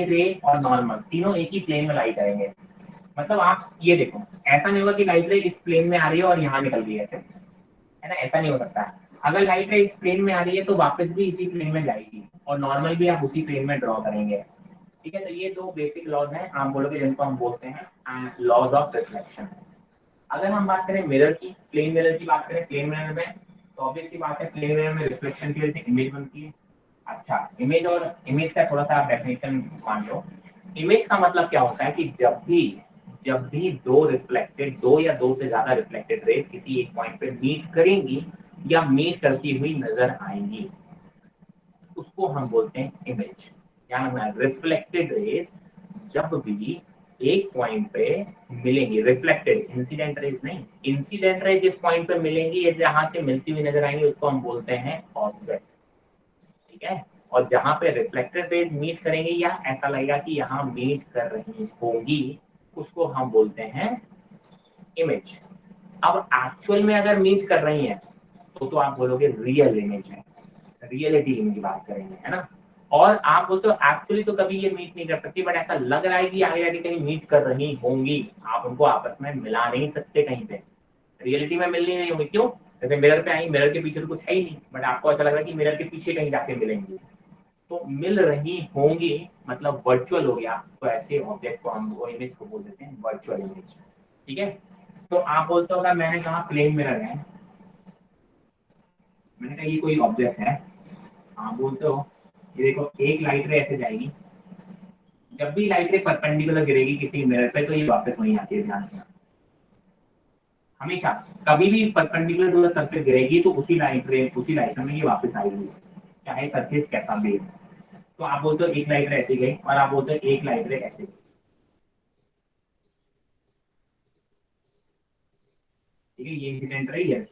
रे और नॉर्मल तीनों एक ही प्लेन में लाइट आएंगे, मतलब आप ये देखो, ऐसा नहीं होगा कि लाइट रे इस प्लेन में आ रही है और यहाँ निकल रही है, ऐसे है ना, ऐसा नहीं हो सकता। अगर लाइट रे इस प्लेन में आ रही है तो वापस भी इसी प्लेन में जाएगी, और नॉर्मल भी आप उसी प्लेन में ड्रॉ करेंगे, ठीक है। तो ये दो बेसिक लॉज हैं, आप बोलोगे जिनको हम बोलते हैं लॉज ऑफ रिफ्लेक्शन। अगर हम बात करें मिरर की, प्लेन मिरर की बात करें, प्लेन मिरर में तो ऑब्वियस सी बात है प्लेन मिरर में रिफ्लेक्शन की वजह से इमेज बनती है। अच्छा, इमेज और इमेज का थोड़ा सा आप डेफिनेशन मान लो। इमेज का मतलब क्या होता है कि जब भी दो या दो से ज्यादा रिफ्लेक्टेड रेस किसी एक पॉइंट पे मीट करेंगी या मीट करती हुई नजर आएंगी, उसको हम बोलते हैं इमेज। ध्यान रखना, रिफ्लेक्टेड रेस जब भी एक पॉइंट पे मिलेंगी, रिफ्लेक्टेड, इंसिडेंट रेज नहीं, इंसिडेंट रेज जिस पॉइंट पे मिलेंगी या जहां से मिलती हुई नजर आएंगी उसको हम बोलते हैं ऑब्जेक्ट। ठीक है, और जहां पे रिफ्लेक्टेड रेज मीट करेंगी या ऐसा लगेगा कि यहाँ मीट कर रही होंगी, उसको हम बोलते हैं इमेज। अब एक्चुअल में अगर मीट कर रही है तो आप बोलोगे रियल इमेज है, रियलिटी इमेज की बात करेंगे, है ना। और आप बोलते हो एक्चुअली तो कभी ये मीट नहीं कर सकती, बट ऐसा लग रहा है कि आगे जाके कहीं मीट कर रही होंगी, आप उनको आपस में मिला नहीं सकते कहीं पे, रियलिटी में मिल नहीं होंगी। क्यों? जैसे मिरर पे आई, मिरर के पीछे तो कुछ है ही नहीं, बट आपको ऐसा लग रहा है कि मिरर के पीछे कहीं जाके मिलेंगी, तो मिल रही होंगी मतलब वर्चुअल हो गया। तो ऐसे ऑब्जेक्ट को हम, वो इमेज को बोल देते हैं वर्चुअल इमेज। ठीक है, तो आप बोलते हो मैंने कहा प्लेन मिरर है, मैंने कहा ये कोई ऑब्जेक्ट है, आप बोलते हो ये देखो एक लाइट रे ऐसे जाएगी, जब भी लाइट रे परपेंडिकुलर गिरेगी किसी मिरर पे तो ये वापस वहीं आती है, ध्यान रखना। हमेशा कभी भी परपेंडिकुलर टू द सरफेस गिरेगी तो उसी लाइट में ये वापस आएगी, चाहे सरफेस कैसा भी हो। तो आप बोलते हो एक लाइट रे ऐसे गई और आप बोलते हो एक लाइट रे ऐसे गई। ठीक है, ये इंसिडेंट रही है।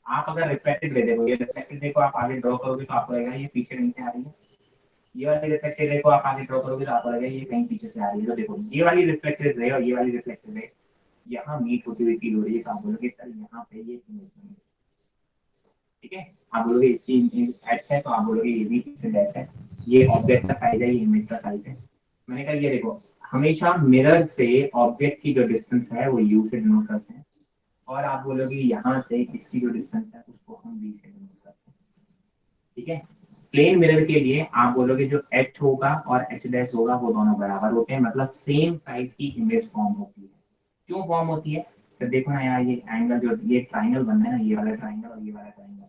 आप अगर रिफ्लेक्टेड रे देखो, ये रिफ्लेक्टेड रे को आप आगे ड्रॉ करोगे तो आपको लगेगा ये पीछे कहीं से आ रही है। ये वाली रिफ्लेक्टेड रे को आप आगे ड्रॉ करोगे तो आपको लगेगा ये कहीं पीछे से आ रही है। तो देखो ये वाली रिफ्लेक्टेड रे और ये वाली रिफ्लेक्टेड रे यहाँ मीट होती हुई फील हो रही है, तो आप बोलोगे सर यहाँ पे ये इमेज बनी है। ठीक है, आप बोलोगे एच है तो आप बोलोगे ये भी डैश है, ये ऑब्जेक्ट का साइज है, ये इमेज का साइज है। मैंने कहा ये देखो, हमेशा मिरर से ऑब्जेक्ट की जो डिस्टेंस है वो यू से डिनोट करते हैं, और आप बोलोगे यहाँ से इसकी जो डिस्टेंस है उसको हम v से डिनोट करते हैं। ठीक है, प्लेन मिरर के लिए आप बोलोगे जो h होगा और h डैश होगा वो दोनों बराबर होते हैं, मतलब सेम साइज की इमेज फॉर्म होती है। क्यों फॉर्म होती है? तो देखो ना यार, ये एंगल जो ये ट्राइंगल बन रहा है ना, ये वाला ट्राइंगल और ये वाला ट्राइंगल,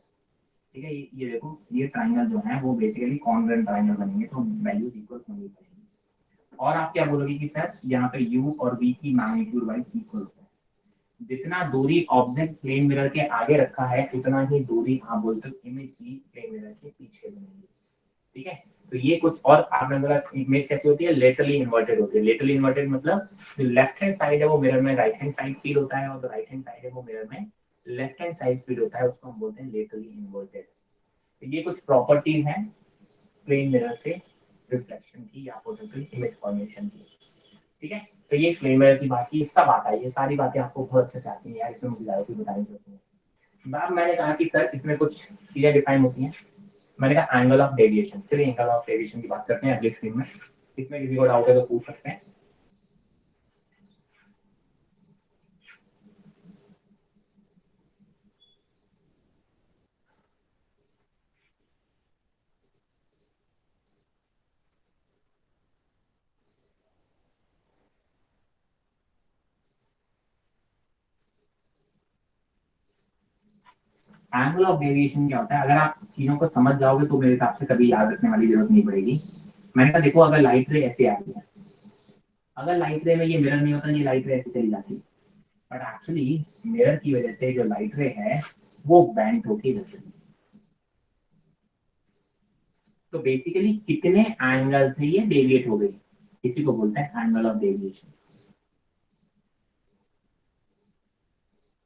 ठीक है, ये देखो ये ट्राइंगल जो है वो बेसिकली कॉन्ग्रुएंट ट्राइंगल बनेंगे, तो वैल्यूज इक्वल होनी चाहिए। और आप क्या बोलोगे कि सर यहाँ पे u और v की मैग्नीट्यूड वाइज इक्वल होता है, जितना दूरी ऑब्जेक्ट प्लेन मिरर के आगे रखा है उतना ही दूरी आप बोलते हो इमेज की प्लेन मिरर के पीछे बनेगी। ठीक है, तो ये कुछ और आपने बोला इमेज कैसी होती है, लेटरली इन्वर्टेड होती है। लेटरली इन्वर्टेड मतलब जो लेफ्ट हैंड साइड है वो मिरर में राइट हैंड साइड फील होता है, और जो राइट हैंड साइड है वो मिरर में लेफ्ट हैंड साइड फील होता है, उसको हम बोलते हैं लेटरली इन्वर्टेड। तो ये कुछ प्रॉपर्टीज हैं प्लेन मिरर से रिफ्लेक्शन की या इमेज फॉर्मेशन की। ठीक है, तो ये प्लेन मिरर की बात की, सब आता है, ये सारी बातें आपको बहुत अच्छे से आती है यार, इसमें मुझे ज्यादा कुछ बतानी जरूरत नहीं। बात मैंने कहा कि सर इसमें कुछ चीजें डिफाइन होती हैं। मैंने कहा एंगल ऑफ डेविएशन, चलिए एंगल ऑफ डेविएशन की बात करते हैं अगली स्क्रीन में। इसमें किसी को डाउट है तो पूछ सकते हैं। एंगल ऑफ डेविएशन क्या होता है, अगर आप चीजों को समझ जाओगे तो मेरे हिसाब से कभी याद रखने वाली जरूरत नहीं पड़ेगी। मैंने कहा देखो अगर लाइट रे ऐसे आ रही है, अगर लाइट रे में ये मिरर नहीं होता, ये लाइट रे ऐसे चली जाती, बट एक्चुअली मिरर की वजह से जो लाइट रे है वो बैंड होके जाती है। तो बेसिकली कितने एंगल से ये डेविएट हो गई, इसी को बोलते हैं angle of deviation.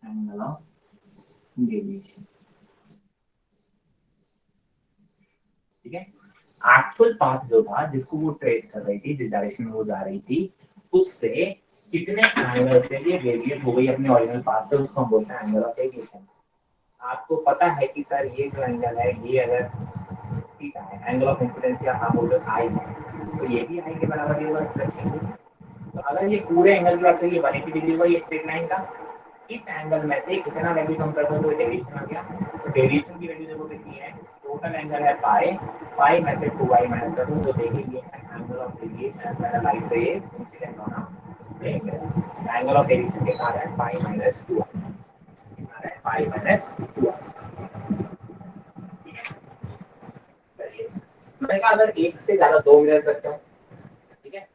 Angle of deviation, ठीक है। एक्चुअल पाथ जो था जिसको वो ट्रेस कर रही थी, जिस डायरेक्शन में वो जा रही थी, उससे कितने एंगल से ये डेविएट हो गई अपने ओरिजिनल पाथ से, उसको हम बोलते हैं एंगल ऑफ डेविएशन। आपको पता है कि सर ये जो एंगल है ये अगर थीटा है, एंगल ऑफ इंसिडेंस या हम बोल रहे आई है, तो ये भी आई के बराबर ही होगा रिफ्लेक्शन। तो अगर ये पूरे एंगल की बात करें, ये 180 डिग्री हुआ ये स्ट्रेट लाइन का, इस एंगल में से कितना वैल्यू कम कर दो तो डेविएशन आ गया। तो डेविएशन की वैल्यू देखो कितनी है, टोटल एंगल है पाई, पाई में से 2y माइनस कर दूं तो देखिए ये angle of deviation when light रे is incident on a angle of ABC कितना आ रहा है पाई माइनस 2 पाई माइनस 2। ठीक है, चलिए मैंने कहा अगर एक से ज्यादा दो मिरर रखते हो, ठीक है,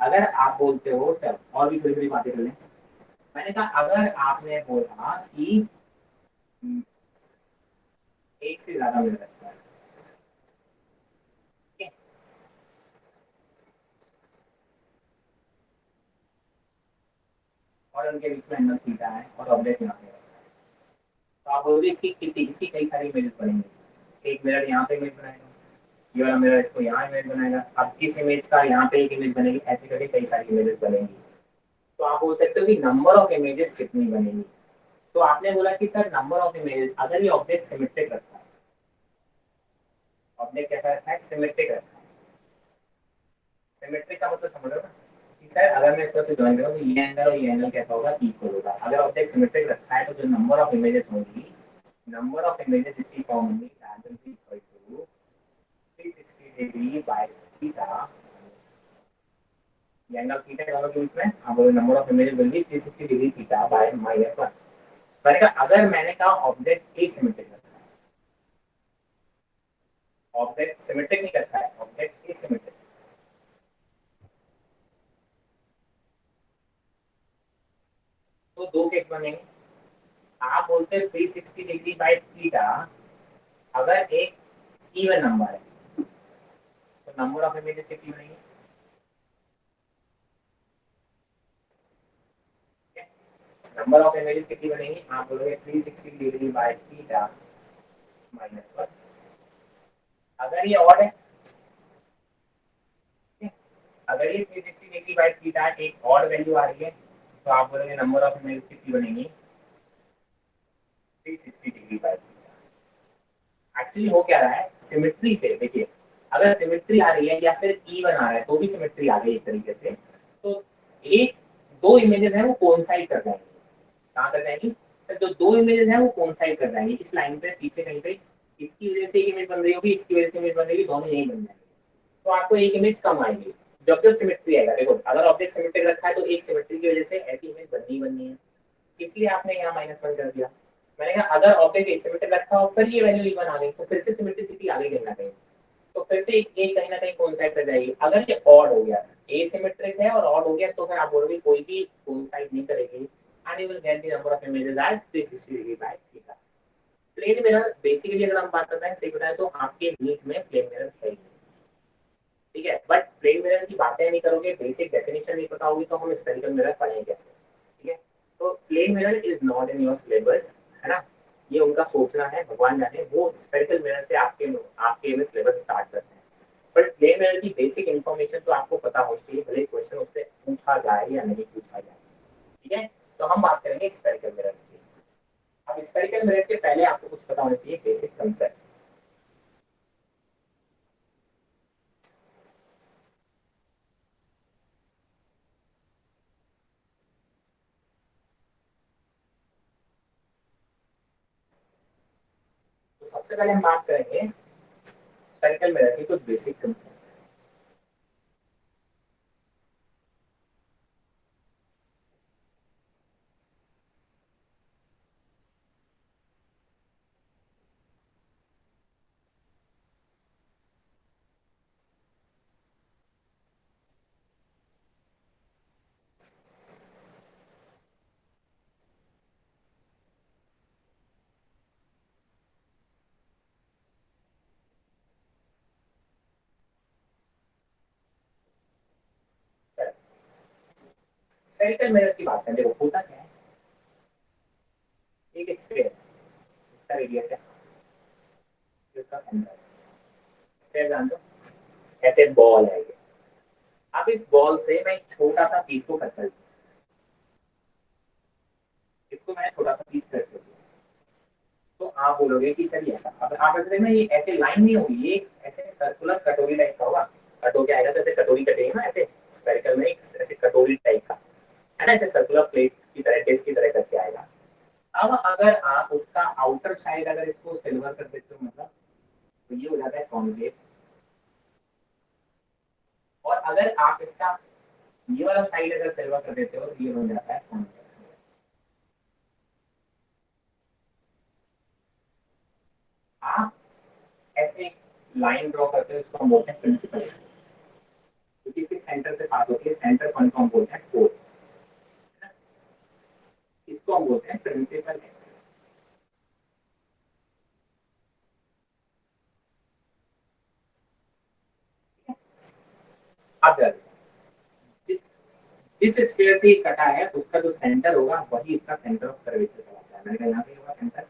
अगर आप बोलते हो, चल और भी थोड़ी थोड़ी बातें कर लें। मैंने कहा अगर आपने बोला कि एक से ज्यादा मिरर रखता है, ठीक है, और उनके बीच में एंगल थीटा है और ऑब्जेक्ट यहाँ पे है, तो आप बोलोगे इसकी कई सारी इमेजेस बनेंगी। एक मिरर यहाँ पे इमेज बनाएगा, ये वाला मिरर इसको यहाँ इमेज बनाएगा, अब इस इमेज का यहाँ पे एक इमेज बनेगी, ऐसे करके कई सारी इमेजेस बनेंगी। तो आप बोल सकते हो कि नंबर ऑफ इमेजेस कितनी बनेगी। तो आपने बोला कि सर नंबर ऑफ इमेजेस, अगर ये ऑब्जेक्ट सिमेट्रिक रखता है, ऑब्जेक्ट कैसा रखा है, सिमेट्रिक रखा है। सिमेट्रिक का मतलब समझ रहे हो ना कि सर अगर मैं इसको से ज्वाइन करूँ तो ये एंगल और ये एंगल कैसा होगा, इक्वल होगा। अगर ऑब्जेक्ट सिमेट्रिक रखा है तो जो नंबर ऑफ इमेजेस होंगी, नंबर ऑफ इमेजेस इतनी फॉर्म होंगी that will be equal to 360 degree by theta. ये एंगल थीटा दोनों के बीच में, अब number of images will be 360 degree theta by -1। मैंने कहा अगर मैंने कहा ऑब्जेक्ट एसिमेट्रिक रखा है, ऑब्जेक्ट सिमेट्रिक नहीं रखा है, ऑब्जेक्ट एसिमेट्रिक, तो दो केस बनेंगे। आप बोलते हैं 360 डिग्री बाय थीटा, अगर एक इवन नंबर है तो नंबर ऑफ इमेजेस कितनी बनेंगी, नंबर ऑफ इमेजेस कितनी बनेंगी, आप बोलोगे 360 डिग्री बाय थीटा -1। अगर ये ऑड है, अगर ये 360 डिग्री बाय थीटा एक ऑड वैल्यू आ रही है, तो आप बोलोगे नंबर ऑफ इमेजेस कितनी बनेंगी, 360 डिग्री बाय थीटा। एक्चुअली हो क्या रहा है, सिमेट्री से देखिए, अगर सिमेट्री आ रही है या फिर इवन आ रहा है तो भी सिमेट्री आ गई एक तरीके से। तो एक दो इमेजेस हैं वो कोइंसाइड कर जाएंगी, कहाँ कर जाएंगी, तो जो दो इमेजेस हैं वो कोइंसाइड कर जाएंगी इस लाइन पे पीछे कहीं पे, इसकी वजह से एक इमेज बन रही होगी, इसकी वजह से इमेज बन रही होगी, दोनों यही बन जाएंगे, तो आपको एक इमेज कम आएगी जब जब सिमेट्री आएगा। देखो अगर ऑब्जेक्ट सिमेट्रिक रखा है तो एक सिमेट्री की वजह से ऐसी इमेज बननी है, इसलिए आपने यहाँ -1 कर दिया। मैंने कहा अगर ऑब्जेक्ट एसिमेट्रिक रखा हो फिर ये वैल्यू इवन आ गई तो फिर से सिमेट्रिसिटी आ गई कहीं ना कहीं, तो फिर से एक कहीं ना कहीं कोइंसाइड कर जाएगी। अगर ये ऑड हो गया, एसिमेट्रिक है और ऑड हो गया, तो फिर आप बोलोगे कोई भी कोइंसाइड नहीं करेगी and you will get the number of images as 360 degree by theta. Plane mirror basically अगर हम बात करते हैं सही बताएं तो आपके नीट में प्लेन मिरर है ही नहीं, ठीक है, बट प्लेन मिरर की बातें नहीं करोगे, बेसिक डेफिनेशन नहीं पता होगी तो हम स्फेरिकल मिरर पढ़ेंगे कैसे, ठीक है। तो plane mirror is not in your syllabus, है ना, ये उनका सोचना है, भगवान जाने, वो स्फेरिकल मिरर से आपके में सिलेबस स्टार्ट करते हैं। बट प्लेन मिरर की बेसिक इन्फॉर्मेशन तो आपको पता होनी चाहिए, भले क्वेश्चन उससे पूछा जाए या नहीं पूछा जाए, ठीक है। तो हम बात करेंगे स्फेरिकल मिरर्स की। अब स्फेरिकल मिरर्स के पहले आपको कुछ पता होना चाहिए बेसिक कंसेप्ट। तो सबसे पहले हम बात करेंगे स्फेरिकल मिरर की कुछ बेसिक कंसेप्ट। स्फेरिकल मिरर की बात करें, देखो होता क्या है, एक स्फीयर इसका रेडियस है, इसका सेंटर है, स्फीयर जान दो, ऐसे बॉल है ये। अब इस बॉल से मैं एक छोटा सा पीस को कट कर दूं, इसको मैं छोटा सा पीस कर दूं, तो आप बोलोगे कि सर ऐसा, अब आप ऐसे देखना, ये ऐसे लाइन नहीं होगी, ये ऐसे सर्कुलर कटोरी टाइप का होगा, कट होके आएगा तो ऐसे कटोरी कटेगी ना, ऐसे स्फेरिकल में एक ऐसे कटोरी टाइप का है ना, ऐसे सर्कुलर प्लेट की तरह, डिस्क की तरह करके आएगा। अब अगर आप उसका आउटर साइड अगर इसको सिल्वर कर देते हो, मतलब तो ये हो जाता है कॉन्केव। और अगर आप इसका ये वाला साइड अगर सिल्वर कर देते हो तो ये बन जाता है कॉन्वेक्स। आप ऐसे लाइन ड्रॉ करते हो, इसको हम बोलते हैं प्रिंसिपल एक्सिस, क्योंकि इसके सेंटर से पास होती है, सेंटर पॉइंट को हम बोलते हैं फोर, इसको हम बोलते हैं प्रिंसिपल एक्सिस। अब जिस जिस स्फीयर से ये कटा है उसका जो सेंटर होगा वही इसका सेंटर ऑफ कर्वेचर कहलाता है। मैंने कहा यहाँ पे होगा सेंटर,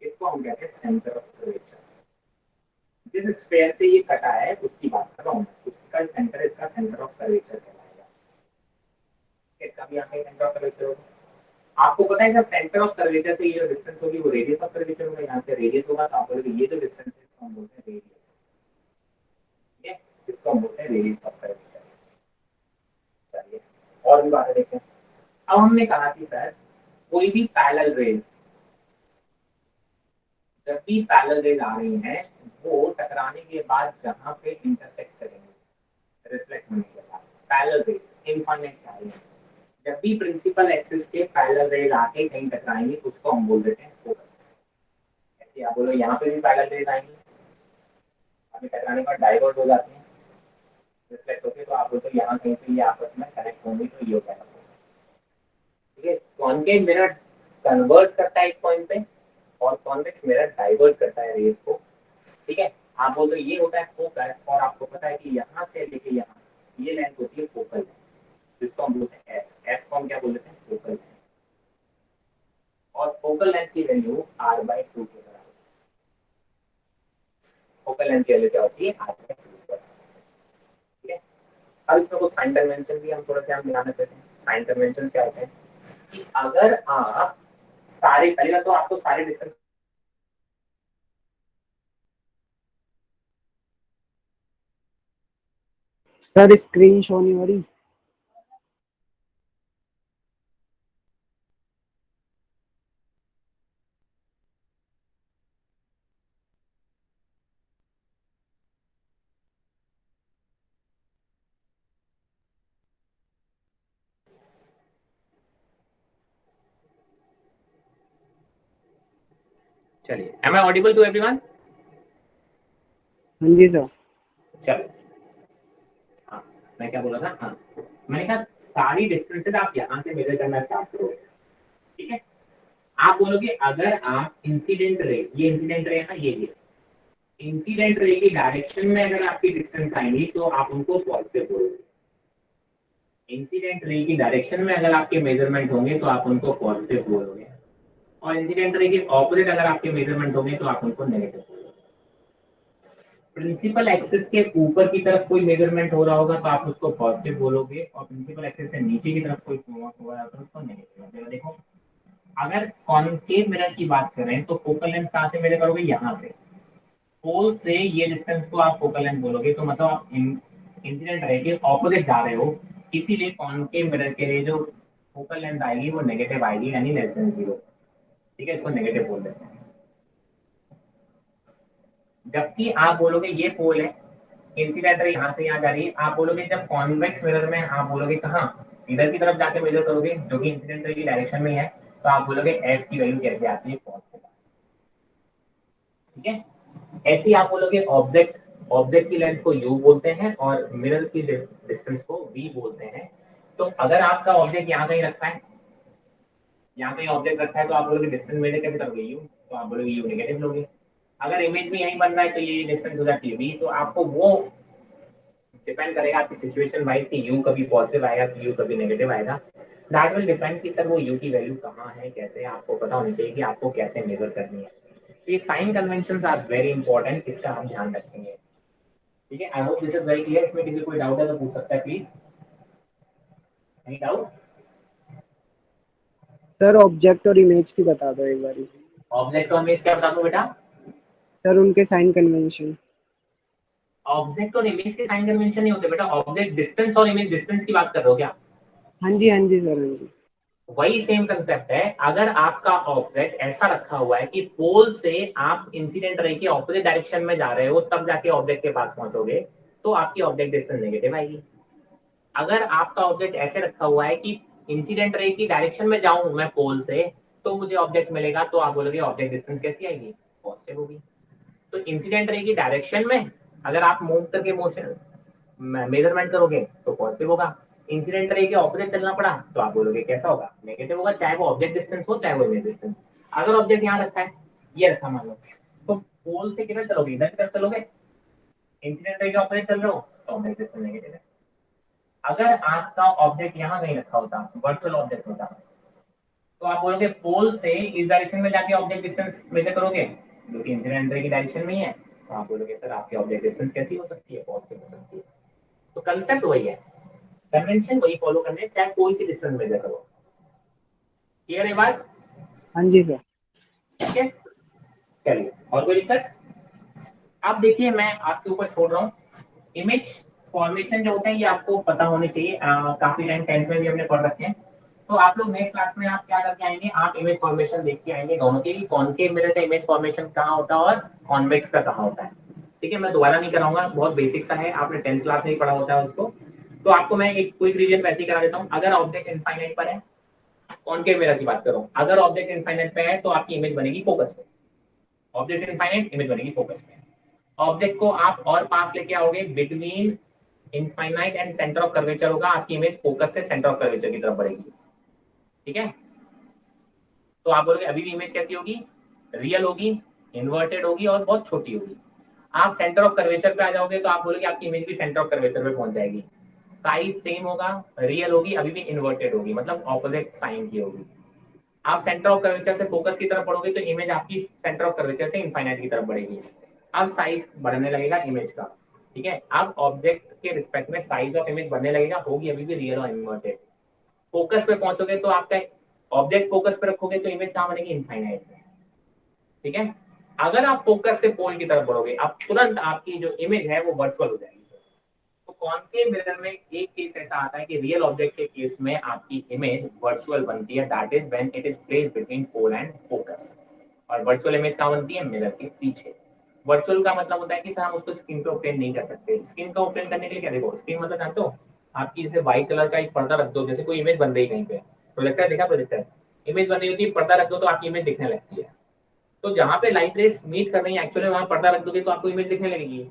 इसको हम कहते हैं सेंटर ऑफ कर्वेचर। जिस स्फीयर से ये कटा है उसकी बात कर रहा हूँ, उसका सेंटर इसका सेंटर ऑफ कर्वेचर कहलाएगा। इसका भी यहाँ पे सेंटर ऑफ कर्वेचर होगा। आपको पता है सर सेंटर ऑफ कर्वेचर से ये जो डिस्टेंस होगी वो रेडियस ऑफ कर्वेचर होगा। यहाँ से रेडियस होगा तो आप बोलोगे ये जो डिस्टेंस है इसको हम बोलते हैं रेडियस, ठीक है, इसको हम बोलते हैं रेडियस ऑफ कर्वेचर। चलिए और भी बातें देखते हैं। अब हमने कहा कि सर कोई भी पैरेलल रेज, जब भी पैरेलल रेज आ रही हैं वो टकराने के बाद जहां पे इंटरसेक्ट करेंगे रिफ्लेक्ट होने के बाद, पैरेलल रेज इनफाइनाइट जा रही है, जब भी प्रिंसिपल एक्सिस के पैरेलल रेज आके कहीं टकराएंगे उसको हम बोल देते हैं फोकस। ऐसे आप बोलो यहाँ पे भी पैरेलल रेज आएंगे, अभी टकराने का डाइवर्ट हो जाते हैं, रिफ्लेक्ट होते हैं, तो आप बोलते हो यहाँ कहीं पे ये आपस में कनेक्ट होंगे तो ये होता है। ठीक है, कॉन्केव मिरर कन्वर्ट्स करता है एक पॉइंट पे और कॉन्वेक्स मिरर डाइवर्ट करता है रेज को। ठीक है, आप बोलते हो ये होता है फोकस, और आपको पता है कि यहाँ से लेके यहाँ ये लेंथ होती है फोकल लेंथ, जिसको हम बोलते हैं एफ। एफ को हम क्या बोलते हैं, फोकल लेंथ, और फोकल लेंथ की वैल्यू r/2 के बराबर। फोकल लेंथ की वैल्यू क्या होती है, r/2 के बराबर। ठीक है, अब इसमें कुछ साइन कन्वेंशन भी हम थोड़ा सा ध्यान रखते हैं। साइन कन्वेंशन क्या होते हैं कि अगर आप सारे, पहले तो आपको सारे डिस्टेंस सर स्क्रीन शो नहीं हो रही। चलिए, am I audible to everyone? हाँ जी सर। चलो, हाँ मैं क्या बोला था, हाँ मैंने कहा सारी डिस्टेंसेज आप यहाँ से मेजर करना स्टार्ट करोगे। ठीक है, आप बोलोगे अगर आप इंसिडेंट रे, ये इंसिडेंट रे है ना, ये इंसिडेंट रे की डायरेक्शन में अगर आपकी डिस्टेंस आएंगी तो आप उनको पॉजिटिव बोलोगे। इंसिडेंट रे की डायरेक्शन में अगर आपके मेजरमेंट होंगे तो आप उनको पॉजिटिव बोलोगे, और इंसिडेंट रे के ऑपोजिट अगर आपके मेजरमेंट होंगे तो आप उनको नेगेटिव बोलोगे। प्रिंसिपल एक्सिस के ऊपर की तरफ कोई मेजरमेंट हो रहा होगा तो आप उसको पॉजिटिव बोलोगे, और प्रिंसिपल एक्सिस से नीचे की तरफ कोई हो रहा है तो उसको नेगेटिव बोलोगे। देखो, अगर कॉनकेव मिरर की बात करें तो फोकल लेंथ कहाँ से मेजर करोगे, यहाँ से पोल से ये डिस्टेंस को आप फोकल लेंथ बोलोगे, तो मतलब आप इंसिडेंट रे के ऑपोजिट जा रहे हो, इसीलिए कॉनकेव मिरर के लिए जो फोकल लेंथ आएगी वो नेगेटिव आएगी, यानी लेस देन 0। ठीक है, इसको नेगेटिव बोल देते हैं। जबकि आप बोलोगे ये पोल है, इंसिडेंट रे यहाँ से यहाँ जा रही है, आप बोलोगे जब कॉन्वेक्स मिरर में आप बोलोगे कहाँ, इधर की तरफ जाके मेजर करोगे जो कि इंसिडेंट रे की डायरेक्शन में है, तो आप बोलोगे एफ की वैल्यू कैसे आती है, पॉजिटिव। ठीक है, ऐसे ही आप बोलोगे ऑब्जेक्ट, ऑब्जेक्ट की लेंथ को u बोलते हैं और मिरर की डिस्टेंस को v बोलते हैं। तो अगर आपका ऑब्जेक्ट यहाँ कहीं रखा है, यहाँ कहीं ऑब्जेक्ट रखा है, तो आप बोलोगे डिस्टेंस मेजर कैसे करोगे, u, तो आप बोलोगे u नेगेटिव लोगे। अगर इमेज में यहीं बन रहा है तो ये डिस्टेंस हो जाती है v, तो आपको वो डिपेंड करेगा आपकी सिचुएशन वाइज कि u कभी पॉजिटिव आएगा कि u कभी नेगेटिव आएगा। दैट विल डिपेंड कि सर वो u की वैल्यू कहाँ है, कैसे, आपको पता होनी चाहिए कि आपको कैसे मेजर करनी है। ये sign conventions are very important, इसका हम ध्यान रखेंगे। ठीक है, I hope this is very clear. इसमें किसी कोई डाउट है तो पूछ सकता है please. Any doubt? Sir object और इमेज की बता दो एक बारी। ऑब्जेक्ट और इमेज क्या बता दो बेटा? सर उनके साइन कन्वेंशन। ऑब्जेक्ट और इमेज के साइन कन्वेंशन नहीं होते बेटा, ऑब्जेक्ट डिस्टेंस और इमेज डिस्टेंस की बात कर रहे हो क्या? हाँ जी हाँ जी सर, हाँ जी। वही सेम कंसेप्ट है। अगर आपका ऑब्जेक्ट ऐसा रखा हुआ है कि पोल से आप इंसिडेंट रे के ऑपोजिट डायरेक्शन में जा रहे हो, तब जाके ऑब्जेक्ट के पास पहुंचोगे, तो आपकी ऑब्जेक्ट डिस्टेंस नेगेटिव आएगी। अगर आपका ऑब्जेक्ट ऐसे रखा हुआ है कि इंसिडेंट रे की डायरेक्शन में जाऊं मैं पोल से तो मुझे ऑब्जेक्ट मिलेगा, तो आप बोलोगे ऑब्जेक्ट डिस्टेंस कैसी आएगी, पॉजिटिव होगी। तो इंसिडेंट रे की डायरेक्शन में अगर आप मूव करके मोशन मेजरमेंट करोगे तो पॉजिटिव होगा। इंसिडेंट रे के ऑपोजिट चलना पड़ा तो आप बोलोगे कैसा होगा, नेगेटिव होगा, चाहे वो ऑब्जेक्ट डिस्टेंस हो चाहे वो इमेज डिस्टेंस। अगर ऑब्जेक्ट यहाँ रखा है, ये रखा मान लो, तो पोल से किधर चलोगे, इधर की तरफ चलोगे, इंसिडेंट रे के ऑपोजिट चल रहे हो तो ऑब्जेक्ट डिस्टेंस नेगेटिव है। अगर आपका ऑब्जेक्ट यहाँ नहीं रखा होता, वर्चुअल ऑब्जेक्ट होता, तो आप बोलोगे पोल से इस डायरेक्शन में जाके ऑब्जेक्ट डिस्टेंस मेजर करोगे जो कि इंसिडेंट रे की डायरेक्शन में ही है, तो आप बोलोगे सर आपकी ऑब्जेक्ट डिस्टेंस कैसी हो सकती है, पॉजिटिव हो सकती है। तो कंसेप्ट वही है, कन्वेंशन वही फॉलो करने हैं, चाहे कोई सी डिस्टेंस मेजर करो। क्लियर है बात? हाँ जी सर। ठीक है, चलिए और कोई दिक्कत? अब देखिए मैं आपके ऊपर छोड़ रहा हूँ, इमेज फॉर्मेशन जो होता है ये आपको पता होने चाहिए, काफी टाइम 10th में भी हमने पढ़ रखे हैं। तो आप लोग नेक्स्ट क्लास में आप क्या करके आएंगे, आप इमेज फॉर्मेशन देख के आएंगे दोनों के, कॉनकेव मिरर का इमेज फॉर्मेशन कहाँ होता है और कॉन्वेक्स का कहाँ होता है। ठीक है, मैं दोबारा नहीं कराऊंगा, बहुत बेसिक सा है, आपने 10th क्लास में ही पढ़ा होता है उसको। तो आपको मैं एक क्विक रीजन वैसे ही करा देता हूँ। अगर ऑब्जेक्ट इनफाइनाइट पर है, कॉनकेव मिरर की बात करो, अगर ऑब्जेक्ट इनफाइनाइट पे है तो आपकी इमेज बनेगी फोकस पे, ऑब्जेक्ट इनफाइनाइट इमेज बनेगी फोकस पे। ऑब्जेक्ट को आप और पास लेके आओगे, between infinite and centre of curvature होगा, आपकी इमेज फोकस से सेंटर ऑफ कर्वेचर की तरफ बढ़ेगी। ठीक है, तो आप बोलोगे अभी भी इमेज कैसी होगी, रियल होगी, इन्वर्टेड होगी और बहुत छोटी होगी। आप सेंटर ऑफ कर्वेचर पे आ जाओगे तो आप बोलोगे आपकी इमेज भी सेंटर ऑफ कर्वेचर पे पहुंच जाएगी, साइज सेम होगा, रियल होगी, अभी भी इन्वर्टेड होगी, मतलब ऑपोजिट साइन की होगी। आप सेंटर ऑफ कर्वेचर से फोकस की तरफ बढ़ोगे तो इमेज आपकी सेंटर ऑफ कर्वेचर से इनफाइनाइट की तरफ बढ़ेगी। अब साइज बढ़ने लगेगा इमेज का। ठीक है, अब ऑब्जेक्ट के रिस्पेक्ट में साइज ऑफ इमेज बढ़ने लगेगा, होगी अभी भी रियल और इन्वर्टेड। फोकस पे पहुंचोगे तो आपका ऑब्जेक्ट फोकस पे रखोगे तो इमेज कहां बनेगी, इनफाइनाइट में। ठीक है, अगर आप फोकस से पोल की तरफ बढ़ोगे अब तुरंत आपकी जो इमेज है वो वर्चुअल हो जाएगी। तो कॉनकेव मिरर में एक केस ऐसा आता है कि रियल ऑब्जेक्ट के केस में आपकी इमेज वर्चुअल बनती है, that is when it is placed between pole and focus. और वर्चुअल इमेज कहां बनती है, मिरर के पीछे। वर्चुअल का मतलब होता है कि सर हम उसको स्क्रीन पे ऑब्टेन नहीं कर सकते। स्क्रीन का ऑब्टेन करने के लिए क्या, देखो स्क्रीन मतलब जानते हो, आपकी जैसे व्हाइट कलर का एक पर्दा रख दो, जैसे कोई इमेज बन रही है कहीं पे, प्रोजेक्टर देखा, प्रोजेक्टर इमेज बन रही होती है, पर्दा रख दो तो आपकी इमेज दिखने लगती है। तो जहां पे लाइट रेस मीट कर रही है एक्चुअली वहां पर्दा रख दोगे तो आपको इमेज दिखने लगेगी।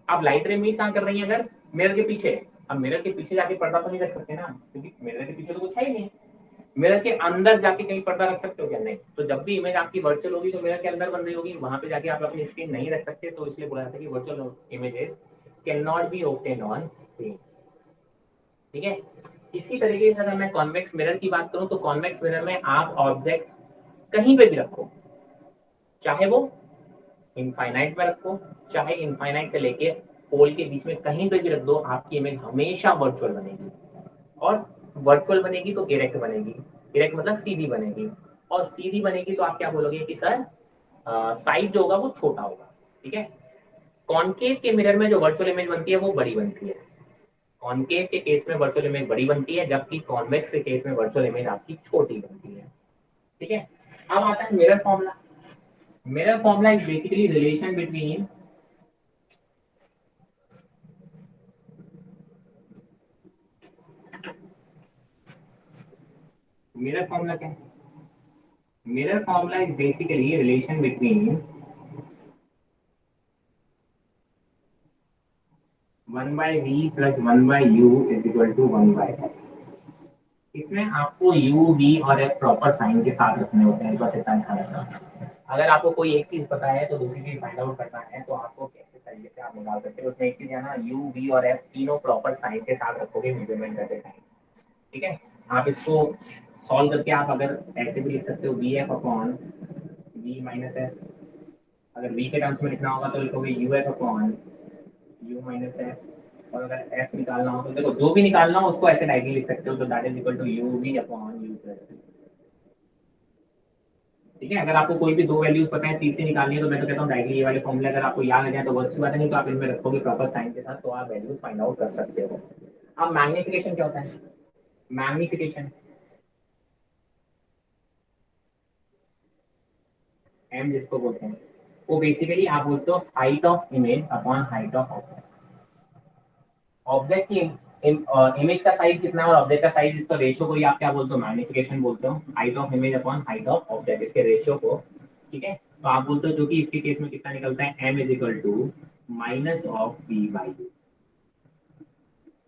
अब लाइट रे मीट कहां कर रही है, अगर मिरर के पीछे। अब मिरर के पीछे जाके पर्दा तो नहीं रख सकते ना, क्योंकि मिरर के पीछे तो कुछ है ही नहीं। मिरर के अंदर जाके कहीं पर्दा रख सकते हो क्या, नहीं। तो जब भी इमेज आपकी वर्चुअल होगी तो मिरर के अंदर बन रही होगी, वहां पे जाके आप अपनी स्क्रीन नहीं रख सकते, तो इसलिए बोला जाता है कि virtual images can not be obtained on screen. ठीक है, इसी तरीके से अगर मैं कॉन्वेक्स मिरर की बात करूं तो कॉन्वेक्स मिरर में आप ऑब्जेक्ट कहीं पे भी रखो, चाहे वो इनफाइनाइट में रखो, चाहे इनफाइनाइट से लेके पोल के बीच में कहीं पे भी रख दो, आपकी इमेज हमेशा वर्चुअल बनेगी। और वर्चुअल बनेगी तो इरेक्ट बनेगी, इरेक्ट मतलब सीधी बनेगी। और सीधी बनेगी तो आप क्या बोलोगे कि सर साइज जो होगा वो छोटा होगा। ठीक है, कॉनकेव के मिरर में जो वर्चुअल इमेज बनती है वो बड़ी बनती है। कॉनकेव के केस में वर्चुअल इमेज बड़ी बनती है, जबकि कॉन्वेक्स के केस में वर्चुअल इमेज आपकी छोटी बनती है। ठीक है, अब आता है mirror formula. Mirror formula is basically relation between mirror formula क्या है, mirror formula is basically relation between 1/v plus 1/u is equal to 1/f। इसमें आपको u, v और f प्रॉपर साइन के साथ रखने होते हैं, बस इतना ध्यान रखना। अगर आपको कोई एक चीज पता है तो दूसरी चीज फाइंड आउट करना है तो आपको कैसे तरीके से आप निकाल सकते हो। उसमें एक चीज है ना, u, v और f तीनों प्रॉपर साइन के साथ रखोगे मेजरमेंट करते टाइम। ठीक है, आप इसको सॉल्व करके आप अगर ऐसे भी लिख सकते हो v f upon v minus f. अगर v के टर्म्स में लिखना होगा तो लिखोगे u f upon u minus f. और अगर f निकालना हो तो देखो जो भी निकालना हो उसको ऐसे डायरेक्टली लिख सकते हो, तो that is equal to u v upon u plus v. ठीक है, अगर आपको कोई भी दो वैल्यूज पता है, तीसरी निकालनी है तो मैं तो कहता हूँ डायरेक्टली ये वाले फॉर्मूले अगर आपको याद आ जाए तो वो अच्छी बात है, नहीं तो आप इनमें रखोगे प्रॉपर साइन के साथ तो आप वैल्यूज फाइंड आउट कर सकते हो। अब मैग्निफिकेशन क्या होता है, मैग्निफिकेशन एम जिसको बोलते हैं, वो बेसिकली आप बोलते हो height of image upon height of object. Object की इमेज का साइज कितना है और ऑब्जेक्ट का साइज, इसका रेशियो को ही आप क्या बोलते हो, मैग्निफिकेशन बोलते हो, height of image upon height of object, इसके रेशियो को, ठीक है। तो आप बोलते हो जो कि इसके केस में कितना निकलता है, m is equal to minus of v by u.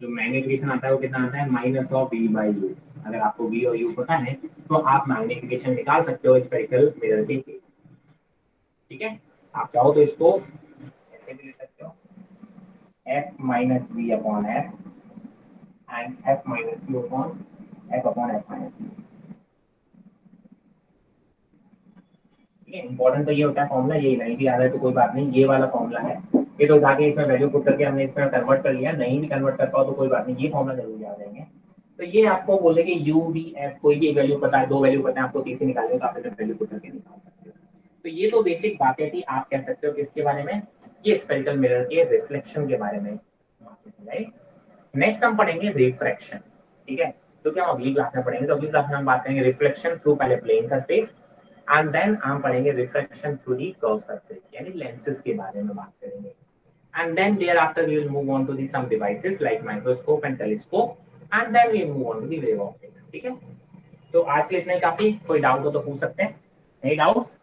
जो मैग्निफिकेशन आता है वो कितना आता है, minus of v by u. अगर आपको v और u पता है तो आप मैग्निफिकेशन निकाल सकते हो स्फेरिकल मिरर के केस, ठीक है। आप चाहो तो इसको ऐसे भी लिख सकते हो, f minus v upon f and f minus q upon f minus q। ठीक है, इंपॉर्टेंट तो ये होता है फॉर्मूला, यही नहीं भी आ रहा है तो कोई बात नहीं, ये वाला फॉर्मूला है, ये तो जाके इसमें वैल्यू पुट करके हमने इसमें कन्वर्ट कर लिया, नहीं भी कन्वर्ट कर पाओ तो कोई बात नहीं, ये फॉर्मूला जरूर याद रहेंगे। तो ये आपको बोले कि u v f कोई भी वैल्यू पता है, दो वैल्यू पता है आपको, तीसरी निकालनी हो तो आप इसमें वैल्यू पुट करके निकाल सकते हो। तो ये तो बेसिक बातें थी, आप कह सकते हो कि इसके बारे में, ये स्फेरिकल मिरर के रिफ्लेक्शन के बारे में, राइट। नेक्स्ट हम पढ़ेंगे रिफ्रैक्शन, ठीक है। तो क्या हम अगली क्लास में पढ़ेंगे, तो अगली क्लास में हम बात करेंगे रिफ्लेक्शन थ्रू पहले प्लेन सरफेस, एंड देन हम पढ़ेंगे refraction through the curve surface, यानी लेंसेज के बारे में बात करेंगे। And then thereafter we will move on to the some devices like microscope and telescope and then we move on to the wave optics, ठीक है। तो आज के इतना ही काफी, कोई डाउट हो तो पूछ सकते हैं, नहीं डाउट्स?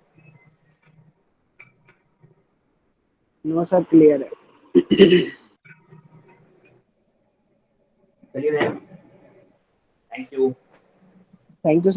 नो सर, क्लियर है। चलिए, थैंक यू। Thank you.